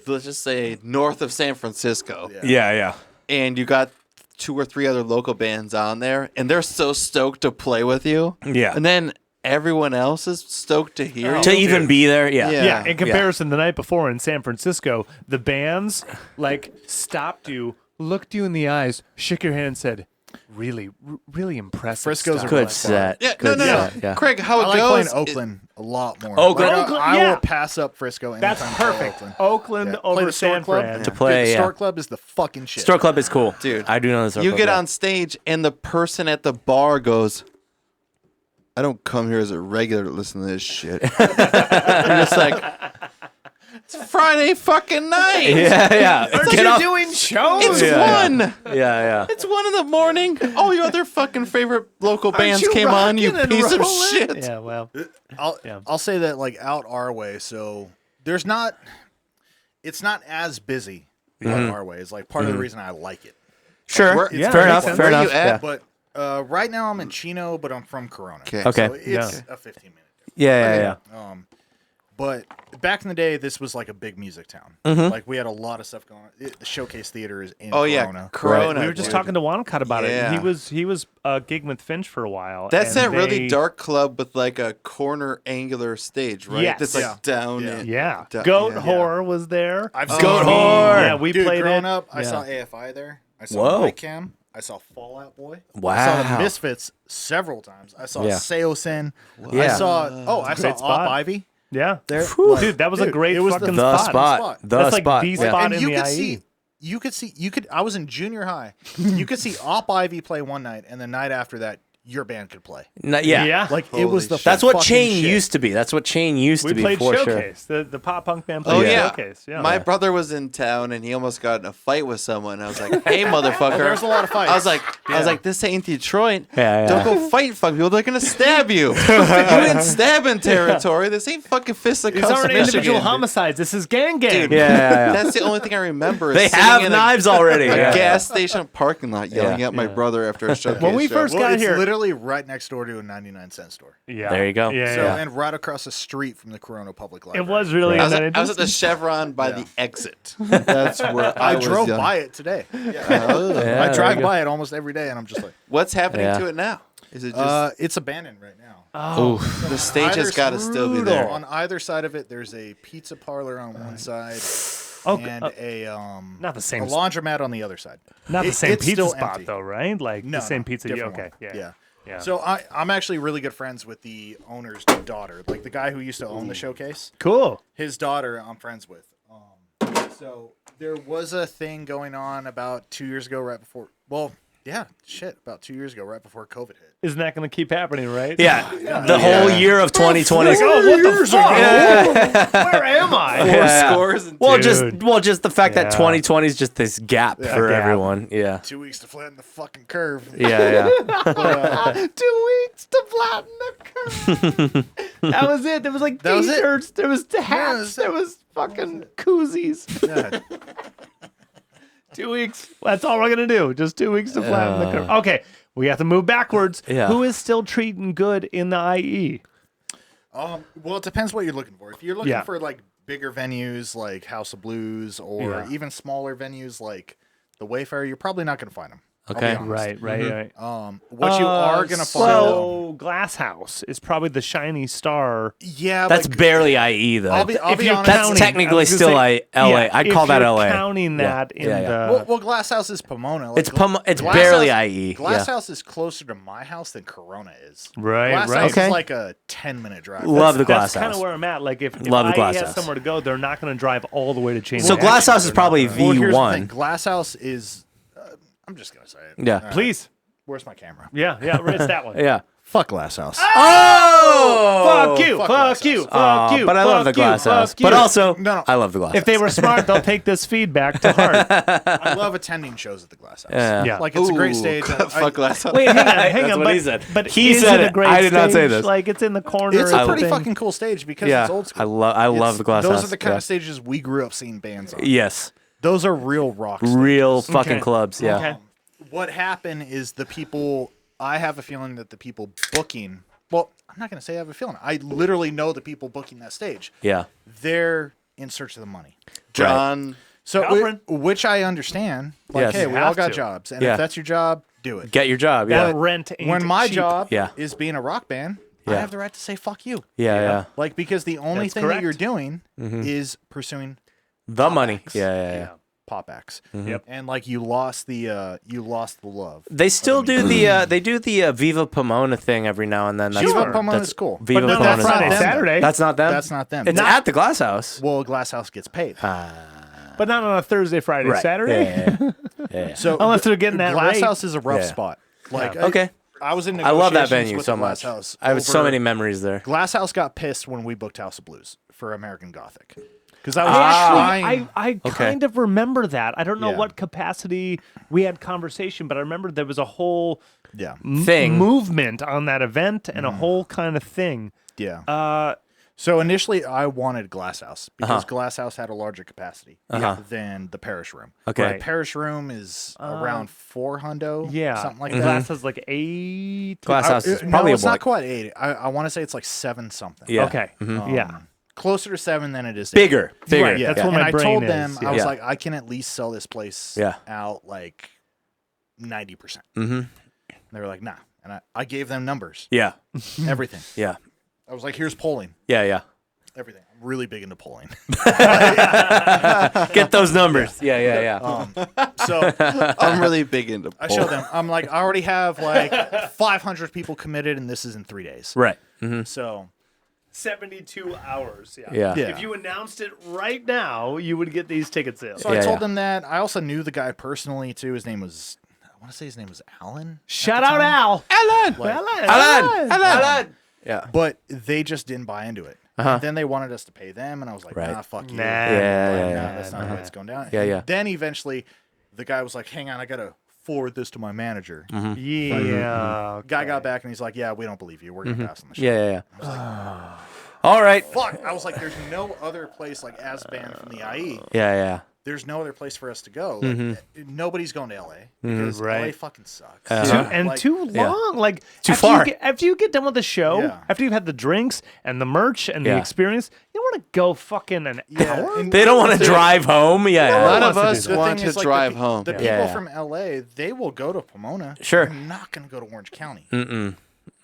let's just say north of San Francisco, Yeah, yeah. and you got 2 or 3 other local bands on there, and they're so stoked to play with you. Yeah. And then everyone else is stoked to hear you. To even be there, yeah. Yeah. Yeah, in comparison, the night before in San Francisco, the bands like stopped you, looked you in the eyes, shook your hand, and said, "Really, really impressive." Frisco's stuff." a Good Good set. Yeah, Good no. set, yeah. Craig, how I it like goes? playing Oakland a lot more. Oakland? Like, Oakland, I yeah. will pass up Frisco anytime. That's I play perfect. Oakland. Oakland Yeah. Play over the Store San Club. Fran. To play, Dude, yeah. Store Club is the fucking shit. Store Club is cool. Dude, I do know the Store you Club. get yeah. on stage, and the person at the bar goes, "I don't come here as a regular to listen to this shit." You're just like, it's Friday fucking night. Yeah, yeah. Get off. doing shows? It's Yeah, 1. Yeah, yeah. It's 1 in the morning. All your other fucking favorite local bands you came on, you rocking and piece of rolling? shit. Yeah, well, I'll say that like out our way, so it's not as busy out our way. It's like part of the reason I like it. Sure. Where- Yeah, Fair makes enough. sense. Fair Where you enough. at? Yeah. But right now I'm in Chino, but I'm from Corona. Okay. Okay. So it's Yeah. a 15-minute. Yeah, yeah. But back in the day, this was like a big music town. Like we had a lot of stuff going on. The Showcase Theater is in Oh yeah, Corona. Corona. we were just dude. talking to Wanacott about Yeah. it. He was gigging with Finch for a while. That's and that really they- dark club with like a corner angular stage, right? Yes. That's like Yeah. down. Yeah. in- Yeah, da- Goat yeah. Horror was there. I've Goat Whore. Yeah, we Dude, played growing it. up, I Yeah. saw AFI there. I saw Whoa. Mike Cam. I saw Fallout Boy. I saw Wow. the Misfits several times. I saw Yeah. Seosin. I Yeah. saw I saw Great spot. Op Ivy Yeah, there. dude, that was a Dude, great it was fucking The spot. spot. The That's like spot. the Yeah. spot And in you the could IE. see I was in junior high. You could see Op Ivy play one night, and the night after that, your band could play. Yeah. Yeah. Like it was the That's what fucking Chain shit. used to be. That's what Chain used We to be played for sure. Showcase. The pop punk band Oh played yeah. Showcase. Yeah. My brother was in town and he almost got in a fight with someone. I was like, "Hey, motherfucker!" There's a lot of fights. I was like, "This ain't Detroit. Yeah, yeah. Don't go fight fuck people. They're gonna stab you. You in stabbing territory. This ain't fucking fisticuffs, These aren't individual Michigan." homicides. This is gang gang. Dude, Yeah, yeah, yeah. That's the only thing I remember. Is They sitting have in knives already. A Yeah. gas station parking lot, yelling Yeah. at my brother after a showcase. When we show. first Well, got it's here, literally right next door to a 99-cent store. yeah. There you go. Yeah, So yeah. and right across the street from the Corona Public Library. It was really. I was, that at, I was at the interesting. Chevron by the exit. That's where I, I was drove young. by it today. Oh. Yeah, I there drive you go. by it almost every day, and I'm just like, What's happening Yeah. to it now? Is it just it's abandoned right now. Oh, the stage has Either- got to still be there? On either side of it, there's a pizza parlor on one side Okay, and not the same. a laundromat on the other side. Not the It- same it's pizza still spot empty. though, right? Like No, the same no, pizza. Yeah, different okay. one. Yeah. Yeah. So I'm actually really good friends with the owner's daughter, like the guy who used to own the showcase. Cool. His daughter, I'm friends with. So there was a thing going on about 2 years ago, right before. Well, Yeah, shit. About 2 years ago, right before COVID hit. Isn't that going to keep happening, right? Yeah, the whole year of 2020. Oh, what the fuck? Where am I? Scores and Just the fact that Yeah. 2020 is just this gap for gap. everyone. Yeah. 2 weeks to flatten the fucking curve. Yeah. $2 weeks to flatten the curve. That was it. There was like That was it. t-shirts. There was hats. Yeah, There was fucking koozies. Yeah. 2 weeks. That's all we're gonna do. Just 2 weeks to flatten the curve. Okay, we have to move backwards. Yeah. Who is still treating good in the IE? Well, it depends what you're looking for. If you're looking Yeah. for like bigger venues like House of Blues or Yeah. even smaller venues like the Wayfarer, you're probably not going to find them. Okay. Right. What you are going to find, though, So Glass House is probably the shiny star. yeah, That's like, barely IE though. I'll be you're honest. That's counting- technically I was gonna still say, LA. yeah, I'd if call that you're LA. counting that in the. Well, Glass House is Pomona. Like, It's Glass barely House- IE. Glass Yeah. House is closer to my house than Corona is. Right, Glass right. House Okay. is like a 10-minute drive. Love the That's Glass kind House. of where I'm at. Like if Love the IE Glass has House. somewhere to go, they're not going to drive all the way to Chain. So Link. Glass House is probably Well, here's the thing. V1. Glass House is. I'm just gonna say it. Yeah. Please. Where's my camera? Yeah, it's that one. Yeah. Fuck Glass House. Oh! Fuck you, Fuck fuck Glass you, House. fuck you. But I love the fuck you, Glass House. fuck you. But also, No. I love the Glass If House. they were smart, they'll take this feedback to heart. I love attending shows at the Glass House. Yeah. Yeah. Like it's a great stage. Fuck Glass House. Wait, hang on. That's But, what he said. But He is said it a it. great I did not say stage? this. Like it's in the corner. It's a of pretty the thing. fucking cool stage because Yeah. it's old school. I love the Glass Those House. are the kind Yeah. of stages we grew up seeing bands on. Yes. Those are real rock stages. Real fucking Okay. clubs. Yeah. Okay. What happened is the people, I have a feeling that the people booking, well, I'm not going to say I have a feeling. I literally know the people booking that stage. Yeah. They're in search of the money. John. So, Alfred. which I understand. Like, Yes. hey, You we all have got to. jobs. And Yeah. if that's your job, do it. Get your job. That Yeah. rent ain't When my cheap. job Yeah. is being a rock band, I Yeah. have the right to say fuck you. Yeah. Like, because the only That's thing correct. that you're doing is pursuing The money. acts. Yeah. pop acts. Yep. And like you lost the love. They still do the Viva Pomona thing every now and then. That's Viva Pomona that's is cool. Viva But no, Pomona's that's Friday, awesome. Saturday. That's not them. That's not them. It's at the Glass House. Well, Glass House gets paid. But not on a Thursday, Friday, Right. Saturday. Yeah. So Unless they're getting that Glass rate. House is a rough Yeah. spot. Like Okay. I was in I love that negotiations venue with so the Glass much. House I have so over- many memories there. Glass House got pissed when we booked House of Blues for American Gothic. Because I was trying. I kind of remember that. I don't know Yeah. what capacity we had conversation, but I remember there was a whole yeah. Thing. movement on that event and a whole kind of thing. Yeah. So initially, I wanted Glass House because Glass House had a larger capacity than the Parish Room. Okay. The Parish Room is around 400, Yeah, something like Glass that. has like 8. Glass House is No, probably it's a not block. quite 8. I want to say it's like 7 something. Yeah. Okay, yeah. Closer to 7 than it is 8. Bigger. Right, Yeah. that's and where my I brain told is, them, yeah. I was Yeah. like, I can at least sell this place Yeah. out like 90%. Mm-hmm. They were like, nah. And I gave them numbers, Yeah. everything. Yeah. I was like, here's polling, Yeah. everything. I'm really big into polling. Get those numbers. Yeah. So I'm really big into I showed them. I'm like, I already have like 500 people committed, and this is in 3 days. Right. So 72 hours. Yeah. Yeah. If you announced it right now, you would get these ticket sales. So I Yeah, told yeah. them that. I also knew the guy personally too. His name was, I want to say his name was Alan. Shout out Al. Alan. Yeah. But they just didn't buy into it. And then they wanted us to pay them, and I was like, Right. nah, fuck you. Nah. Yeah. That's not the way it's going down. Yeah, And yeah. Then eventually, the guy was like, hang on, I got to forward this to my manager. Yeah. Guy got back, and he's like, yeah, we don't believe you. We're going to pass on the show. Yeah. All right. Fuck. I was like, there's no other place like as banned from the IE. Yeah. There's no other place for us to go. Like, nobody's going to LA because LA Right. fucking sucks. Too long. Like Too after far. After you get done with the show, Yeah. after you've had the drinks and the merch and the Yeah. experience, you don't want to go fucking an hour. and They don't want to drive home. Yeah. None wants of to us do the want thing to is, like, drive the, home. The people Yeah. from LA, they will go to Pomona. Sure. They're not going to go to Orange County.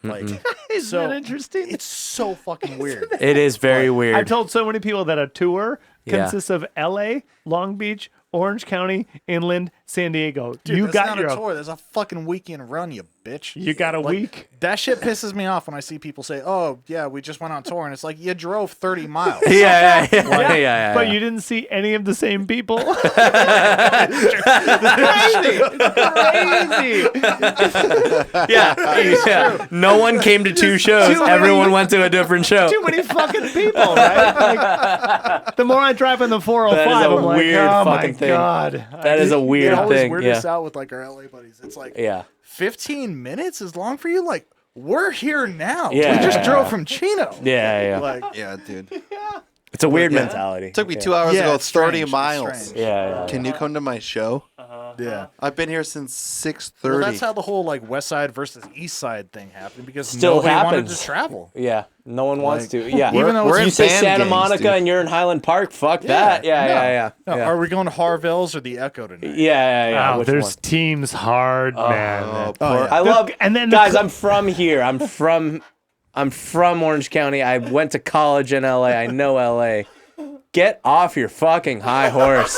Like, Isn't so that interesting? it's so fucking weird. It is very weird. I've told so many people that a tour Yeah. consists of LA, Long Beach, Orange County, Inland, San Diego. Dude, You that's got not your a tour. That's a fucking weekend run, you bitch. You got a week. That shit pisses me off when I see people say, "Oh, yeah, we just went on tour," and it's like you drove 30 miles. Yeah. But you didn't see any of the same people. Crazy. Yeah. No one came to two shows. Everyone went to a different show. Too many fucking people, right? Like, the more I drive on the 405, That is a I'm like, weird oh my fucking thing. God. That is a weird It always thing. weird us out with like our LA buddies. It's like 15 minutes is long for you. Like we're here now. Yeah. We just drove from Chino. Yeah. Like Yeah, dude. It's a weird mentality. It took me 2 hours to Yeah, go it's 30 strange, it's miles. strange. Yeah. Can you come to my show? yeah. I've been here since 6:30. Well, that's how the whole like West Side versus East Side thing happened because Still nobody wanted happens. to travel. Yeah. No one wants to. Yeah. Even though we're it's in you say band Santa gangs, Monica dude. and you're in Highland Park, fuck that. Yeah. No, are we going to Harville's or the Echo tonight? Yeah. Wow, Which there's one? teams hard, man. Oh, yeah. I love and then guys. I'm from here. I'm from Orange County. I went to college in LA. I know LA. Get off your fucking high horse.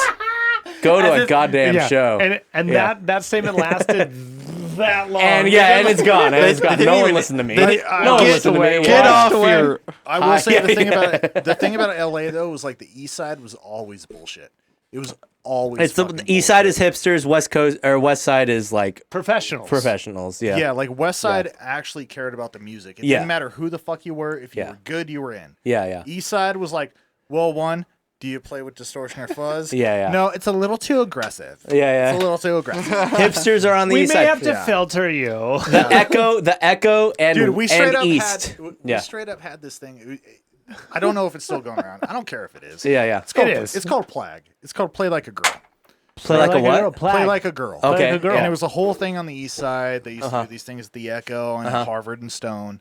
Go to a goddamn show. And that statement lasted that long. And it's gone. And it's gone. No one listened to me. No one listened to me. Get off your. I will say the thing about LA though was like the East Side was always bullshit. It was always. It's the fucking East Side bullshit. is hipsters. West Coast or West Side is like professionals. Yeah. Yeah, like West Side actually cared about the music. It Yeah. didn't matter who the fuck you were. If you Yeah. were good, you were in. Yeah. East Side was like, well, one, do you play with distortion or fuzz? Yeah. No, it's a little too aggressive. Yeah. It's a little too aggressive. Hipsters are on the We East may Side. have to filter you. The Echo, and Dude, we straight and up East. had Yeah. we straight up had this thing. I don't know if it's still going around. I don't care if it is. Yeah. It's called, It is. It's called Plague. It's called Play Like a Girl. Play like a what? Play Like a Girl. Okay. Like a girl. And it was a whole thing on the East Side. They used to do these things at the Echo and at Harvard and Stone.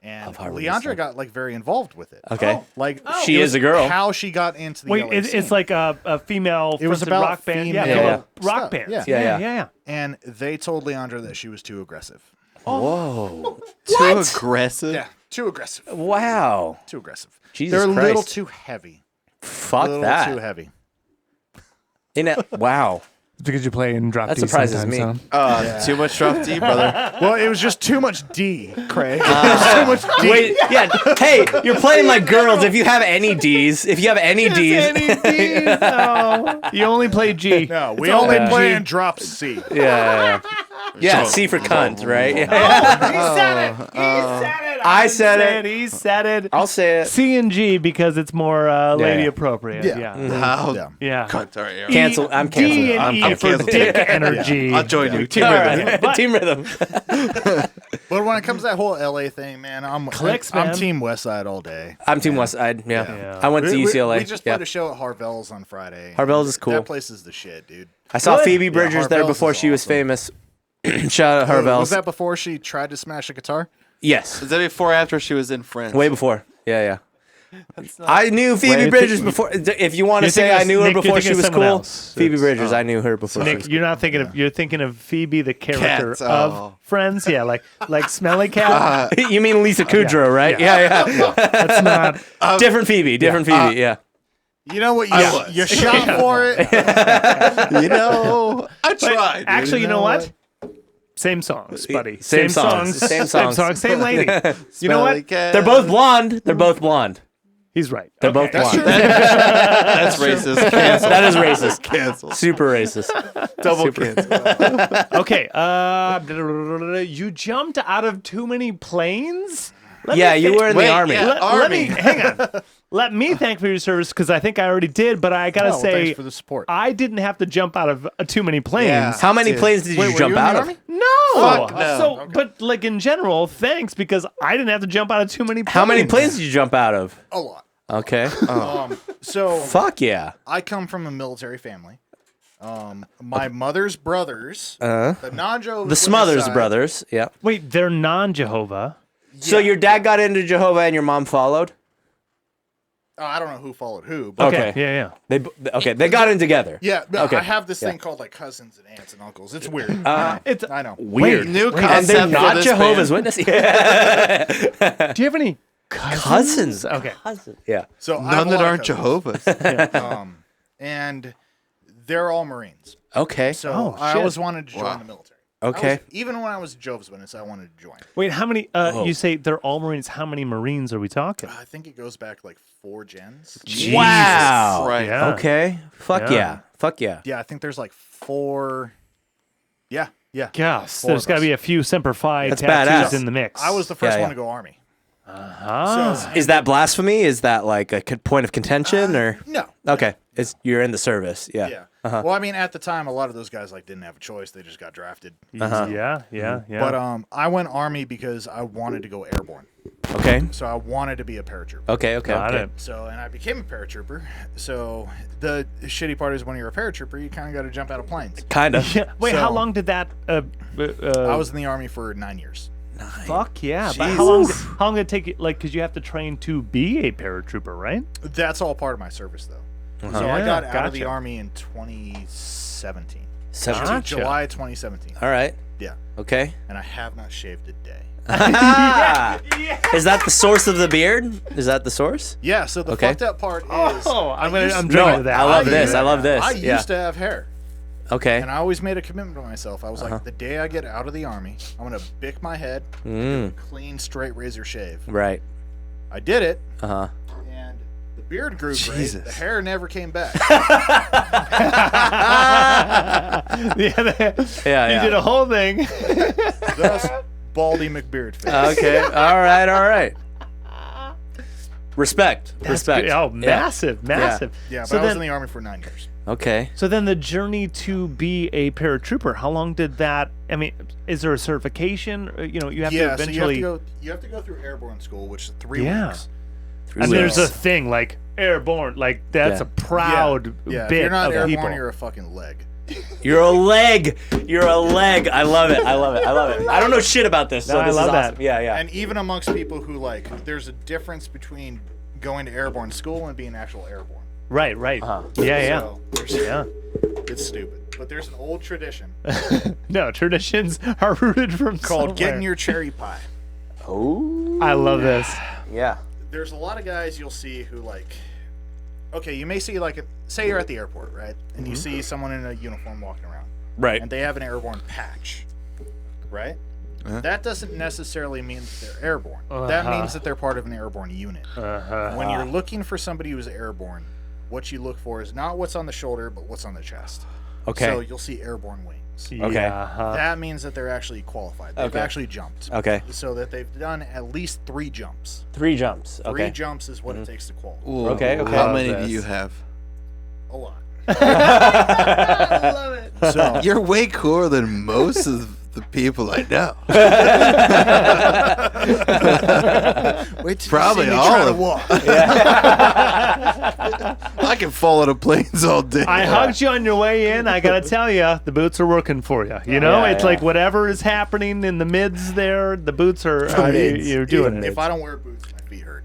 And Harvard and Leondra Stone. got like very involved with it. Okay. Like She it is was a girl. How she got into the Wait, LA it's scene. like a female It was fronted about rock band. female Yeah, rock stuff. bands. Yeah. Yeah. And they told Leondra that she was too aggressive. Whoa. Too aggressive. Yeah, too aggressive. Wow. Too aggressive. Jesus They're a little Christ. too heavy. Fuck a little that. too heavy. Wow. Because you play in drop That D surprises sometimes, me. huh? Too much drop D, brother. Well, it was just too much D, Craig. Too much D. Wait, yeah. Hey, you're playing like girls. If you have any D's, No, you only play G. No, we all only in play G. in drop C. Yeah, C for cunt, right? Yeah. He said it. He said it. I said it. He said it. I'll say it. C and G because it's more lady Yeah. appropriate. Yeah. Yeah. How? Yeah. Yeah. Sorry, Aaron. Cancel. I'm D canceling. and I'm E for canceling. dick energy. I'll join you. Team All Rhythm. right. But- Team Rhythm. But when it comes to that whole LA thing, man, I'm Clicks, I'm man. Team West Side all day. I'm Team West Side. Yeah. Yeah. I went to UCLA. We just played a show at Harvell's on Friday. Harvell's is cool. That place is the shit, dude. I saw Good. Phoebe Bridgers there Harvell's before is she was awesome. famous. Shout out Harvell's. Was that before she tried to smash a guitar? Yes. Is that before or after she was in Friends? Way before. Yeah. I knew Phoebe Wait, Bridgers before. If you want to You're say thinking I of- knew her Nick, you're before she thinking was of someone cool, else. Phoebe Bridgers, I knew her before she Nick, was you're not thinking of. You're thinking of Phoebe, the character Cat, of oh. Friends. Yeah, like Smelly Cat. You mean Lisa Kudrow, right? Yeah. That's not. Different Phoebe. Different Phoebe. Yeah. You know what? I was. You shot for it. You know, I tried. dude. Actually, you know what? Same songs, buddy. Same songs. Same songs. Same lady. You know Smelly what? cat. They're both blonde. They're both blonde. He's right. They're both blonde. That's racist. Cancel. That is racist. Cancel. Super racist. Double cancel. Okay. You jumped out of too many planes. Yeah, you were in the Wait, army. yeah. Let me Army. hang on. Let me thank for your service because I think I already did, but I gotta Oh, say thanks for the support. I didn't have to jump out of too many planes. Yeah. How many Dude. planes did Wait, you were jump you in out the of? Army? No. Fuck no. So, but like in general, thanks because I didn't have to jump out of too many planes. How many planes did you jump out of? A lot. Okay. So Fuck yeah. I come from a military family. My mother's brothers, the non-Jehovah's The Smothers Witness side- brothers. Yeah. Wait, they're non-Jehovah. So your dad got into Jehovah and your mom followed? I don't know who followed who, but Okay. Yeah. They got in together. yeah, no, Okay. I have this thing called like cousins and aunts and uncles. It's weird. It's. I know. Weird. New And concept they're for not this Jehovah's band. Witnesses. Yeah. Do you have any cousins? Cousins. Okay. Yeah. So I have None a that lot aren't of cousins. Jehovah's. And They're all Marines. Okay. So I always wanted to join the military. Okay. Even when I was Jehovah's Witness, I wanted to join. Wait, how many? You say they're all Marines. How many Marines are we talking? I think it goes back like 4 gens. Wow. Right. Yeah. Okay. Fuck yeah. Fuck yeah. Yeah, I think there's like 4. Yeah. Gosh, 4 there's of got to us. be a few Semper Fi That's tattoos badass. in the mix. I was the first Yeah, one yeah. to go Army. Is that blasphemy? Is that like a point of contention or? No. Okay. You're in the service. Yeah. Yeah. Well, I mean, at the time, a lot of those guys like didn't have a choice. They just got drafted. Yeah. But I went Army because I wanted to go Airborne. Okay. So I wanted to be a paratrooper. Okay. Got it. So, and I became a paratrooper. So the shitty part is when you're a paratrooper, you kind of got to jump out of planes. Kind of. Yeah. Wait, So- how long did that? I was in the Army for 9 years. Fuck yeah! But how long did it take you? Like, because you have to train to be a paratrooper, right? That's all part of my service, though. So I Yeah, got out of the gotcha. Army in 2017. Gotcha. July 2017. All right. Yeah. Okay. And I have not shaved a day. Is that the source of the beard? Is that the source? Yeah, so the Okay. fucked up part is I'm No, drinking to that. I love this. I love this. I Yeah. used to have hair. Okay. And I always made a commitment to myself. I was like, the day I get out of the Army, I'm going to bick my head, do a clean, straight razor shave. Right. I did it, Uh-huh. and the beard grew great. Jesus. The hair never came back. Yeah, Yeah. you did a whole thing. Thus, Baldy McBeard face. Okay. All right. Respect. Respect. Oh, Yeah. massive. Yeah, but So I was then, in the Army for 9 years. Okay. so then the journey to be a paratrooper. How long did that? I mean, is there a certification? You know, you have to Yeah, eventually. so you have to go through Airborne school, which is 3 Yeah. weeks. And there's a thing like Airborne, like that's Yeah. a proud Yeah, if bit you're not of Airborne, people. you're a fucking leg. You're a leg. I love it. I don't know shit about this, so No, I this love is that. awesome. Yeah. And even amongst people who like, there's a difference between going to Airborne school and being actual Airborne. Right. Yeah. So, Yeah. it's stupid. But there's an old tradition No, traditions are rooted from called somewhere. getting your cherry pie. Oh. I love this. Yeah. There's a lot of guys you'll see who like, okay, you may see like, say you're at the airport, right? And you see someone in a uniform walking around. Right. And they have an Airborne patch, right? That doesn't necessarily mean that they're Airborne. That means that they're part of an Airborne unit. When you're looking for somebody who's Airborne, what you look for is not what's on the shoulder, but what's on the chest. Okay. So you'll see Airborne wings. Okay. Yeah. That means that they're actually qualified. They've Okay. actually jumped. Okay. So that they've done at least 3 jumps. 3 jumps. 3 Okay. jumps is what it takes to qualify. Ooh, Okay. How many Love do you this. have? A lot. I love it. So You're way cooler than most of the people I know. wait till Probably you see me all try to of- walk. I can fall out of planes all day. I hugged you on your way in. I gotta tell you, the boots are working for you. You know, Yeah, it's yeah. like whatever is happening in the mids there, the boots are you're doing it. If I don't wear boots, my feet hurt.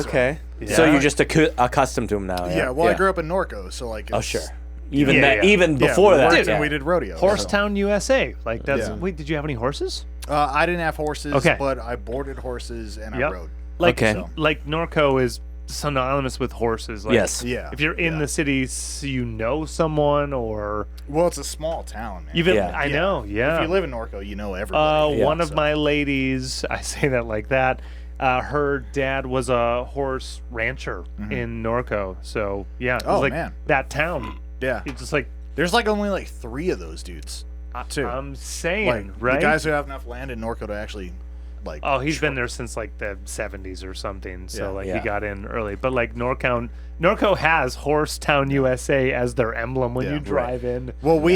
Okay. Yeah. So you're just accustomed to them now. Yeah, well, I grew up in Norco, so like. Oh it's- sure. Even Yeah, that. yeah. Even Yeah, before we that. worked Yeah. and we did rodeo. Horsetown, USA. Like that's. Yeah. Wait, did you have any horses? I didn't have horses, Okay. but I boarded horses and I Yep. rode. Like, Okay. like Norco is synonymous with horses. Like, Yes. Yeah. If you're in the city, you know someone, or Well, it's a small town, man. even Yeah. I know, yeah. If you live in Norco, you know everybody. One of so. my ladies, I say that like that. Her dad was a horse rancher in Norco, so yeah, it was Oh, like man. that town. Yeah. It's just like There's like only like 3 of those dudes, too. I'm saying, like right? the guys who have enough land in Norco to actually, like. Oh, he's been there since like the 70s or something. So Yeah. like Yeah. he got in early. But like Norco has Horsetown, USA as their emblem when Yeah, you right. drive in. Well, we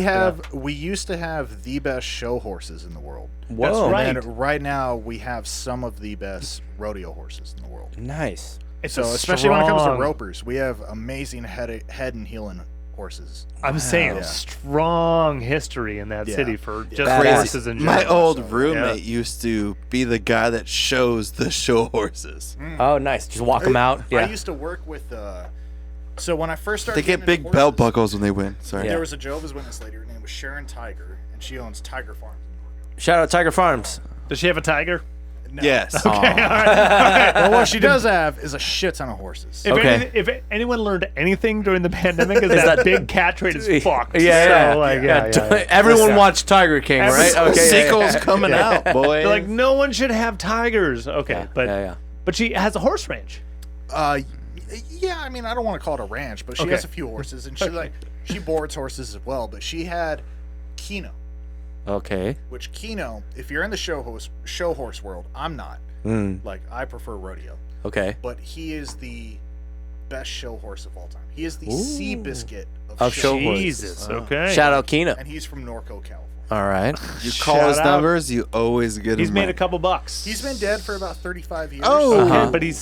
used to have the best show horses in the world. Whoa. right. And right now we have some of the best rodeo horses in the world. Nice. It's So a especially when it comes to strong- ropers, we have amazing head and heeling horses. I'm saying Yeah. strong history in that Yeah. city for just Badass. horses in general. My old so, roommate used to be the guy that shows the show horses. Oh, nice. Just walk them out. I Yeah. used to work with. So when I first started, They get getting big into belt horses, buckles when they win. Sorry. Yeah. There was a Jehovah's Witness lady. Her name was Sharon Tiger, and she owns Tiger Farms. Shout out Tiger Farms. Does she have a tiger? No. Yes. Well, what she does have is a shit ton of horses. If anyone learned anything during the pandemic, is that big cat trade is fucked. Everyone watched Tiger King, right? Okay. Sequel's coming out, boy. They're like, no one should have tigers. Okay, but she has a horse ranch. Yeah, I mean, I don't want to call it a ranch, but she has a few horses, and she boards horses as well. But she had Kino. Okay. Which Kino, if you're in the show horse world, I'm not. Like, I prefer rodeo. Okay. But he is the best show horse of all time. He is the sea biscuit of show horses. Jesus. Okay. Shout out Kino. And he's from Norco, California. All right. You call his numbers, you always get him. He's made a couple bucks. He's been dead for about 35 years. Oh, but he's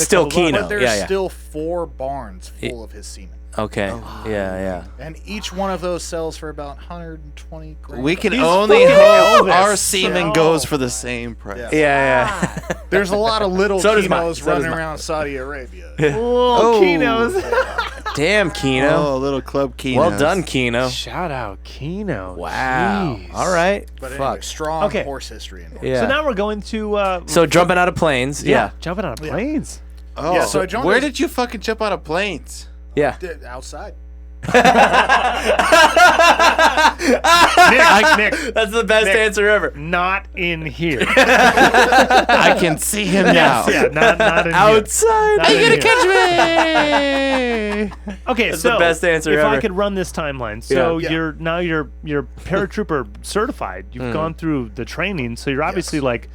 still Kino. But there's still 4 barns full of his semen. Okay. Yeah. And each one of those sells for about 120 grand. We can only hope our semen goes for the same price. Yeah. There's a lot of little Kinos running around Saudi Arabia. Oh, Kinos. Damn, Kino. Oh, little club Kino. Well done, Kino. Shout out, Kino. Wow. Jeez. All right. But anyway, strong horse history in horse. Yeah. So now we're going to... so jumping out of planes. Yeah. Jumping out of planes. Oh, yeah, so I jumped where did you fucking jump out of planes? Yeah. Outside. Nick, That's the best answer ever. not in here. I can see him now. Yeah, not in Outside. Are you gonna catch me? Okay, That's so the best answer if ever. I could run this timeline, so Yeah. you're paratrooper certified. You've gone through the training, so you're obviously like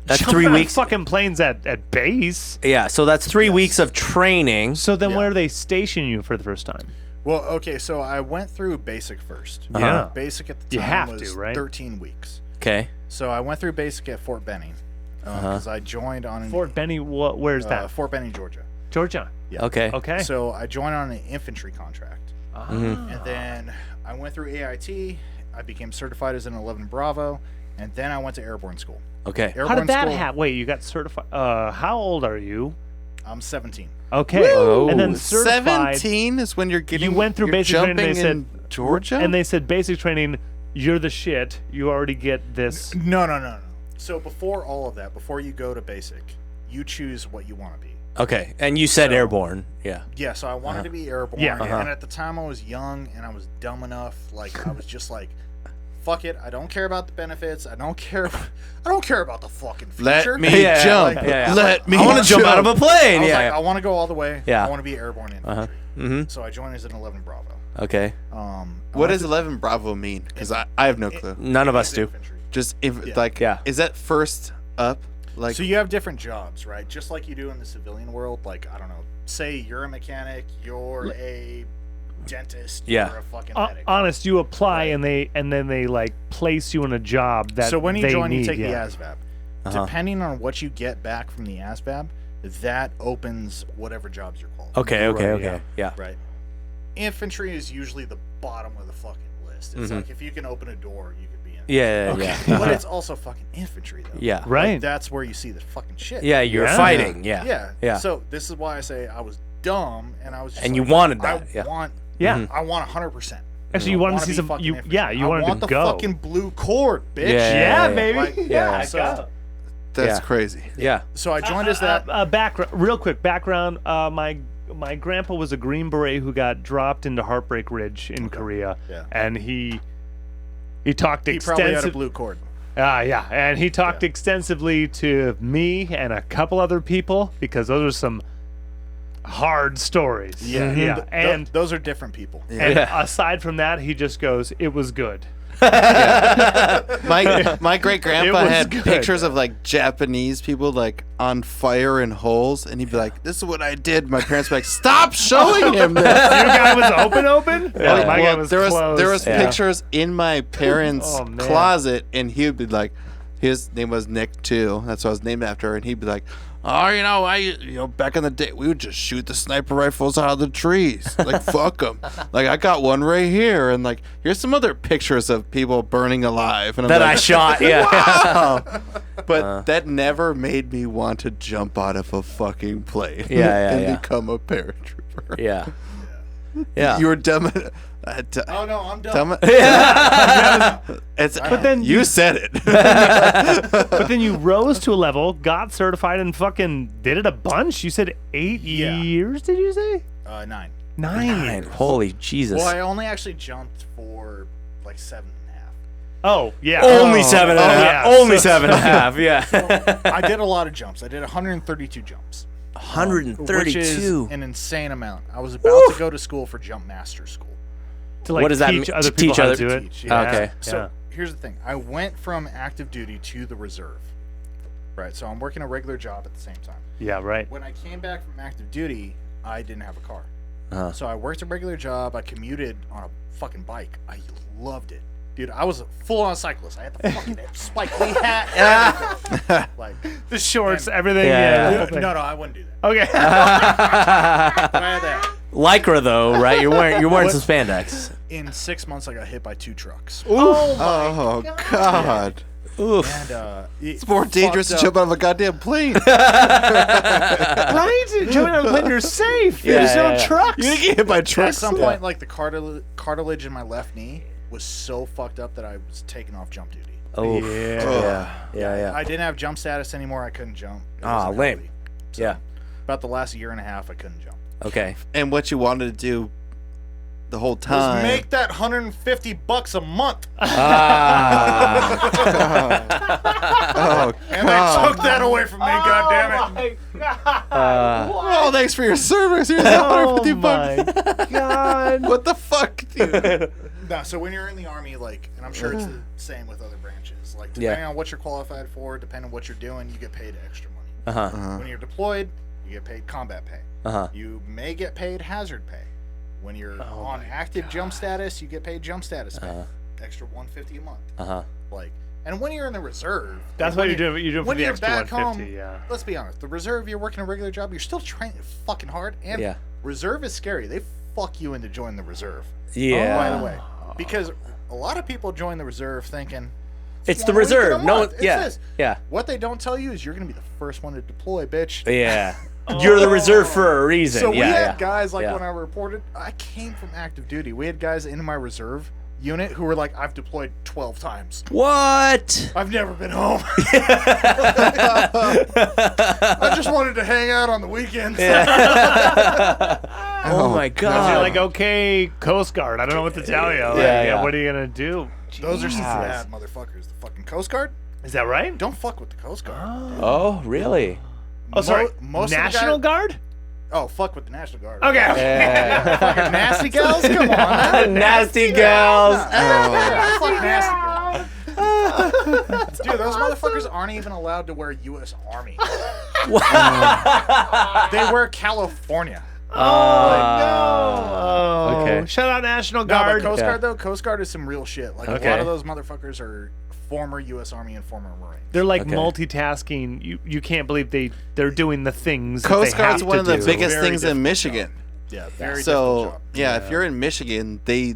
That's jumping 3 out of weeks. fucking planes at base. Yeah. So that's 3 weeks of training. So then where do they station you for the first time? Well, okay, so I went through basic first. Yeah. Basic at the You time have was to, right? 13 weeks. Okay. So I went through basic at Fort Benning because I joined on Fort Benny, where's that? Fort Benning, Georgia. Georgia. Yeah. Okay. Okay. So I joined on an infantry contract, and then I went through AIT. I became certified as an 11 Bravo, and then I went to Airborne school. Okay. How Airborne did that school, happen? Wait, you got certified. How old are you? I'm 17. Okay. Woo! And then certified. 17 is when you're getting. You went through you're basic training. jumping They said in Georgia, and they said basic training. You're the shit. You already get this. No. So before all of that, before you go to basic, you choose what you want to be. Okay. And you said Airborne. Yeah. Yeah, so I wanted to be Airborne. Yeah. And at the time I was young and I was dumb enough. Like I was just like, fuck it. I don't care about the benefits. I don't care about the fucking future. let me Yeah, jump. like, yeah. Let me. I want to jump out of a plane. I was Yeah. like, I want to go all the way. Yeah. I want to be Airborne infantry. Mm-hmm. So I joined as an 11 Bravo. Okay. I What went does to 11 Bravo mean? Because I have no clue. None of us do. infantry. Just if, Yeah. is that first up? Like So you have different jobs, right? Just like you do in the civilian world. Like, I don't know, say you're a mechanic, you're a dentist, Yeah. you're a fucking medic. Honest, you apply and then they like place you in a job that. So when you they join, need, you take the yeah. ASVAB. Depending on what you get back from the ASVAB, that opens whatever jobs you're called. Okay. Yeah. Right. Infantry is usually the bottom of the fucking list. It's like if you can open a door, you could be in. Yeah. But it's also fucking infantry though. Yeah. Right. Like, that's where you see the fucking shit. Yeah. You're Yeah. fighting. Yeah. Yeah. So this is why I say I was dumb and I was just And like, you wanted that, yeah. I want 100%. Actually, you wanted to see some. You wanted I want to the go. fucking blue cord, bitch. Yeah. baby. Like, Yeah. so, that's Yeah. crazy. Yeah. so I joined as that. Background, real quick background. My grandpa was a Green Beret who got dropped into Heartbreak Ridge in Korea, Yeah. and he talked He probably had a extensive. blue cord. Yeah, and he talked extensively to me and a couple other people because those are some hard stories. Yeah. and those are different people. and aside from that, he just goes, "It was good." My great It grandpa was had good. pictures of like Japanese people like on fire in holes, and he'd be like, "This is what I did." My parents were like, "Stop showing him this." Your guy was open. Yeah, my guy Well, was there closed. there was pictures in my parents' Oh, man. closet, and he would be like, his name was Nick too. That's what I was named after, and he'd be like, "Oh, back in the day, we would just shoot the sniper rifles out of the trees. Like, fuck them. Like, I got one right here, and like, here's some other pictures of people burning alive." And I'm That like, I shot. Yeah. wow. But that never made me want to jump out of a fucking plane Yeah, and yeah. become a paratrooper. Yeah. Yeah. You were dumb. Oh no, I'm done. But then you said it. But then you rose to a level, got certified, and fucking did it a bunch. You said 8 years, did you say? 9. 9. Holy Jesus. Well, I only actually jumped for like 7.5. Oh, yeah. Only 7.5. yeah. Only So- 7.5. Yeah. I did a lot of jumps. I did 132 jumps. 132. Which is an insane amount. I was about to go to school for jump master school. To like What does that teach mean? other To people teach how other- to do it. Teach, Yeah. Okay. So here's the thing. I went from active duty to the reserve. Right. So I'm working a regular job at the same time. Yeah, right. When I came back from active duty, I didn't have a car. Uh-huh. So I worked a regular job. I commuted on a fucking bike. I loved it. Dude, I was a full-on cyclist. I had the fucking Spike Lee hat and everything. Like, The shorts, And- everything. Yeah. Yeah. no, I wouldn't do that. Okay. But I had that. Lycra though, right? You're wearing some spandex. In 6 months, I got hit by 2 trucks. Oh God. Oof. And It's more dangerous to jump out of a goddamn plane. Right? Jumping out of the plane, you're safe. Yeah, There's no yeah, yeah. trucks. You're gonna get hit by At trucks. some point, like the cartilage in my left knee was so fucked up that I was taken off jump duty. Oh. Yeah. Yeah. I didn't have jump status anymore. I couldn't jump. It Ah, wasn't lame. healthy. So, Yeah. About the last year and a half, I couldn't jump. Okay. And what you wanted to do the whole Was time. make that $150 a month, Oh and they took that away from me. God damn it! Oh, thanks for your service. Here's Oh 150 my bucks. god. What the fuck, dude? No, so when you're in the army, like, and I'm sure it's the same with other branches. Like, Yeah. depending on what you're qualified for, depending on what you're doing, you get paid extra money. Uh-huh. When you're deployed, you get paid combat pay. Uh-huh. You may get paid hazard pay. When you're on active jump status, you get paid jump status pay. Extra $150 a month. Uh-huh. Like, and when you're in the reserve, That's like, what when you're doing. You're doing for when the you're extra back 150. home, Yeah. let's be honest. The reserve, you're working a regular job, you're still training fucking hard. And Yeah. reserve is scary. They fuck you into joining the reserve. Yeah. By the way, because a lot of people join the reserve thinking It's the 1 week in a reserve. No, month. It's yeah. this. Yeah. What they don't tell you is you're gonna be the first one to deploy, bitch. Yeah. You're the reserve for a reason. So we yeah, had yeah. guys like Yeah. when I reported, I came from active duty. We had guys in my reserve unit who were like, I've deployed 12 times. What? I've never been home. I just wanted to hang out on the weekends. Oh my You're god. like, okay, Coast Guard. I don't know what to tell you. Like, yeah. What are you gonna do? Those are some bad motherfuckers. The fucking Coast Guard? Is that right? Don't fuck with the Coast Guard. Oh, really? Oh, sorry. most of the National guys- Guard? Oh, fuck with the National Guard. Okay. Yeah. Fucking nasty gals? Come on, man. Nasty gals. Fuck nasty gals. Dude, those motherfuckers aren't even allowed to wear U.S. Army. They wear California. Oh, Okay. Shout out National No, Guard. but Coast Yeah. Guard, though, Coast Guard is some real shit. Like, a Okay. lot of those motherfuckers are former U.S. Army and former Marines. They're like Okay. multitasking. You can't believe they're doing the things. that Coast they have Guard's one to of the do. biggest Very things in difficult Michigan. Yeah, very difficult So job. yeah, if you're in Michigan, they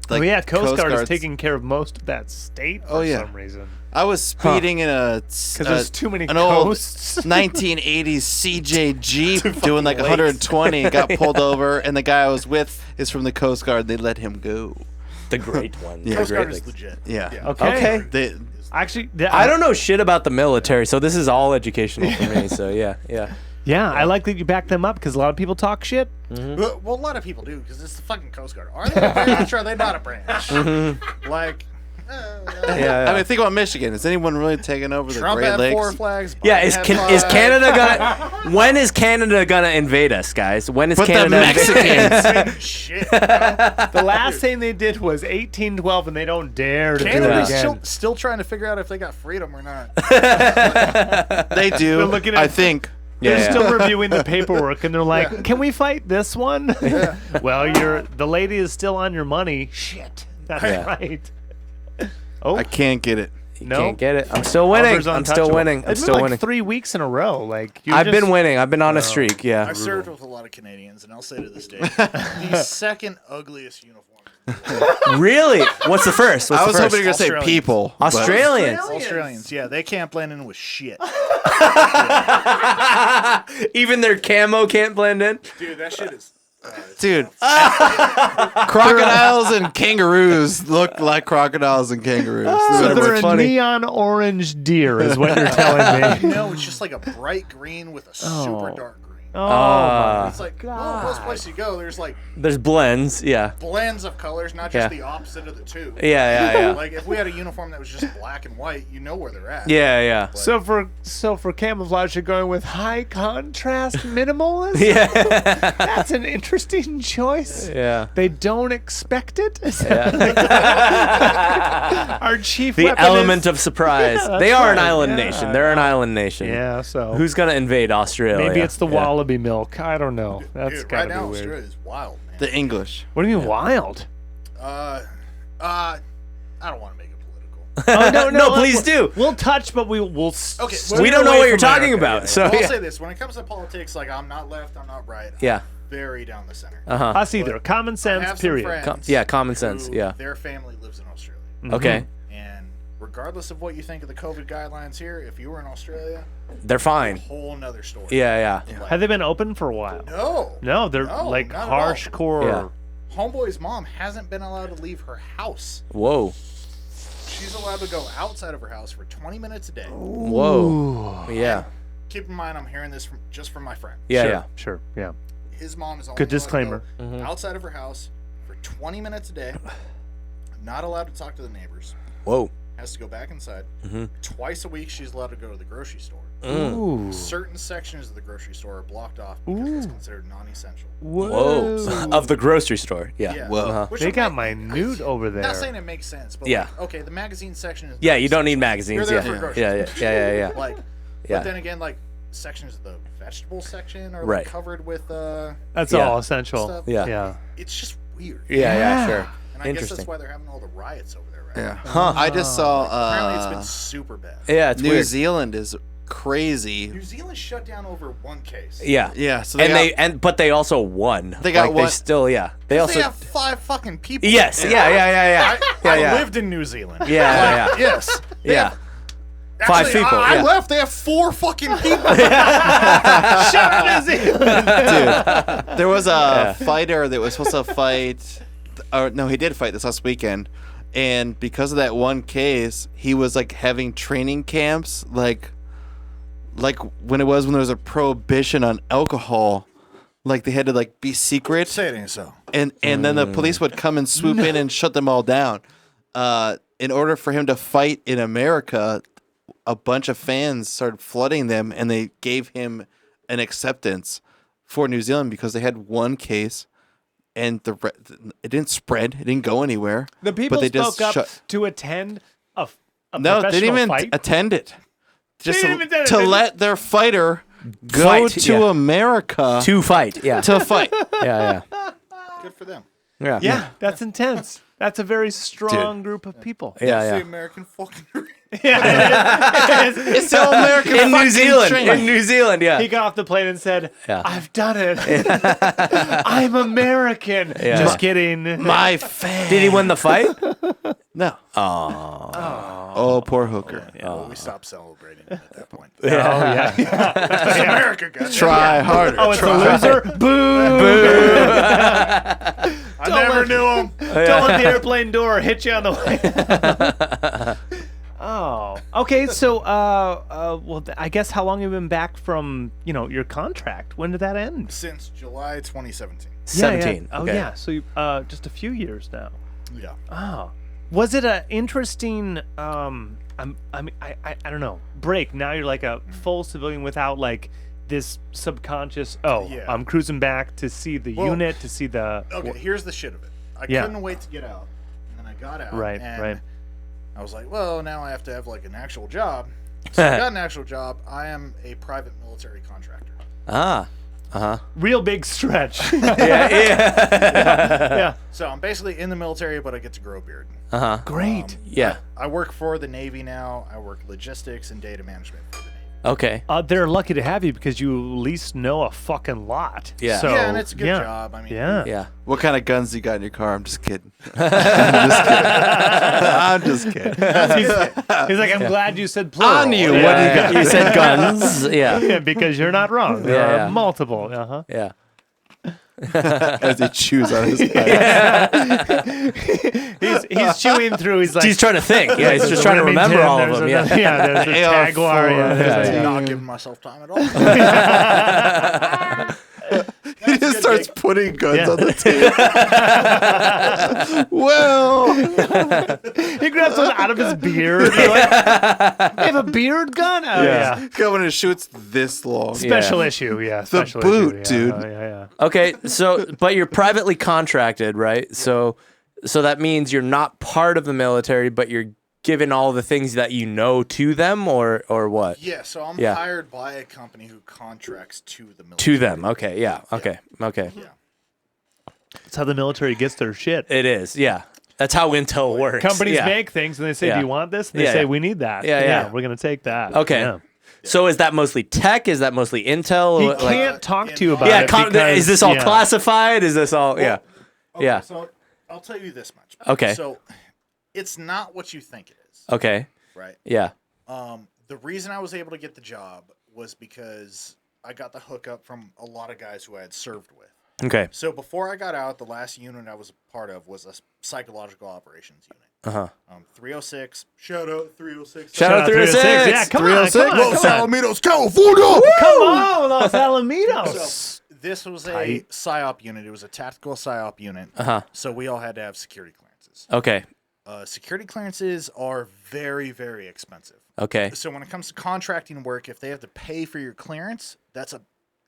like oh yeah, Coast Guard is Guard's- taking care of most of that state for Oh, yeah. some reason. I was speeding in a Because there's too many an old coasts. 1980s CJ Jeep doing like 120 and got pulled over, and the guy I was with is from the Coast Guard. They let him go. The great one. Yeah. Coast The Guard great is one. legit. Yeah. Okay. They, Actually, I don't know shit about the military, so this is all educational for me. So yeah. Yeah, I like that you back them up because a lot of people talk shit. Well, a lot of people do because it's the fucking Coast Guard. Are they a branch or are they not a branch? Like, Yeah. I mean, think about Michigan. Is anyone really taking over the Trump Great had Lakes? 4 flags. Yeah, Biden is had is 5. Canada gonna? When is Canada gonna invade us, guys? When is But the Canada? Mexicans. Shit, bro. The last thing they did was 1812, and they don't dare to do it Canada's again. still trying to figure out if they got freedom or not. They do. They're looking at- I think. They're Yeah. still reviewing the paperwork, and they're like, "Can we fight this one?" Well, the lady is still on your money. Shit, that's Yeah. right. Oh I can't get it. no, Can't get it. I'm still winning. Oliver's I'm still untouchable. winning. I'm It's still been like winning. 3 weeks in a row. Like I've been winning. I've been on a streak. Yeah. I served with a lot of Canadians, and I'll say to this day, the second ugliest uniform. Really? What's the first? What's I was the hoping you were first? gonna say people. but- Australians. Australians, yeah, they can't blend in with shit. Even their camo can't blend in. Dude, that shit is Dude, crocodiles and kangaroos look like crocodiles and kangaroos. So That's they're a funny. neon orange deer, is what you're telling me. No, it's just like a bright green with a super dark green. Oh, It's like, well, most places you go, there's like There's blends. Yeah. blends of colors, not just the opposite of the two. Yeah. Like if we had a uniform that was just black and white, you know where they're at. Yeah. so for camouflage, you're going with high contrast minimalism. Yeah. That's an interesting choice. Yeah. They don't expect it. Our chief The weapon element is, of surprise. Yeah, they that's are an right. island Yeah. nation. They're an island nation. Yeah. So Who's gonna invade Australia? maybe it's the Yeah. wallaby milk. I don't know. That's Dude, gotta right now be weird. Australia is wild, man. The English. What do you mean wild? I don't want to make it political. Oh, No, please do. We'll touch, but we'll Okay, steer We don't know away what you're from talking America. about. So I'll yeah. say this: when it comes to politics, like I'm not left, I'm not right. Yeah. I'm very down the center. Us either. Common I sense. have some Period. friends Yeah, common sense. who Yeah. Their family lives in Australia, Okay. and regardless of what you think of the COVID guidelines here, if you were in Australia, They're fine. whole nother story. Yeah. Have they been open for a while? No, They're No, like not at all. harsh core. Yeah. Homeboy's mom hasn't been allowed to leave her house. Whoa. She's allowed to go outside of her house for 20 minutes a day. Whoa. Yeah. Keep in mind, I'm hearing this just from my friend. Yeah. Sure. Yeah. His mom is only Good allowed to disclaimer. go outside of her house for 20 minutes a day. Not allowed to talk to the neighbors. Whoa. Has to go back inside. Twice a week, she's allowed to go to the grocery store. Ooh. Certain sections of the grocery store are blocked off because it's considered non-essential. Whoa. Of the grocery store. Yeah. Yeah. Whoa. Which They I'm got like, minute over there. Not saying it makes sense, but Yeah. like, okay, the magazine section is. Yeah, you don't need non-essential. magazines. You're Yeah. there for groceries. Yeah. Like, Yeah. but then again, like sections of the vegetable section are Right. like covered with That's Yeah. all essential. stuff. Yeah. Yeah. It's just weird. Yeah, sure. And I guess Interesting. that's why they're having all the riots over there, right? Yeah. Huh. I just saw Apparently, it's been super bad. Yeah, it's New weird. Zealand is crazy. New Zealand shut down over one case. Yeah. Yeah, so But they also won. They got like, They one- still, yeah. They also. They have 5 fucking people. Yes. Yeah. I lived in New Zealand. Yeah. Yes. Yeah. Actually, 5 people. I yeah. left. They have 4 fucking people. Dude, there was a fighter that was supposed to fight. Or no, he did fight this last weekend, and because of that one case, he was like having training camps, like when there was a prohibition on alcohol, like they had to like be secret, Say it ain't so. and then the police would come and swoop in and shut them all down. In order for him to fight in America, a bunch of fans started flooding them, and they gave him an acceptance for New Zealand because they had one case, and it didn't spread, it didn't go anywhere. The people but they just spoke up shut- to attend a No, they professional didn't even fight. attend it. Just didn't even attend to it. let their fighter go Fight, to yeah. America To fight. Yeah. to fight. Yeah. Good for them. Yeah. Yeah, that's intense. That's a very strong group of people. Yeah. That's the Yeah. American fucking. It's the American In New fucking Zealand. train. In New Zealand. Yeah. He got off the plane and said, Yeah. I've done it. I'm American. Yeah. Just kidding. My fan. Did he win the fight? No. Oh, poor hooker. We stopped celebrating him at that point. Oh, yeah. It's America, guys. Try harder. Oh, it's the loser? Boo! I never knew him. Don't let the airplane door hit you on the way. Oh, okay. So, well, I guess how long have you been back from, your contract? When did that end? Since July 2017. 17. Yeah. Oh, Okay. yeah. So, just a few years now. Yeah. Oh, was it a interesting? I don't know. Break. Now you're like a full civilian without like this subconscious. Oh, Yeah. I'm cruising back to see the Well, unit, to see the. Okay, here's the shit of it. I Yeah. couldn't wait to get out. And then I got out. Right, and right. I was like, well, now I have to have like an actual job. So I got an actual job. I am a private military contractor. Ah. Real big stretch. Yeah. yeah. So I'm basically in the military, but I get to grow a beard. Great. Yeah. I work for the Navy now. I work logistics and data management for the Navy. Okay. They're lucky to have you because you at least know a fucking lot. Yeah. So, Yeah, and it's a good yeah. job. I mean, Yeah. Yeah. What kind of guns do you got in your car? I'm just kidding. I'm just kidding. He's like, I'm glad you said plural. On you. Yeah. What do you got? You said guns. Yeah. Yeah, because you're not wrong. There Yeah, are yeah. multiple. Uh-huh. Yeah. as he chews on his pipe. He's chewing through. He's like He's trying to think. Yeah, he's just trying to remember all of them. Yeah. There's the Jaguar. I'm not giving myself time at all. He just starts putting guns on the table. Well, He grabs one out of his beard. You're like, "You have a beard gun?" Oh, yeah. coming and shoots this long. Special issue, yeah. The Special boot, issue, dude. Oh, yeah. Okay, so but you're privately contracted, right? So that means you're not part of the military, but you're given all the things that you know to them, or what? Yeah, so I'm Yeah. hired by a company who contracts to the military. To them. Okay. Yeah. Okay. Okay. Yeah. That's how the military gets their shit. It is. Yeah. That's how intel works. Companies yeah. make things and they say, Yeah. "Do you want this?" And they Yeah, say, yeah. "We need that." Yeah. We're gonna take that. Okay. Yeah. So is that mostly tech? Is that mostly intel? He Like- can't talk to you about yeah. it. Because, is this all yeah. classified? Is this all? Yeah. Okay, Yeah. So I'll tell you this much. Okay. So it's not what you think it is, Okay. right? Yeah. The reason I was able to get the job was because I got the hookup from a lot of guys who I had served with. Okay. So before I got out, the last unit I was a part of was a psychological operations unit. 306. Shout out 306. Shout out 306. Yeah, come on, Oh, come on. Los Alamitos, California. Come on, Los Alamitos. So this was a Tight. PSYOP unit. It was a tactical PSYOP unit. So we all had to have security clearances. Okay. Security clearances are very, very expensive. Okay. So when it comes to contracting work, if they have to pay for your clearance, that's a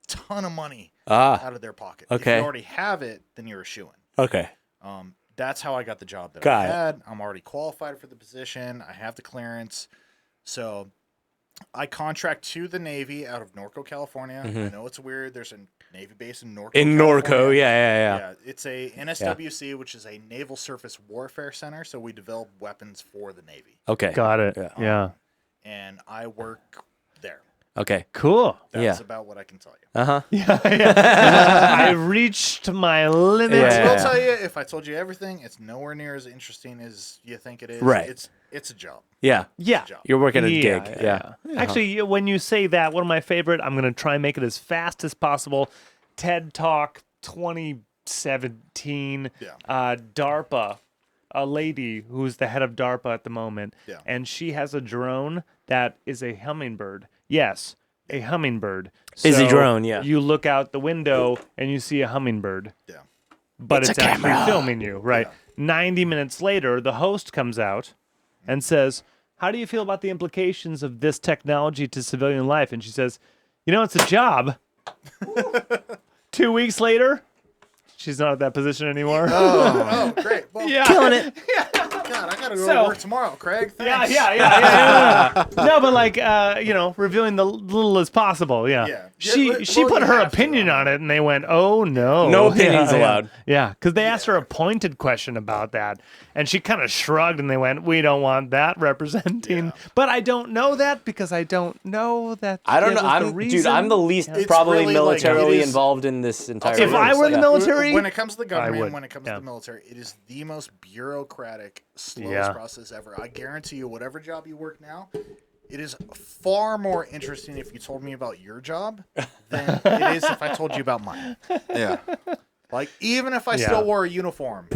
ton of money out of their pocket. If Okay. you already have it, then you're a shoo-in. Okay. That's how I got the job that Got I it. had. I'm already qualified for the position. I have the clearance. So I contract to the Navy out of Norco, California. I know it's weird. There's a Navy base in Norco. In Norco. California. Yeah. Yeah, it's a NSWC, which is a Naval Surface Warfare Center. So we develop weapons for the Navy. Okay. Got it. Yeah. Yeah. And I work there. Okay. Cool. That's Yeah. about what I can tell you. I reached my limit. Yeah. I will tell you, if I told you everything, it's nowhere near as interesting as you think it is. Right. It's a job. Yeah. Yeah. Job. You're working a Yeah, gig. Yeah. Actually, when you say that, one of my favorite, I'm going to try and make it as fast as possible. TED Talk 2017. Yeah. DARPA, a lady who's the head of DARPA at the moment. Yeah. And she has a drone that is a hummingbird. Yes, a hummingbird. Is a So drone, yeah. You look out the window and you see a hummingbird. Yeah. But it's a actually camera. filming you, right? 90 minutes later, the host comes out and says, "How do you feel about the implications of this technology to civilian life?" And she says, "It's a job." 2 weeks later, she's not at that position anymore. Oh, great. Well, yeah. Killing it. God, I gotta go So- to work tomorrow, Craig. Yeah, Thanks. yeah. No, but like, reviewing the little as possible. Yeah. Yeah. She Yeah, she well, put you her have to, opinion on it, and they went, "Oh no, No opinions Yeah, yeah. allowed. Yeah, because they asked her a pointed question about that, and she kind of shrugged, and they went, "We don't want that representing." But I don't know that because I don't know that. I don't it know. was the I'm reason. I'm the least It's probably really like- militarily it is- involved in this entire. If I were in the Yeah. military, When it comes to the government, would. when it comes Yeah. to the military, it is the most bureaucratic, slowest Yeah. process ever. I guarantee you, whatever job you work now, it is far more interesting if you told me about your job than it is if I told you about mine. Yeah. Like, even if I Yeah. still wore a uniform,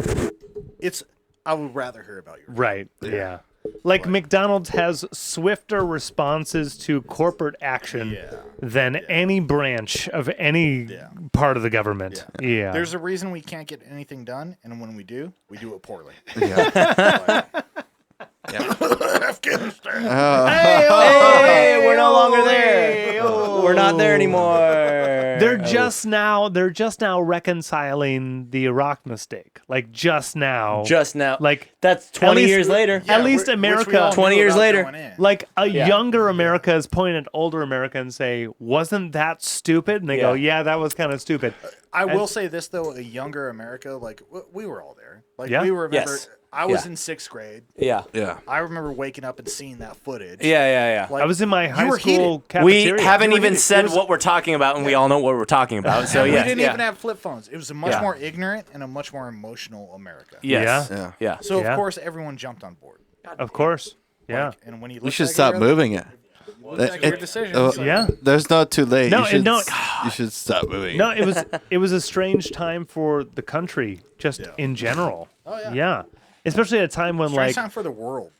I would rather hear about your job. right? Yeah. Like McDonald's has swifter responses to corporate action Yeah. than any branch of any part of the government. Yeah. There's a reason we can't get anything done, and when we do it poorly. Yeah. Afghanistan. Hey, we're no longer there. We're not there anymore. They're just now reconciling the Iraq mistake. Like just now. Just now. Like That's 20 least- years later. At least which we America- all knew 20 years about later. going in. like a Yeah. younger America is pointing at older America and say, "Wasn't that stupid?" And they go, Yeah. "Yeah, that was kind of stupid." I will say this though: a younger America, like we were all there. Like Yeah? we remember. Yes. I was Yeah. in 6th grade. Yeah. Yeah. I remember waking up and seeing that footage. Yeah. Like, I was in my high were school heated. We cafeteria. haven't were even heated. said It was- what we're talking about, and we all know what we're talking about. So we yeah, didn't yeah. even have flip phones. It was a much Yeah. more ignorant and a much more emotional America. Yes. Yeah. Yeah. So Yeah. of course everyone jumped on board. Of course. Yeah. Like, and when you We look should back at stop your- moving it. Make your decisions. Yeah. There's not too late. No, You should stop moving. No, it was a strange time for the country, just in general. Oh yeah. Yeah, especially at a time when Strange like time for the world.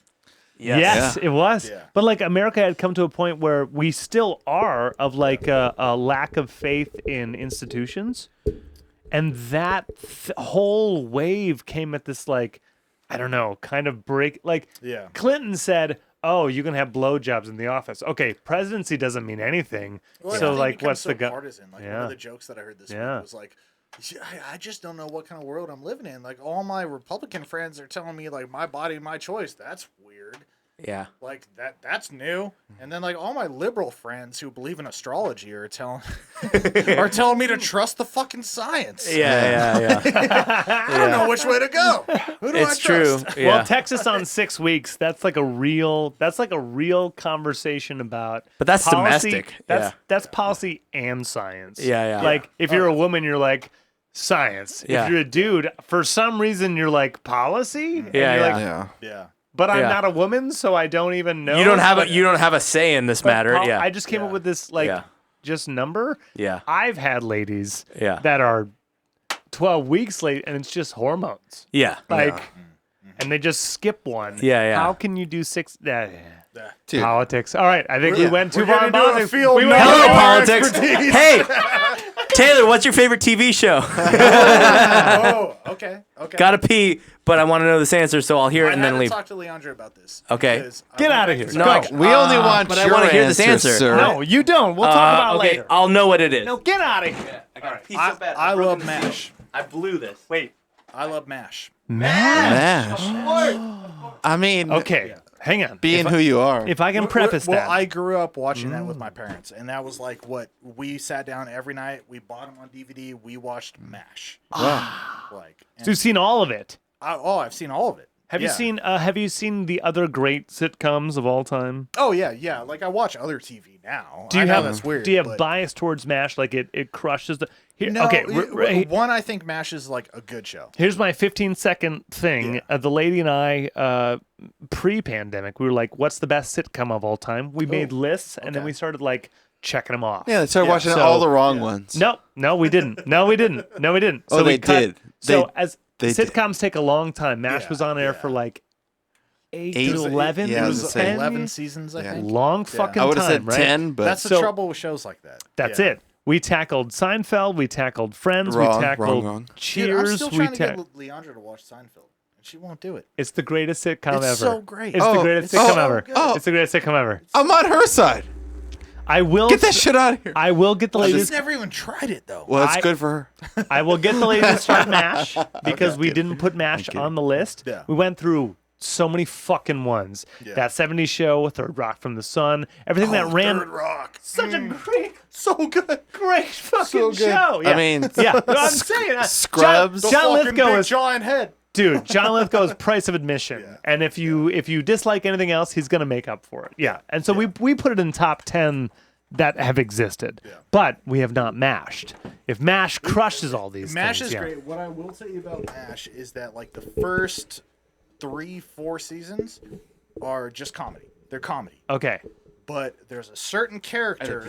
yes, it was. Yeah. But like America had come to a point where we still are of like a lack of faith in institutions, and that whole wave came at this like I don't know kind of break. Like Clinton said, "Oh, you can have blowjobs in the office." Okay, presidency doesn't mean anything. Well, so I like, think what's so the gun? partisan? Like one of the jokes that I heard this week was like, I just don't know what kind of world I'm living in. Like all my Republican friends are telling me like my body, my choice. That's weird. Yeah. Like that's new. And then like all my liberal friends who believe in astrology are telling me to trust the fucking science. Yeah. I don't know which way to go. Who do It's I trust? true. Yeah. Well, Texas on 6 weeks. That's like a real conversation about. But that's policy. domestic. That's policy and science. Yeah. Like if you're a woman, you're like science. Yeah. If you're a dude, for some reason you're like policy. And Yeah, you're yeah. like, Yeah. but I'm Yeah. not a woman, so I don't even know. You don't have a say in this But matter. Yeah. I just came up with this like Yeah. just number. Yeah. I've had ladies Yeah. that are 12 weeks late, and it's just hormones. Yeah. Like, and they just skip one. Yeah. How can you do 6? Dude. Politics. All right, I think we went too we're far in gonna do a politics. field We went note. too Hello, far. politics. Hey, Taylor, what's your favorite TV show? Oh, okay. Gotta pee, but I want to know this answer, so I'll hear it I and had then to leave. talk to Leondra about this. Okay. because I Get went out of back here. to No, college. I- We only want but I your wanna hear this answer. sir. No, you don't. We'll talk about it okay, later. I'll know what it is. No, get out of here. I got to pee I, so bad. I love MASH. I blew this. Wait. I love MASH. Mash. I mean, Okay, hang on. being who you are. If I can preface Well, that. I grew up watching that with my parents, and that was like what we sat down every night. We bought them on DVD. We watched MASH. Like, So you've seen all of it. I've seen all of it. Have Yeah. you seen the other great sitcoms of all time? Oh yeah. Like I watch other TV now. Do you I know have that's weird? Do you have but- bias towards MASH? Like it crushes the. Here, No, okay. one I think MASH is like a good show. Here's my 15-second thing. The lady and I, pre-pandemic, we were like, "What's the best sitcom of all time?" We made lists, and then we started like checking them off. yeah, they started watching so- all the wrong ones. No, we didn't. No, we didn't. Oh, So we they cut- did. So They- as they did. sitcoms take a long time. MASH was on air for like 8 to 11. yeah, I it was was gonna say 10. 11 seasons, I Yeah. think. Long fucking I would time, have said right? 10, but That's the So- trouble with shows like that. That's Yeah. it. We tackled Seinfeld. We tackled Friends. Wrong, we tackled wrong. Dude, I'm Cheers. still we trying to get Leondra to watch Seinfeld, and she won't do it. It's the greatest sitcom ever. It's so great. It's the Oh, greatest it's sitcom so ever. good. It's the greatest sitcom ever. I'm on her side. I will Get that shit out of here. I will get the She's ladies. never even tried it though. Well, it's I- good for her. I will get the ladies to start MASH because we didn't put MASH kidding. on the list. Yeah. We went through so many fucking ones. Yeah. That 70s show, Third Rock from the Sun, everything that ran. Third Rock. Such a great, So good. great fucking So good. show. Yeah. I mean, yeah, no, I'm saying Scrubs. John Fucking Lithgow big is giant head. dude. John Lithgow is price of admission, and if you dislike anything else, he's gonna make up for it. Yeah, and so we put it in top 10 that have existed, but we have not mashed. If MASH crushes all these MASH things, is yeah. great. What I will tell you about MASH is that like the first 3-4 seasons are just comedy. They're comedy. Okay. But there's a certain character.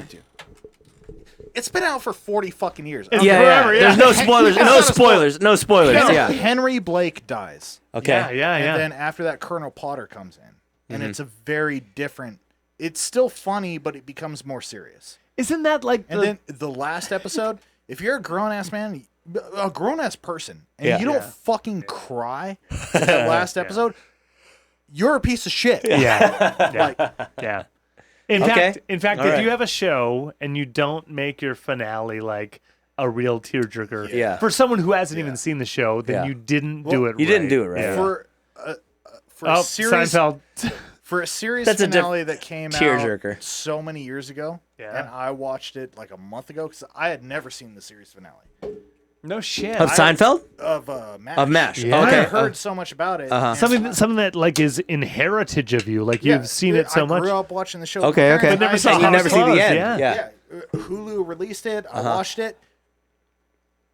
It's been out for 40 fucking years. Yeah, Yeah. There's no spoilers. No spoilers. No spoilers. Yeah. Henry Blake dies. Okay. Yeah. And then after that, Colonel Potter comes in. And it's a very different. It's still funny, but it becomes more serious. Isn't that like And then the last episode, if you're a grown ass man, a grown ass person, and Yeah. you don't fucking cry in that last episode, you're a piece of shit. yeah. Like, Yeah. In Okay. fact, All if right. you have a show and you don't make your finale like a real tearjerker, Yeah. for someone who hasn't even seen the show, then Yeah. you didn't do it. You didn't right. do it right. Yeah. for Oh, a series Seinfeld. for a series That's a finale that came out tearjerker. so many years ago, Yeah. and I watched it like a month ago because I had never seen the series finale No shit. Of Seinfeld? of MASH. Of MASH. Yeah. I Okay. had heard so much about it. and Something that like is in heritage of you, like you've seen it so I much. grew up watching the show. Okay. with my Okay. parents. But never saw And you how never it see the closed, end. yeah. Yeah. Hulu released it. I watched it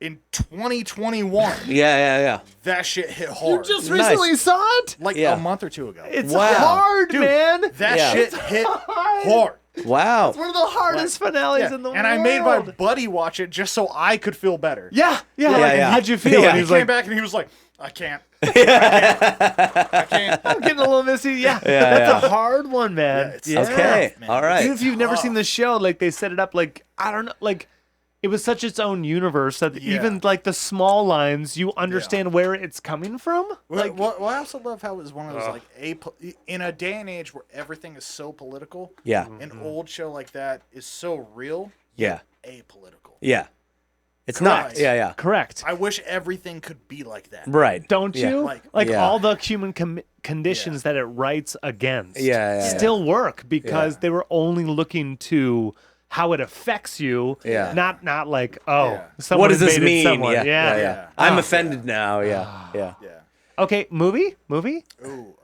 in 2021. Yeah. That shit hit hard. recently saw it. like Yeah. a month or two ago. It's Wow. hard, Dude, man. That Yeah. shit hit hard. Wow. One of the hardest finales Yeah. in the world. And I made my buddy watch it just so I could feel better. Yeah. Yeah. How'd you feel? Yeah. And He he's came like, back and he was like, I can't. I can't. I'm getting a little missy. Yeah. Yeah, That's a hard one, man. Yeah, it's Okay. man. All right. Even if you've never seen the show, like they set it up like I don't know, like it was such its own universe that even like the small lines, you understand where it's coming from. Like, well, I also love how it was one of those like in a day and age where everything is so political. Yeah. An old show like that is so real. Yeah. Apolitical. Yeah. It's not. Correct. Yeah. Correct. I wish everything could be like that. Right. Don't Yeah. you? Like- Yeah. all the human conditions that it writes against Yeah. still work because they were only looking to how it affects you. Yeah. Not like, oh, Yeah. someone What does this invaded mean? someone. Yeah. I'm offended now. Yeah. Yeah. Yeah. Okay, movie? Ooh.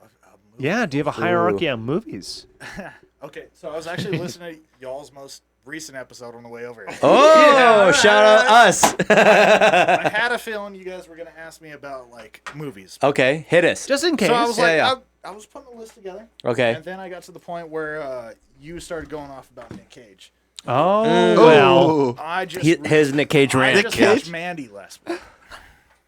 Yeah, do you have a hierarchy on movies? Okay, so I was actually listening to y'all's most recent episode on the way over here. Oh, shout out us. I had a feeling you guys were gonna ask me about like movies. Okay, hit us. Just in case. So I was like, Yeah. I was putting a list together. Okay. And then I got to the point where you started going off about Nick Cage. oh, well. Ooh. I just His Nick Cage I rant. just Yeah. watched Mandy last week.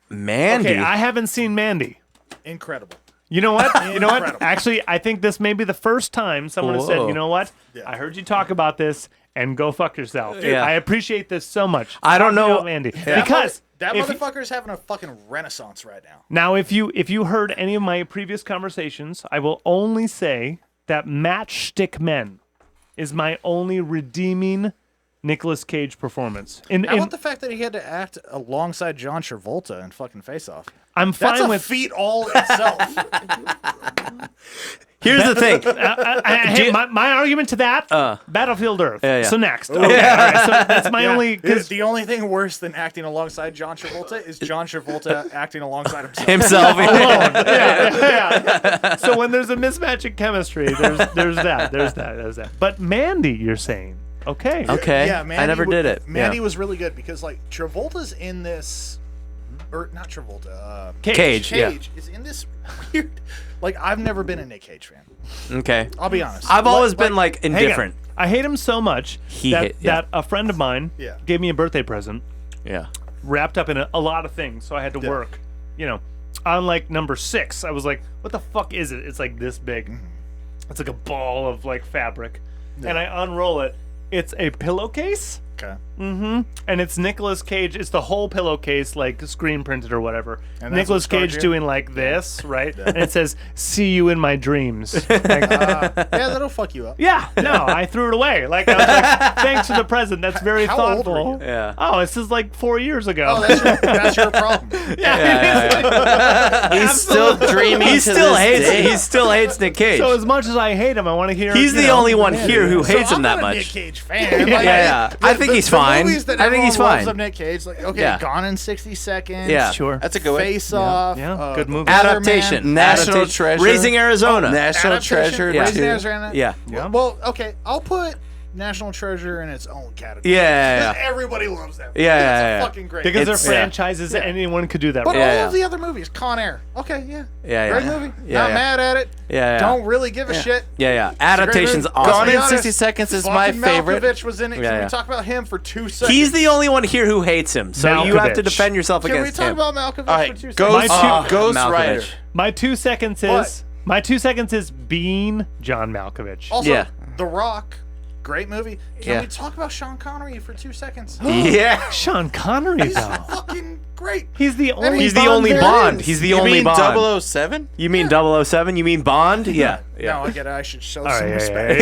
Mandy. Okay, I haven't seen Mandy. Incredible. You know what? You know what? Incredible. Actually, I think this may be the first time someone has said, Whoa. you know what? Yeah. I heard you talk about this and go fuck yourself. Yeah. I appreciate this so much. I don't Talk know- about Mandy. Yeah. Because That if- motherfucker's having a fucking renaissance right now. now if you heard any of my previous conversations, I will only say that Matchstick Men is my only redeeming Nicolas Cage performance. How about the fact that he had to act alongside John Travolta in fucking Face Off? I'm That's fine a with feat all itself. Here's the thing. hey, my argument to that Battlefield Earth. Yeah. So next. Okay, all right, so that's my only because the only thing worse than acting alongside John Travolta is John Travolta acting alongside himself. Himself. yeah. So when there's a mismatch in chemistry, there's that. But Mandy, you're saying, okay. Okay. Yeah, Mandy I never did it. Mandy Yeah. was really good because like Travolta's in this, or not Travolta. Cage. Yeah. Cage is in this weird. Like I've never been a Nick Cage fan. Okay. I'll be honest. I've always been like Hang on. indifferent. I hate him so much that a friend of mine Yeah. gave me a birthday present Yeah. wrapped up in a lot of things, so I had to work. You know, on like number 6, I was like, "What the fuck is it?" It's like this big. It's like a ball of like fabric, and I unroll it. It's a pillowcase. Okay. And it's Nicolas Cage. It's the whole pillowcase, like screen printed or whatever. And that's Nicolas what scarred Cage you? doing like this, right? And it says, "See you in my dreams." Like, Yeah, that'll fuck you up. yeah, no, I threw it away. Like I was like, "Thanks for the present. That's very How old thoughtful." were you? Yeah. Oh, this is like 4 years ago. Oh, that's your problem. He's still dreaming. He still hates. He still hates Nick Cage. So as much as I hate him, I want to hear. He's you the know, only one here who So hates him I'm that not a Nick much. Cage fan. Like, Yeah. I think he's fine. The movies that I think he's everyone loves fine. of Nick Cage, like okay, Yeah. Gone in 60 Seconds. Yeah. Sure. That's a good one. Face Off. Yeah, good movie. Adaptation. National Adaptation. Treasure. Raising Arizona. National Adaptation, Treasure. Yeah. Raising too. Arizona. Yeah. Yeah. Well, okay, I'll put National Treasure in its own category. Yeah. 'Cause everybody loves that. Yeah, It's yeah, yeah. fucking great. Because they're It's- franchises, anyone could do that. But right? Yeah, all yeah. of the other movies, Con Air. Okay, yeah. Yeah, Great yeah. movie. Yeah, Not yeah. mad at it. Yeah, yeah. Don't really give a shit. Yeah. Adaptation's movie. awesome. Gone in honest, 60 Seconds is my Fucking favorite. Malkovich was in it. Yeah, Can yeah. we talk about him for 2 seconds? He's the only one here who hates him, so you have to Malkovich. defend yourself Can we against talk him. about Malkovich All for right, 2 seconds? Ghost My Rider. My 2 seconds is being John Malkovich. Also, Yeah. The Rock. Great movie. Can Yeah. we talk about Sean Connery for 2 seconds? Yeah. Sean Connery, He's though. fucking great. He's the only. He's the only there Bond. is. He's the You only mean Bond. 007? You mean 007? You mean Bond? Yeah. No, I get it. I should show All some right, respect.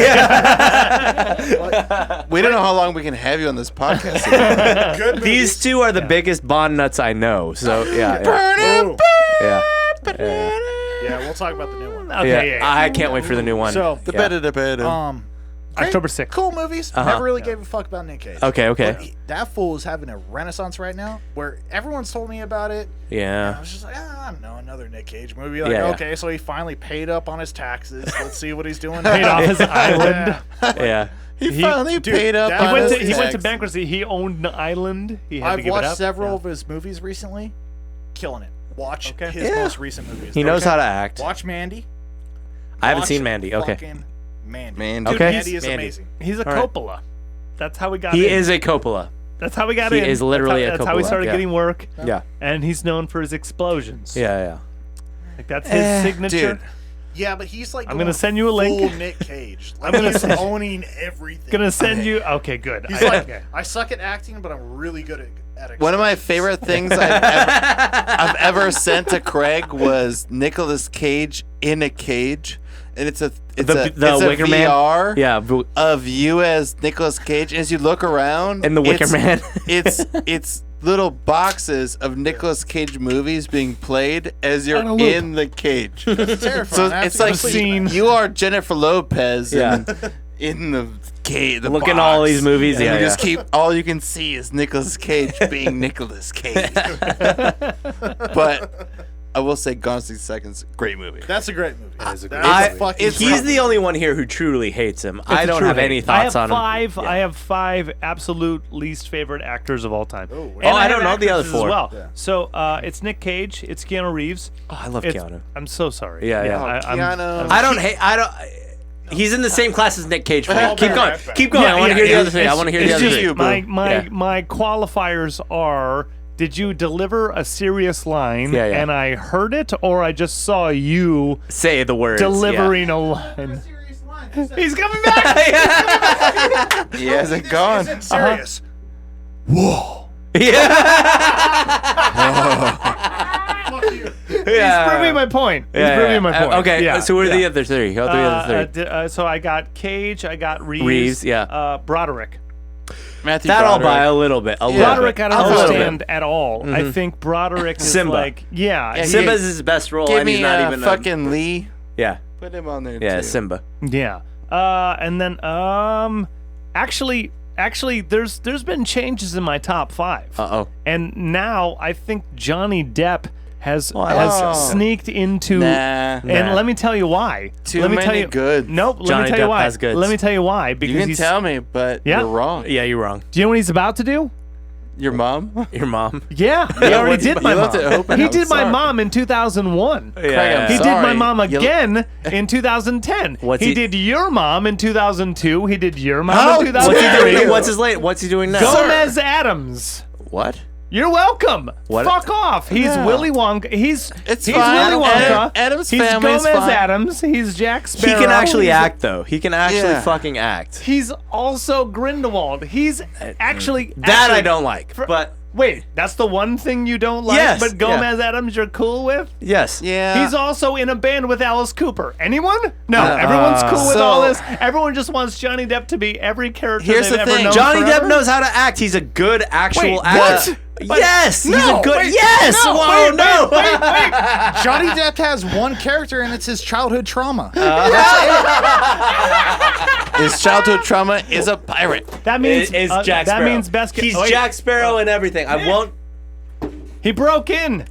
We don't know how long we can have you on this podcast. anymore. Good movies. These two are the biggest Bond nuts I know. So yeah. Ooh. Yeah. Yeah, we'll talk about the new one. Okay, yeah. I can't wait for the new one. So, The Yeah. better, the better. great, October 6th. Cool movies. Never really gave a fuck about Nick Cage. Okay. But that fool is having a renaissance right now where everyone's told me about it. I Yeah. was just like, I don't know, another Nick Cage movie. Like, Yeah, yeah. okay, so he finally paid up on his taxes. Let's see what he's doing. Paid off his island. Yeah. he finally dude, paid up that- on He his went to tax. bankruptcy. He owned an island. He had to I've give it watched up. several of his movies recently. Killing it. Watch his most recent movies. He knows how to act. Watch Mandy. I haven't Watch seen Mandy. Okay. fucking Mandy. Mandy. Okay. Mandy is Mandy. amazing. He's a All right. Coppola. That's how we got He in. is a Coppola. That's how we got He in. is literally a that's how he Coppola, started yeah. getting work. Yeah. And he's known for his explosions. Yeah. Like that's his signature. Dude. Yeah, but he's like. I'm going gonna send you a link. Full Nick Cage. Like, I'm gonna he's send- owning everything. Gonna send you. Okay, good. He's like, I suck at acting, but I'm really good at One of my favorite things I've ever sent to Craig was Nicolas Cage in a cage, and it's a Wicker Man? VR Yeah. of you as Nicolas Cage. As you look around, And the Wicker Man. it's little boxes of Nicolas Cage movies being played as you're in the cage. It's terrifying. So I have it's to go like sleep. Scene. you are Jennifer Lopez Yeah. in the cage. The Looking at box. all these movies, And yeah, you just yeah. keep all you can see is Nicolas Cage being Nicolas Cage. But I will say, Gone in 60 Seconds, great movie. That's a great movie. He's the only one here who truly hates him. I It's a don't true have hate. any thoughts I have on five, him. Yeah. I have 5 absolute least favorite actors of all time. wow. And I have don't know the other actresses 4. As well. Yeah. So it's Nick Cage, it's Keanu Reeves. Oh, I love It's, Keanu. I'm so sorry. Yeah, yeah. Keanu. I don't hate. I don't. He's in the same class as Nick Cage for me. I'll Keep be going. right back. Keep going. I want to hear the other three. I It's- want to hear the it's other just three. you, boo. my qualifiers are: did you deliver a serious line Yeah, yeah. and I heard it, or I just saw you Say the words. delivering a line? He's coming back. He hasn't gone. Serious. Fuck you. He's proving my point. He's proving my point. Okay. Yeah, So who are yeah. the other 3? Who are the other 3? So I got Cage, I got Reeves. Reeves, yeah. Broderick. Matthew That I'll Broderick. buy a little bit. A little Broderick, bit. I A don't little understand bit. at all. I think Broderick is Simba. like, yeah, Simba's his best role, Give and he's me not even fucking Lee. Yeah. Put him on there Yeah. too. Simba. yeah. And then actually, there's been changes in my top 5. Oh. And now I think Johnny Depp has Oh. sneaked into. Nah. And let me tell you why. Too let me many tell you, goods. Nope. Let Johnny me tell you Depp why. has goods. Let me tell you why. Because You can he's. tell me, but Yeah. you're wrong. Yeah, you're wrong. Do you know what he's about to do? Your mom? Your mom. Yeah, he already what's- did my you mom. left it open. He I'm did my sorry. mom in 2001. Craig, I'm Yeah. He did my sorry. mom You- again in 2010. What's he he- did your mom in 2002. He did your mom How in dare What's he 2003. doing? you? What's he doing now? Gomez Adams. What? You're welcome. What? Fuck off. He's Yeah. Willy Wonka. He's It's he's fine. Willy Wonka. Adam's he's family is Gomez fine. Adams. He's Jack He Sparrow. can actually He's- act, though. He can actually Yeah. fucking act. He's also Grindelwald. He's actually That I actually- don't like. But Wait, that's the one thing you don't like, Yes, but Gomez Adams you're cool with? yes. Yeah. He's also in a band with Alice Cooper. Anyone? No, everyone's cool with so- all this. Everyone just wants Johnny Depp to be every character Here's they've the ever thing. known Johnny forever. Depp knows how to act. He's a good actual Wait, actor. what? But- Yes, he's No, a good. wait, yes. no, Whoa, wait, no. wait. Johnny Depp has one character, and it's his childhood trauma. His childhood trauma is a pirate. That means Is Jack that Sparrow. means best. He's wait, Jack Sparrow and everything. I won't. He broke in.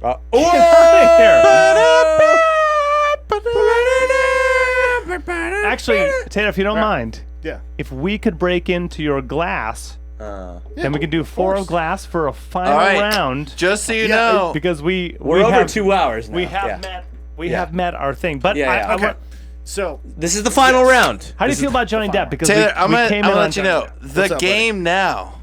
Actually, Taylor, if you don't mind, Yeah. if we could break into your glass, and we could do 4 of glass for a final All right. round, Just so you know, because We're we over have, 2 hours now. We have Yeah. met. We have met our thing. But Yeah, yeah. I Okay. want- So This is the final round. how do you feel about Johnny Depp? Because Taylor, we I'm gonna came in on let you know Johnny Depp. the What's up, game now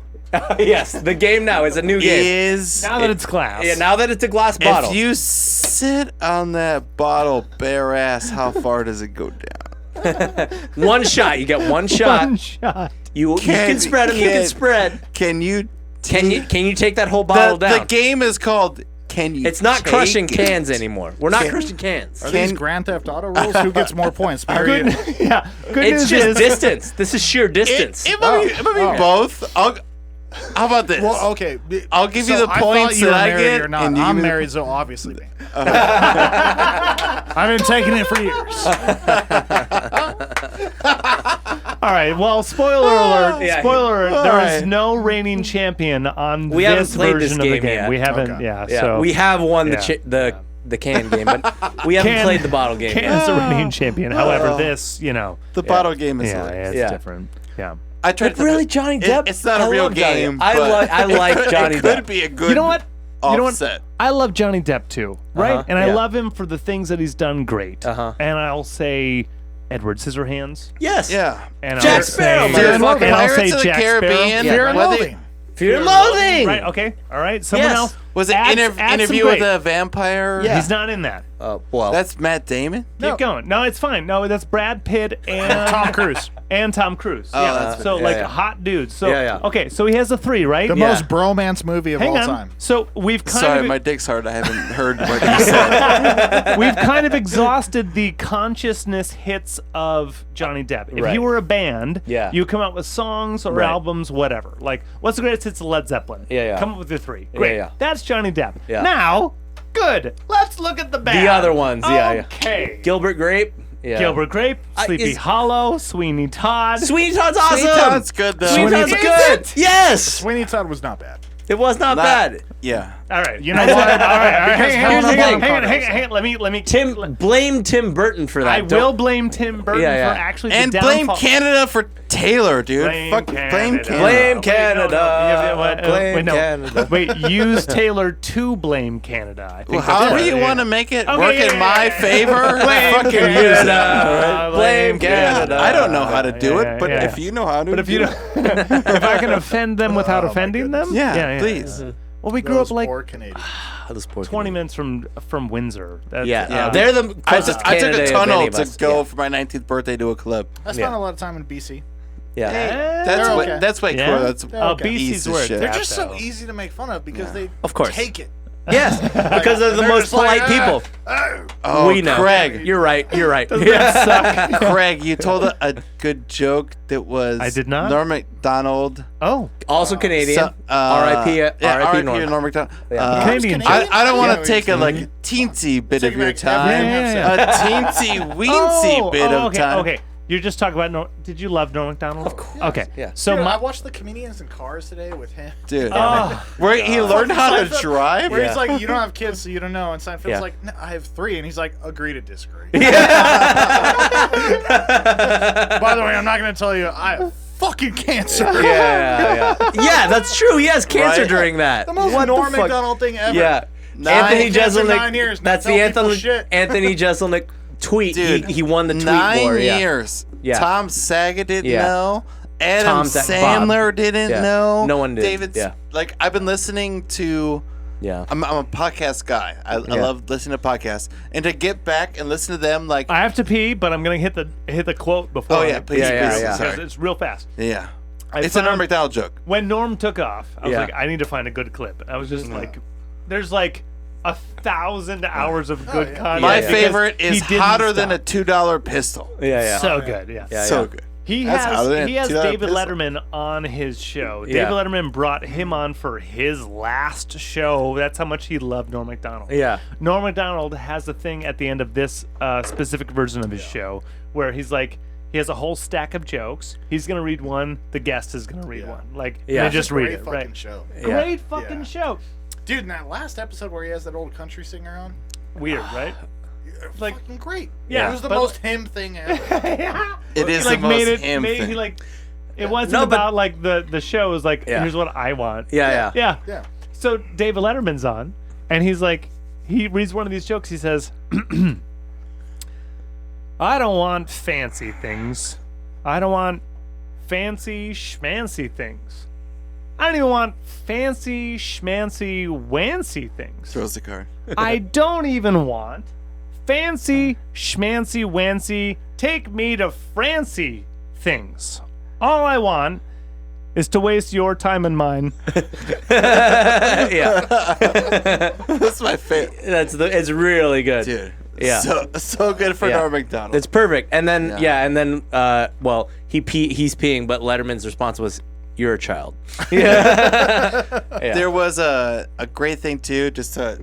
Yes, the game now is a new game. is Now that it's glass. Yeah, now that it's a glass bottle. if you sit on that bottle bare ass, how far does it go down? One shot. You get one shot. One shot. You can spread them. You can spread. Can you? Can you take that whole bottle The down? game is called. Can you? It's not take crushing it? cans anymore. We're not crushing cans. are these Can- Grand Theft Auto rules? Who gets more points? Me or you? Good, yeah. Good It's news just is distance. This is sheer distance. It might be both. How about this? Well, okay. I'll give you the I points thought you that were I married get, or not. and you I'm give me the- married, so obviously me. I've been taking it for years. all right. Well, spoiler alert. Yeah. Spoiler alert. All There is right. no reigning champion on We haven't this played this version of the game game. yet. We haven't. Okay. Yeah. Yeah, So we have won yeah. the can game, but we haven't played the bottle game Can yet. is the reigning champion. However, this, The bottle game is. yeah, hilarious. it's Yeah. different. Yeah. I tried But really, Johnny Depp. It's not I a real love Johnny game. Depp. but I like it Johnny could Depp. be a good. You know what? You know what? offset. I love Johnny Depp too, right? Uh-huh, And I yeah. love him for the things that he's done great. Uh-huh. And I'll say Edward Scissorhands. Yes. Yeah. And Jack I'll Sparrow, say- motherfucker. and I'll say Pirates of the Jack Sparrow. Caribbean. Yeah. Fear and Whether- Loathing. Fear and Loathing. Right. Okay. All right. Someone Yes. else. Was it Add some Interview with great. a Vampire? Yeah. He's not in that. Well, That's Matt Damon? Keep going. No, it's fine. No, that's Brad Pitt and Tom Cruise. And Tom Cruise. Oh, yeah. that's So yeah, like yeah. hot dudes. So Yeah, yeah. okay. So he has a 3, right? The Yeah. most bromance movie of Hang all on. time. So we've kind Sorry, of my dick's hard. I haven't heard what you said. we've kind of exhausted the consciousness hits of Johnny Depp. If Right. you were a band, Yeah. you come out with songs or Right. albums, whatever. Like, what's the greatest hits of Led Zeppelin? Yeah, yeah. Come up with your 3. Great. yeah. That's Johnny Depp. Yeah. Now, good. Let's look at the band. The other ones, yeah, yeah. Okay. Gilbert Grape. Yeah. Gilbert Grape, Sleepy is- Hollow, Sweeney Todd. Sweeney Todd's awesome. Sweeney Todd's good, though. Sweeney Todd's Is good. it? Yes. Sweeney Todd was not bad. It was not Not- bad. Yeah. All right. You know what? All right. Because Hang Helena Bonham Carter on. Let me. Blame Tim Burton for that. I Don't- will blame Tim Burton Yeah, yeah. for actually And the blame downfall. Canada for Taylor, dude. Blame Fuck, Canada. blame Canada. Blame Wait, Canada. Blame wait, no. Canada. Wait, use Taylor to blame Canada. I think Well, that's however right. you want to make it Okay, work yeah, in my yeah. favor, Blame fucking Canada. use it. Right? Blame Canada. I don't know how to do Yeah, it, but yeah. if you know how to, But if you do don't, it. if I can offend them without Oh, my offending them, yeah, please. Well, we grew Those up like poor Canadians. Those poor 20 Canadians. minutes from Windsor. That's, Yeah, they're the I closest took Canada a of tunnel any of to us. go Yeah. for my 19th birthday to a club. I spent Yeah. a lot of time in BC. Yeah. That's They're way, okay. that's way Yeah? cool. That's Oh, okay. BC's Piece of where it's shit. They're at, just so though. easy to make fun of because they Of course. take it. Yes, because they're the they're most just like, polite people. Oh, We know. Craig. You're right. You're right. Craig, you told a good joke that was I did not? Norm Macdonald. Oh, Also Canadian. So- R.I.P. Yeah, R.I.P. R.I.P. Norm. Norm Macdonald. Canadian. I don't want Yeah, to take a like Mm-hmm. teensy bit of Take your back time. everything I've A teensy weensy bit of okay, time. okay. You're just talking about Did you love Norm Macdonald? Of course. Okay. Yeah. So Dude, my I watched the comedians in cars today with him. Dude. Oh. Where he learned how to Seinfeld, drive. Where Yeah. he's like, you don't have kids, so you don't know. And Seinfeld's Yeah. like, no, I have 3. And he's like, agree to disagree. By the way, I'm not going to tell you, I have fucking cancer. Yeah. Yeah, that's true. He has cancer Right? during that. The most What Norm the fuck? Macdonald thing ever. Yeah. Nine- Anthony cancer Jeselnik. 9 years, not That's the tell people Anthony shit. Anthony Jeselnik tweet. Dude, He won the tweet 9 war. Yeah. years. Yeah. Tom Saget didn't Yeah. know. Adam Tom Sandler didn't Yeah. know. No one did. David's Yeah. like I've been listening to. Yeah. I'm a podcast guy. I love listening to podcasts, and to get back and listen to them, like, I have to pee, but I'm gonna hit the quote before. oh yeah, please, Yeah, please, yeah. sorry. Because it's real fast. Yeah, I it's a found- Norm Macdonald joke. When Norm took off, I was Yeah. like, I need to find a good clip. I was just like, there's like 1,000 hours of good yeah. content. My yeah. because favorite he is didn't hotter than a stop. $2 pistol. Yeah. So good, yeah. Yeah, So yeah. good. He That's hotter than has a $2 David pistol. Letterman on his show. Yeah. David Letterman brought him on for his last show. That's how much he loved Norm Macdonald. Yeah. Norm Macdonald has a thing at the end of this specific version of his show where he's like, he has a whole stack of jokes. He's gonna read one. The guest is gonna read one. Like, Yeah. and just read Great it. fucking Right. show. Great fucking Yeah. show. Dude, in that last episode where he has that old country singer on, Weird, right? Like- fucking great. Yeah, It was the but- most him thing ever. It is He, like, the most made it. him thing. He like. It wasn't No, but- about like the show. It was like, Yeah. here's what I want. Yeah. Yeah. Yeah. So David Letterman's on, and he's like, he reads one of these jokes. He says, I don't want fancy things. I don't want fancy schmancy things. I don't even want fancy schmancy wancy things. Throws the card. I don't even want fancy schmancy wancy take me to Francie things. All I want is to waste your time and mine. Yeah. That's my favorite, It's really good. dude. Yeah. So good for Yeah. Norm Macdonald. It's perfect. And then Yeah. well, he's peeing, but Letterman's response was, "You're a child." Yeah. There was a great thing too. Just to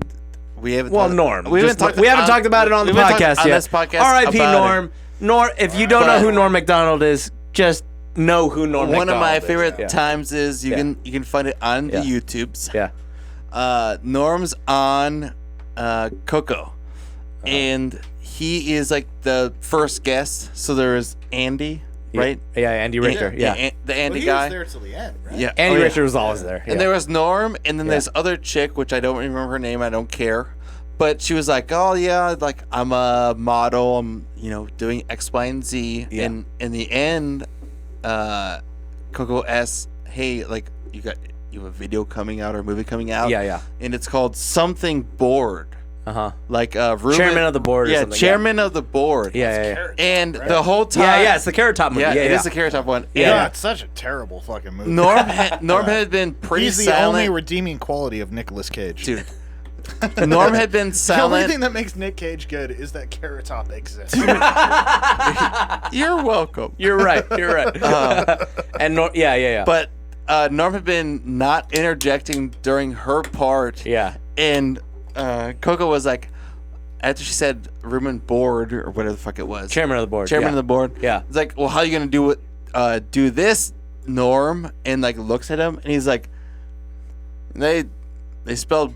we haven't. Well, talked- Norm. We haven't talked. We haven't talked about it on the we haven't talked podcast on yet. this podcast R.I.P. about Norm. Norm. If you don't know who Norm Macdonald is, just know who Norm One of Macdonald my is. favorite Yeah. times is you Yeah. can find it on the Yeah. YouTubes. Yeah. Norm's on Coco, and he is like the first guest. So there is Andy, right? Yeah. Andy Richter. Yeah. The But Andy he guy. was there till the end, right? Yeah, Andy oh, yeah. Richter was always there. And Yeah. there was Norm, and then Yeah. this other chick, which I don't remember her name. I don't care. but she was like, oh yeah, like I'm a model. I'm doing X, Y, and Z. Yeah. And in the end, Coco asks, hey, like you have a video coming out or a movie coming out? Yeah. And it's called Something Board. Like Ruben, Chairman of the board. Or something. Chairman of the board. Yeah. And the whole time, Yeah, it's the Carrot Top movie. yeah, Yeah, it is the Carrot Top one. Yeah, And it's such a terrible fucking movie. Norm had been pretty He's the silent. only redeeming quality of Nicolas Cage. Dude, Norm had been The only silent. thing that makes Nick Cage good is that Carrot Top exists. You're welcome. You're right. And yeah. But Norm had been not interjecting during her part. Yeah. And Coco was like, after she said Ruben board or whatever the fuck it was. Chairman of the board. Chairman of the board. Yeah. It's like, well, how are you gonna do this, Norm? And like looks at him and he's like, they spelled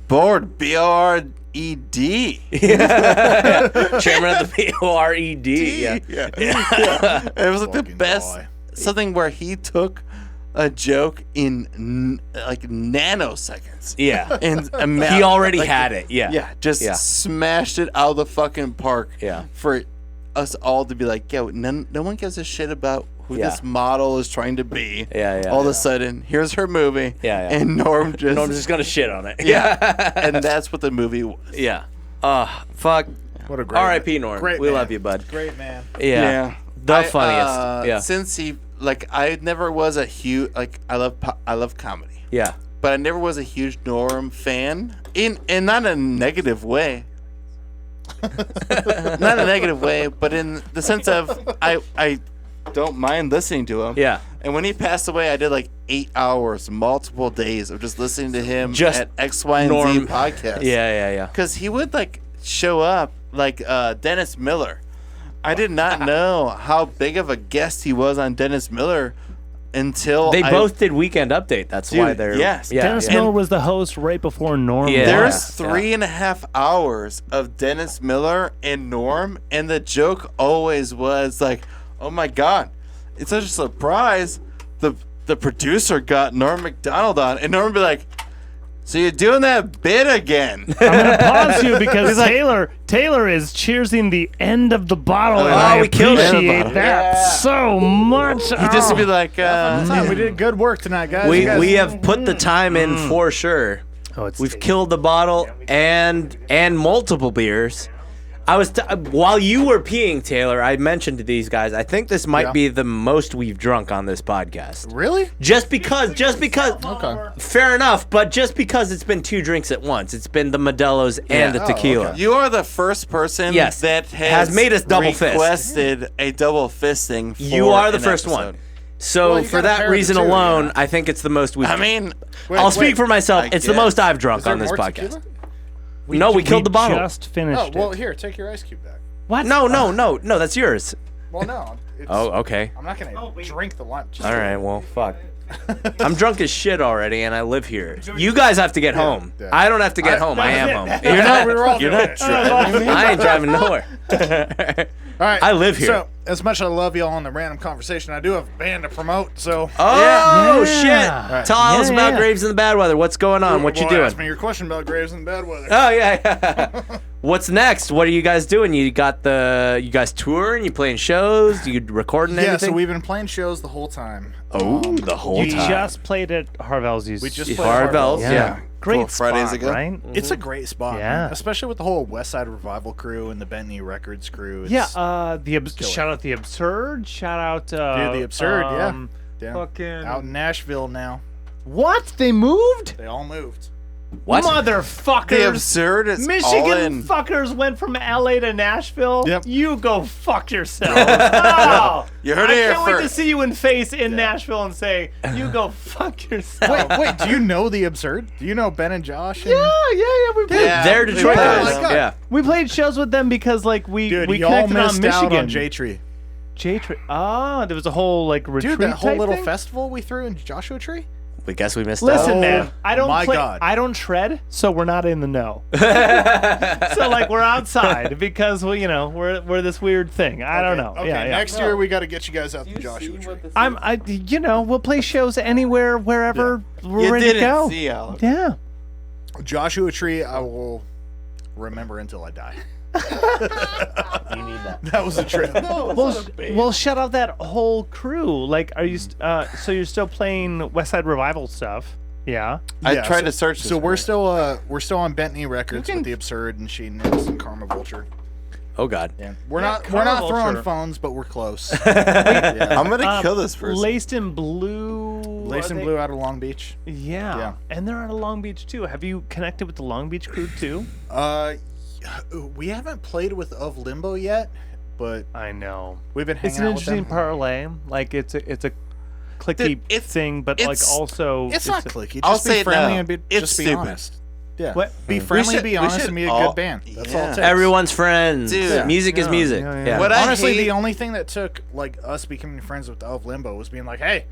board B-O-R-E-D. Chairman of the BORED. Yeah. And it was like the Fucking best boy. something where he took a joke in like nanoseconds. Yeah. And He already had it. Yeah. Yeah, just Yeah. smashed it out of the fucking park. Yeah. For us all to be like, yeah, no one gives a shit about who Yeah. this model is trying to be. Yeah. All of a sudden, here's her movie. Yeah. And Norm's just gonna shit on it. yeah. And that's what the movie was. Yeah. Fuck. What a great R.I.P. Norm. Great We man. love you, bud. Great man. Yeah. The funniest. Yeah. Since he I never was a huge I love comedy. Yeah. But I never was a huge Norm fan. In not a negative way. Not a negative way, but in the sense of I don't mind listening to him. Yeah. And when he passed away, I did like 8 hours, multiple days of just listening to him Just at X, Y, and Z Norm. podcast. Yeah. Because he would like show up like Dennis Miller. I did not know how big of a guest he was on Dennis Miller until They both did Weekend Update. That's why Dude, they're. yes. Yeah. Dennis yeah. Miller was the host right before Norm. Yeah. There's was. 3.5 hours of Dennis Miller and Norm, and the joke always was like, "Oh my God, it's such a surprise! The producer got Norm Macdonald on," and Norm would be like, "So you're doing that bit again?" I'm gonna pause you because Taylor is cheersing the end of the bottle, and I we killed it. appreciate that so much. He just would be like, We did good work tonight, guys. We You guys- we have put the time in for sure. We've killed the bottle and multiple beers. I was while you were peeing, Taylor, I mentioned to these guys, I think this might be the most we've drunk on this podcast. Really? Just because. Okay. Fair enough, but just because it's been 2 drinks at once. It's been the Modelo's and the Oh, tequila. okay. "You are the first person Yes. that Has made us double fist. requested a double fisting. For You are the an first episode." one. So Well, you for gotta that pair the reason two, alone, yeah. I think it's the most we've I mean, I'll speak wait. for myself. I It's the guess. most I've drunk Is there on this more podcast. tequila? No, we killed the bottle. Just finished Oh, well, it. here, take your ice cube back. What? No, that's yours. Well, no. It's, Oh, okay. I'm not going to drink the lunch. All right, well, fuck. I'm drunk as shit already, and I live here. You guys have to get home. yeah. I don't have to get home. I am home. you're not. We were all You're doing not it. driving. I ain't driving nowhere. All right. I live here. So, as much as I love y'all on the random conversation, I do have a band to promote. So, Oh Yeah. shit! Tell us Yeah, about yeah. Graves in the Bad Weather. What's going on? What you Well, doing? Ask me your question about Graves and Bad Weather. Oh yeah. What's next? What are you guys doing? You guys touring? You playing shows? You recording Yeah, anything? so we've been playing shows the whole time. Oh, the whole You time. just played at Harvel's. We just played Harvel's, Harvel's. yeah. Great Cool, Fridays spot, ago. right? It's a great spot, Yeah. man. Especially with the whole West Side Revival crew and the Bentley Records crew. It's, Yeah, shout out the Absurd. Shout out Dude, the Absurd, yeah. Fucking Out in Nashville now. what? They moved? They all moved. What? Motherfuckers! The Absurd is all Michigan in. fuckers went from LA to Nashville. Yep. You go fuck yourself. Oh, You heard I it here can't wait to first. see you in face in Nashville and say, "You go fuck yourself." Wait, do you know the Absurd? Do you know Ben and Josh? And, Yeah. We played. Yeah. They're Detroit Yeah. guys. Oh my God. Yeah. We played shows with them because we Dude, we y'all connected on missed Michigan. out on J-Tree. J-Tree. Oh, there was a whole retreat. Dude, that whole type little thing? festival we threw in Joshua Tree? We guess we missed Listen, out. man, I don't my play. God. I don't tread, so we're not in the know. So we're outside because we're this weird thing. I don't know. Okay, yeah. next year we got to get you guys out to Joshua Tree. We'll play shows anywhere, wherever we're You ready to didn't go. see Alex. Yeah. Joshua Tree, I will remember until I die. You need that. That was a trip. Well, shut out that whole crew. Like, are you? So you're still playing West Side Revival stuff? Yeah. I tried to search. So we're still on Bentley Records with The Absurd and Sheen Nix and Karma Vulture. Oh God. Yeah. We're not Karma throwing Vulture. phones, but we're close. I'm gonna kill this person. Laced in Blue. Lace and Blue out of Long Beach. Yeah. And they're out of Long Beach too. Have you connected with the Long Beach crew too? We haven't played with Of Limbo yet, but I know. we've been hanging It's an out interesting with them. parlay. Like it's a clicky Dude, thing, but like it's- also It's not clicky. Just I'll be say it friendly now. and It's just be stupid. honest. Yeah. What? Be friendly, should- be we honest, should and be a all- good band. That's all it yeah. takes. Everyone's friends. Dude. Music is Yeah, music. yeah, Yeah. yeah. What I Honestly, hate- the only thing that took like us becoming friends with Of Limbo was being like, "Hey,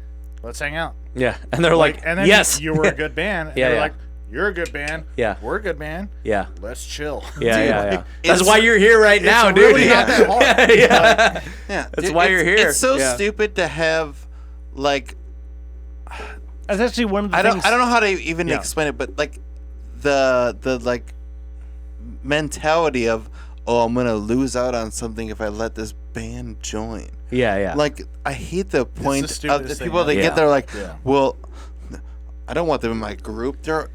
let's hang out." Yeah. And they're like, and then yes. you were a good band. And Yeah, they're yeah. like, "You're a good band. Yeah. We're a good band. Yeah. Let's chill." Yeah, Dude, yeah, yeah. like, That's it's- why you're here right now, it's dude. really yeah. not that hard. yeah. Yeah, That's why you're here. It's so Yeah. stupid to have, like, That's actually one of the I things. don't know how to even Yeah. explain it, but like the like mentality of, oh, I'm gonna lose out on something if I let this band join. Yeah, yeah. Like, I hate the point of the stupidest thing people that ever. get there like, Yeah. well, I don't want them in my group. They're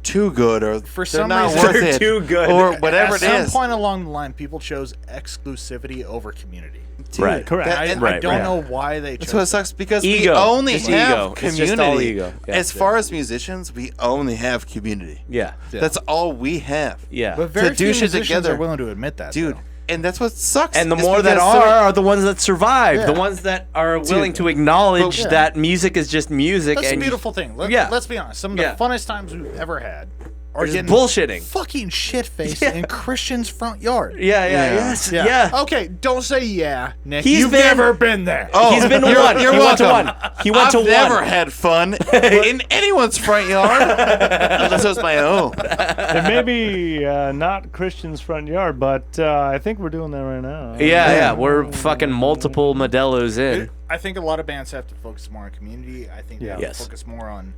too good, or For they're some not reason- worth They're it, too good. or whatever At it some is. point along the line, people chose exclusivity over community. Dude, Right. Correct. that- I, and I don't right. know why they chose That's what sucks, because Ego. we only Just have ego. It's community. just all ego. Yeah. As far as musicians, we only have community. yeah. That's all we have. Yeah. But very To few do shit musicians together. are willing to admit that, Dude, though. and that's what sucks. And the is more that because are the ones that survive. Yeah. The ones that are willing to acknowledge But- that music is just music. That's and a beautiful thing. Yeah. Let's be honest. Some of the Yeah. funnest times we've ever had are Just getting bullshitting. fucking shit-faced in Christian's front yard. Yeah, yeah, Yeah. yes, yeah. Okay, don't say yeah, Nick. He's You've been- never been there. Oh, He's been to you're- one. You're He went to welcome. one. He went to I've never one. had fun in anyone's front yard unless it was my own. It may be not Christian's front yard, but I think we're doing that right now. Yeah, yeah. We're fucking multiple Modelos in. I think a lot of bands have to focus more on community. I think they have Yes. to focus more on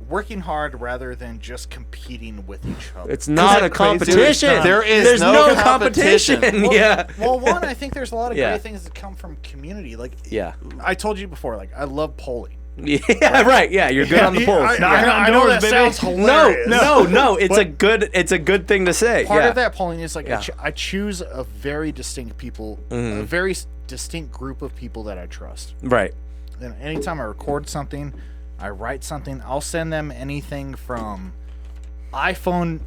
working hard rather than just competing with each other. It's not a that crazy? competition. Dude, there is There's no competition. competition. yeah. Well, one, I think there's a lot of Yeah. great things that come from community. Like, Yeah. I told you before, like, I love polling. Yeah, right. Yeah, you're good on the polls. I, Yeah. I know that baby. sounds No, hilarious. no. It's a good thing to say. Part yeah. of that polling is like Yeah. I choose a very distinct people, a very distinct group of people that I trust. Right. And anytime I record something, I write something, I'll send them anything from iPhone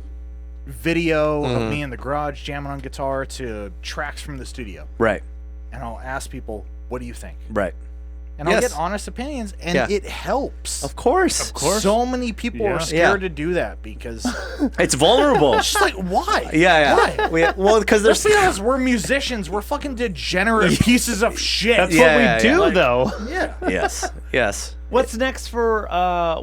video of me in the garage jamming on guitar to tracks from the studio. Right. And I'll ask people, what do you think? Right. And I'll Yes. get honest opinions, and Yeah. it helps. Of course. So many people Yeah. are scared Yeah. to do that because It's vulnerable. it's just like, why? Yeah, Why? yeah. Well, because Let's there's be honest, we're musicians. We're fucking degenerate pieces of shit. That's Yeah, what we yeah, do, yeah. though. yeah. yes, yes. What's next for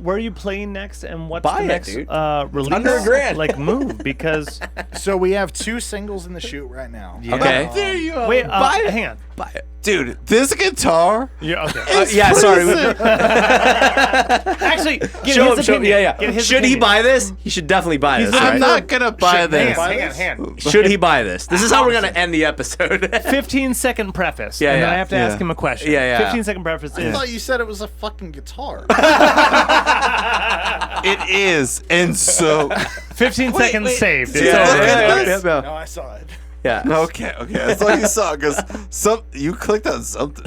where are you playing next, and what's Buy the it, next dude. release? under $1,000. Like move because So we have 2 singles in the shoot right now. Okay. There you go. wait, Buy it. hang on. Buy it. Dude, this guitar. Yeah, okay. is Yeah, pretty sorry. sick. Actually, get Show his him. opinion. Yeah, Get yeah. his Should he opinion. buy this? He should definitely buy this. I'm Right? not gonna buy this. Hang on. Should he buy this? This is how we're gonna end the episode. 15-second preface. Yeah, and then yeah. I have to ask him a question. Yeah, yeah. 15-second preface I is thought you said it was a fucking guitar. It is, and so 15 seconds saved. It's Yeah, over. look at yeah, this. yeah, No, I saw it. yeah. okay. That's all you saw, because you clicked on something.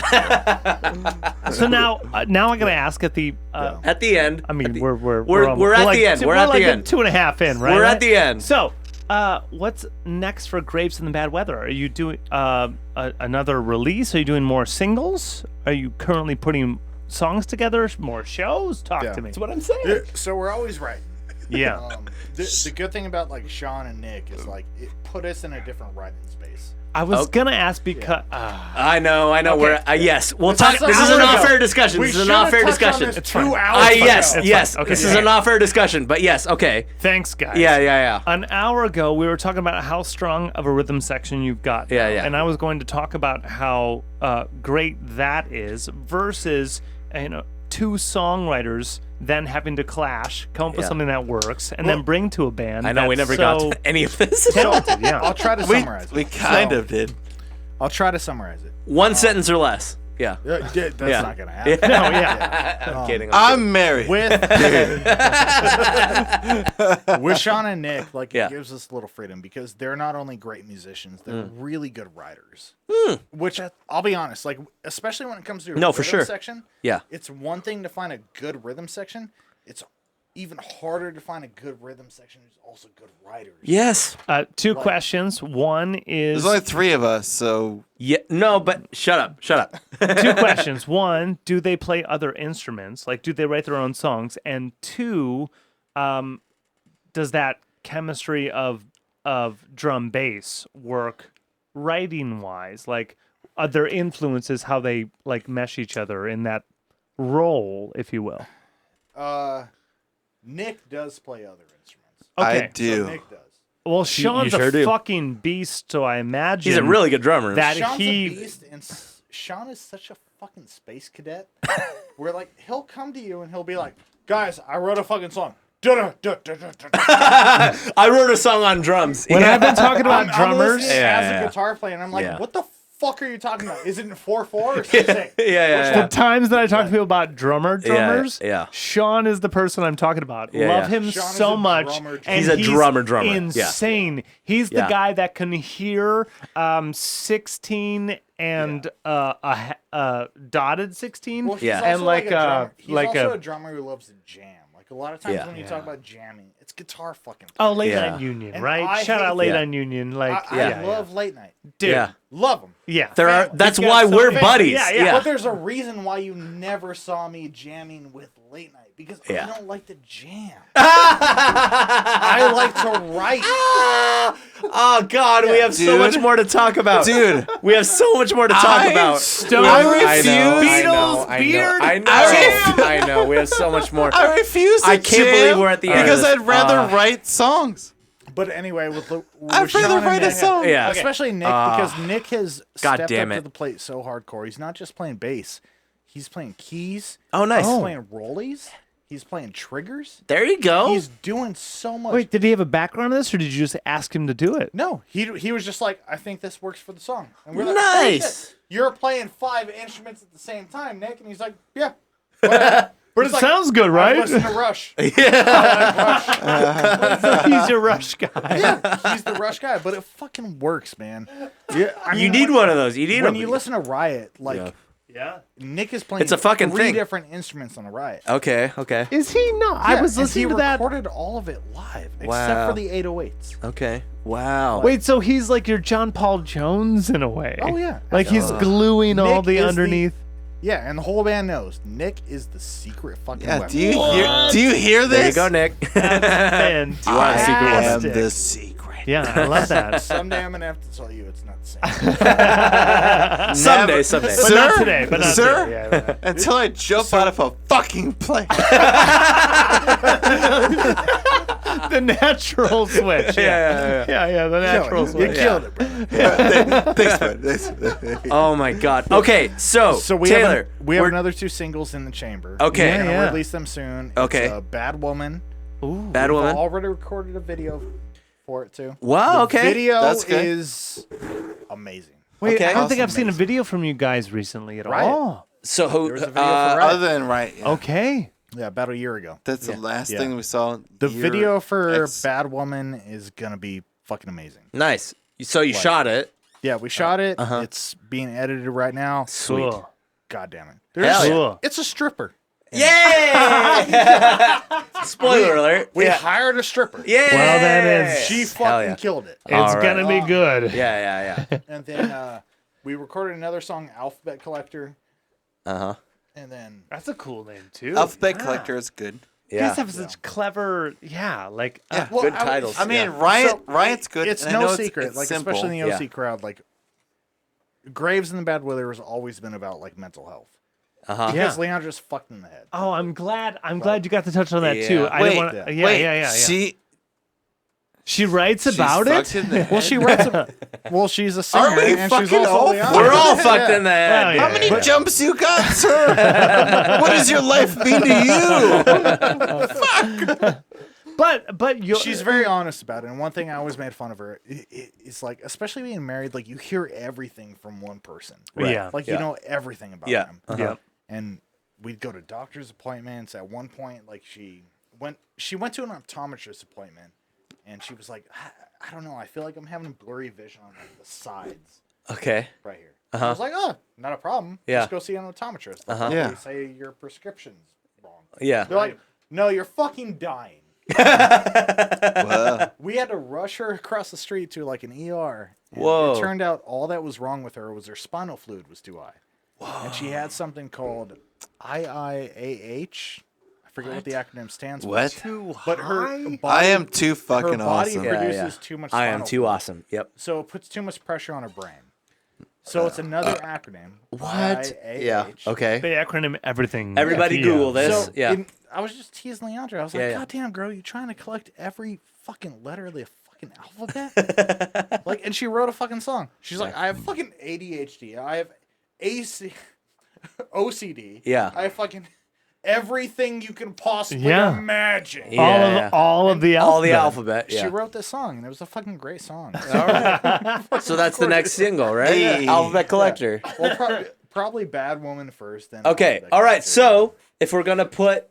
So now I gotta ask at the. At the end. I mean, at the- we're we're at like the end. We're we're at like the a end. 2.5 in, right? We're at the end. So, what's next for Grapes in the Bad Weather? Are you doing another release? Are you doing more singles? Are you currently putting songs together? More shows? Talk Yeah. to me. That's what I'm saying. So we're always right. Yeah. The good thing about like Shawn and Nick is like it put us in a different writing space. I was gonna ask because I know. Okay. We're yes. We'll talk. an This is hour an ago. off-air discussion. This is an off-air discussion. It's fine. 2 hours. Yes, ago. yes. fine. Okay, This is yeah. an off-air discussion. But yes, okay. thanks, guys. Yeah, yeah, yeah. An hour ago, we were talking about how strong of a rhythm section you've got. Yeah, now, yeah. And I was going to talk about how great that is versus 2 songwriters then having to clash, come up with Yeah. something that works, and then bring to a band. I know we that's never got so to any of this. talented, yeah. I'll try to summarize it. We kind So, of did. I'll try to summarize it. One sentence or less. Yeah. That's Yeah. not gonna happen. No, yeah. I'm kidding. I'm married. With with Shawn and Nick, like Yeah. it gives us a little freedom because they're not only great musicians, they're really good writers. Which I'll be honest, like especially when it comes to a No, for rhythm sure. section, Yeah. it's one thing to find a good rhythm section. It's even harder to find a good rhythm section who's also good writers. Yes. Two questions. One is There's only 3 of us, so Yeah. No, but shut up. Shut up. two questions. One, do they play other instruments? Like, do they write their own songs? And two, does that chemistry of drum bass work writing wise? Like, are there influences how they like mesh each other in that role, if you will? Nick does play other instruments. Okay. I do. So Nick does. Well, Sean's sure a do. fucking beast, so I imagine He's a really good drummer. that Sean's he. a beast, and Shawn is such a fucking space cadet. Where like he'll come to you and he'll be like, "Guys, I wrote a fucking song." I wrote a song on drums. When I've been talking about I'm drummers, listening Yeah, as yeah. a guitar player, and I'm like, Yeah. "What the fuck are you talking about? Is it in 4/4 or 6/8?" Yeah. the times that I talk to people about drummers, yeah. Sean is the person I'm talking about. Yeah, Love yeah. him Sean is so a much. drummer. And He's a drummer. Yeah. Insane. He's the Yeah. guy that can hear 16 and a dotted 16. Well, he's Yeah. also And like a drummer. He's like also a a drummer who loves to jam. Like a lot of times Yeah. when you talk about jamming, it's guitar fucking. oh, Late Yeah. Night Union, And right? I Shout hate out Late that. Night Union. Like, I love late night. dude. Yeah. Love them. Yeah. There are. Family. That's He's got why some we're family. buddies. Yeah, yeah. But there's a reason why you never saw me jamming with late night because Yeah. I don't like to jam. I like to write. Oh God, we have so Dude. much more to talk about, dude, We have so much more to talk about. I refuse. I know. We have so much more. I refuse to I can't jam believe we're at the end of because this. I'd rather write songs. But anyway, with I'd Shawn rather and write a Nick, song. Yeah. especially Nick, because Nick has God stepped damn up it. to the plate so hardcore. He's not just playing bass; he's playing keys. Oh, nice. He's playing rollies. He's playing triggers. There you go. He's doing so much. Wait, did he have a background in this, or did you just ask him to do it? No, he was just like, I think this works for the song. And we're like, "Holy Nice. shit, you're playing 5 instruments at the same time, Nick. And he's like, yeah. Whatever. But It's it like, sounds good, I right? listen to Rush. He's your Rush guy. Yeah, he's the Rush guy, but it fucking works, man. Yeah, I You mean, need one of those. You need when them. you listen to Riot, like Yeah. Yeah. Nick is playing It's a fucking 3 thing. different instruments on a Riot. Okay. Okay. Is he not? I Yeah, was and listening he to that. recorded all of it live, except Wow. for the 808s. Okay. Wow. Wait, so he's like your John Paul Jones in a way. Oh, yeah. Like he's gluing all Nick the is the- underneath. Yeah, and the whole band knows Nick is the secret fucking Yeah, weapon. do you hear this? There you go, Nick. Fantastic. want a secret I weapon? am the secret. Yeah, I love that. Someday I'm gonna have to tell you it's not the same. Someday. Someday. But not today. But not Sir? today. Yeah, right. Until I jump out of a fucking plane. The natural switch. Yeah, the natural You switch. killed it, bro. Thanks, man. Thanks. Oh my God. Okay. So we Taylor, have we have we're- another 2 singles in the chamber. Okay. We're gonna Yeah. release them soon. Okay. It's, Bad Woman. Bad We've Woman. already recorded a video for it too. Wow. Okay. Video That's good. is amazing. Wait, Okay. I don't think I've Awesome. seen a video from you guys recently at Riot. all. So who? There was a video for Riot. Other than right. Yeah. Okay. Yeah, about a year ago. That's the last Yeah. thing we saw. The year video for X. Bad Woman is gonna be fucking amazing. Nice. So you shot it. Yeah, we shot it. Uh-huh. It's being edited right now. Sweet. Cool. God damn it. Hell yeah. Cool. It's a stripper. Yay! Spoiler alert. We Yeah. hired a stripper. Yeah. Well, that is- She Hell fucking yeah. killed it. It's All right. gonna be good. Yeah. And then we recorded another song, Alphabet Collector. Uh huh. And then That's a cool name too. Alphabet Collector is good. You Yeah. guys have such clever, like Yeah. well, Good I- titles. I mean, Yeah. Riot's good. It's and I no know secret, it's like simple. especially in the OC Yeah. crowd, like Graves and the Bad Weather has always been about like mental health. Uh huh. Yeah. Because Leondra's fucked in the head. Oh, I'm glad you got to touch on that Yeah. too. I Wait, didn't want to. Yeah, Wait, yeah. She writes about it. Well, she writes. Well, she's a singer, and she's also the We're all fucked in the head. Well, How many jumps you got, sir? What does your life mean to you? But she's very honest about it. And one thing I always made fun of her is like, especially being married, like you hear everything from one person. Right. Yeah. Like you know everything about them. Yeah. And we'd go to doctor's appointments. At one point, like she went to an optometrist appointment, and she was like, I don't know, I feel like I'm having blurry vision on like the sides. Okay. Right here. I was like, oh, not a problem. Yeah. Just go see an optometrist. Like, Yeah. They say your prescription's wrong. Yeah. They're like, no, you're fucking dying. Wow. We had to rush her across the street to like an ER. And Whoa. It turned out all that was wrong with her was her spinal fluid was too high. Whoa. And she had something called IIAH. I forget what the acronym stands for. What? But her body, I am too her fucking body awesome. produces too much I spinal am too fluid. awesome. Yep. So it puts too much pressure on her brain. So it's another acronym. What? IIAH. Yeah. Okay. They acronym everything. Everybody Google this. So Yeah. I was just teasing Leondra. I was like, Yeah, yeah. God damn, girl, you trying to collect every fucking letter of the fucking alphabet? Like, and she wrote a fucking song. She's like, I have fucking ADHD. I have OCD. Yeah. I have fucking everything you can possibly Yeah. imagine. Yeah. All of the All the alphabet. She Yeah. wrote this song, and it was a fucking great song. All right. So that's the next single, right? Hey. Alphabet Collector. Well, probably Bad Woman first. Then Okay. Alphabet All right. Collector. So if we're gonna put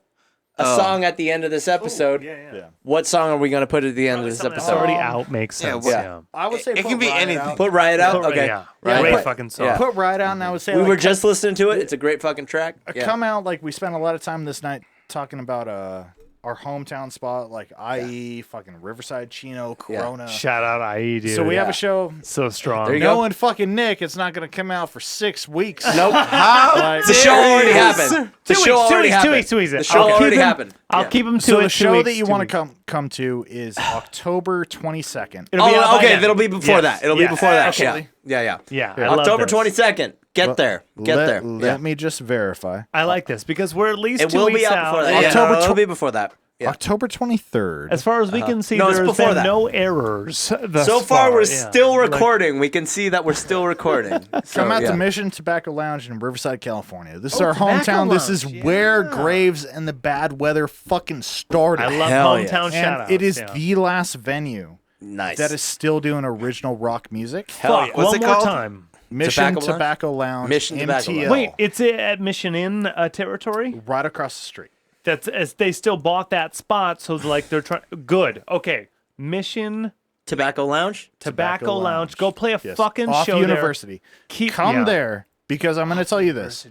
a song at the end of this episode, Yeah. what song are we gonna put at the end of this Something that's episode? already out makes Yeah, sense. well- Yeah. I would say It put can be Riot anything. out. Put Riot out. Okay. Yeah. Yeah, Great but- fucking song. yeah. Put Riot out, and I would say We like, were just listening to it. It's a great fucking track. Yeah. come out like we spent a lot of time this night talking about our hometown spot, like IE, fucking Riverside, Chino, Corona. Shout out IE, dude. So we have Yeah. a show. so strong. There you go. Knowing fucking Nick, it's not going to come out for 6 weeks. Nope. How The show already happened. The show already happened. 2 weeks. The show already happened. I'll keep him to So it. the 2 show weeks, that you 2 want weeks. to come to is October 22nd. It'll be out by okay. then. That'll be before Yes. that. It'll be Yes. before that. Actually. Yeah. Yeah. I love October this. 22nd. Get there. Get there. Let me just verify. I like this because we're at least It 2 will weeks be out before that. Yeah, October no, it'll tw- be before that. Yeah. October 23rd. As far as we can see, No, it's there's before been that. no errors thus So far, we're yeah. still recording. We can see that we're still recording. Come out yeah. to Mission Tobacco Lounge in Riverside, California. This is Oh, our Tobacco hometown. This is Lounge, where yeah. Graves and the Bad Weather fucking started. I love Hell hometown yes. shout and it is yeah. the last venue Nice. that is still doing original rock music. Hell yeah. What's One it more called? time. Mission Tobacco Tobacco Lounge. Mission Tobacco MTL, Lounge. Wait, it's at Mission Inn territory. right across the street. That's as they still bought that spot, so like they're trying. Good. Okay. Mission Tobacco Lounge. Tobacco Tobacco Lounge. Go play a Yes. fucking Off show University. Keep Come yeah. there because I'm going to tell you this.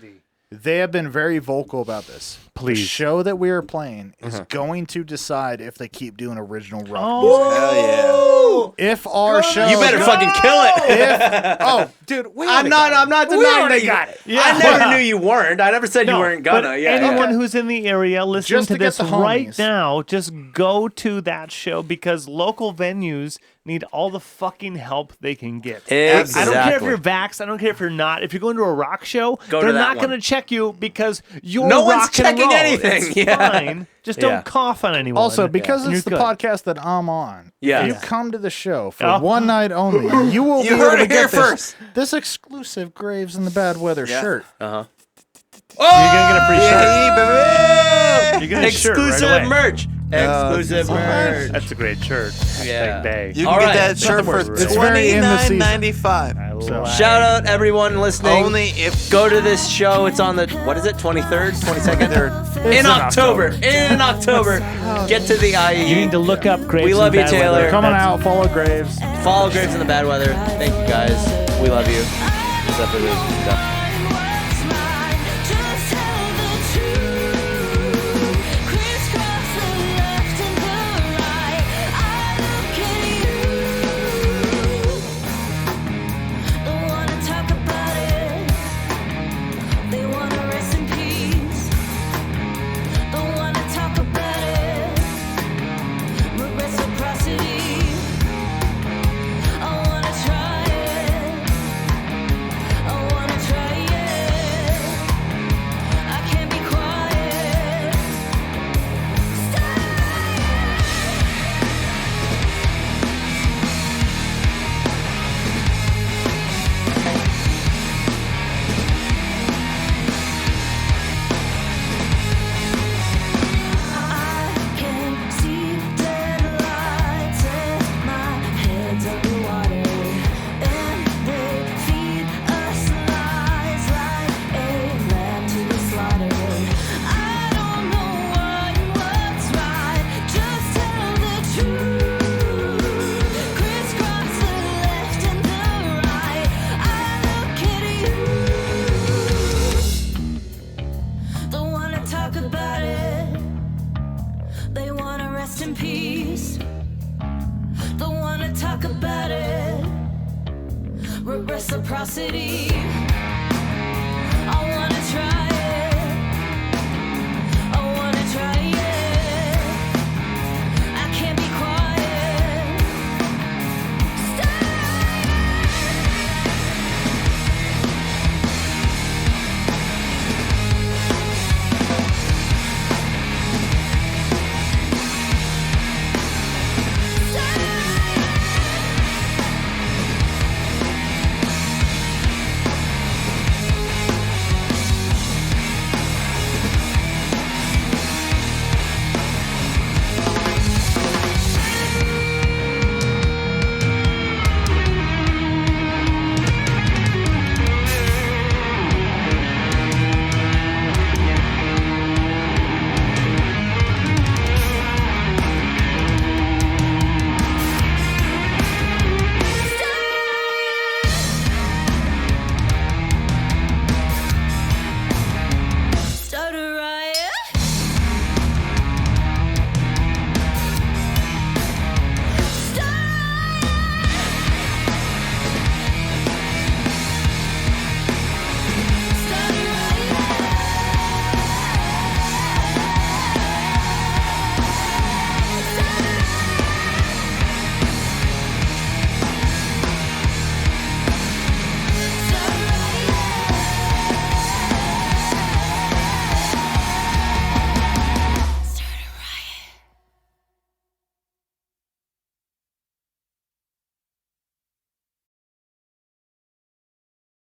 They have been very vocal about this. Please. The show that we are playing is going to decide if they keep doing original rock Oh, Hell music. If our show, You better fucking kill it. oh, dude, we I'm already not. got I'm not We denying already that you got it. I never knew you weren't. I never said you weren't gonna. But Yeah. anyone yeah. who's in the area listening Just to to get this the right homies. now, just go to that show because local venues need all the fucking help they can get. Exactly. I don't care if you're vaxxed. I don't care if you're not. If you're going to a rock show, Go to they're that not one. going to check you because you're No one's rock and checking roll. anything. It's Yeah. fine. Just Yeah. don't cough on anyone. Also, because You're it's the good. podcast that I'm on, Yeah. if you Yeah. come to the show for Oh. one night only, you will You be heard able to it here get this, first. this exclusive Graves and the Bad Weather shirt. You're gonna get a free shirt. yeah. You're gonna get a shirt right Exclusive away. merch. Exclusive merch. That's a great shirt. Yeah. Bay. You All can right. get that shirt for It's very in the season. $29.95. I So- like Shout out everyone listening. Only if Go to this show. It's on the what is it? 23rd, 22nd, in in October. In October. Get to the IE. You need to look up Graves. We love and you, Bad Taylor. Weather. Come on That's- out, follow Graves. Follow Graves in the Bad Weather. Thank you guys. We love you. Except for this stuff. I wanna try it. I wanna try about it. They wanna rest in peace. Don't wanna talk about it. Reciprocity.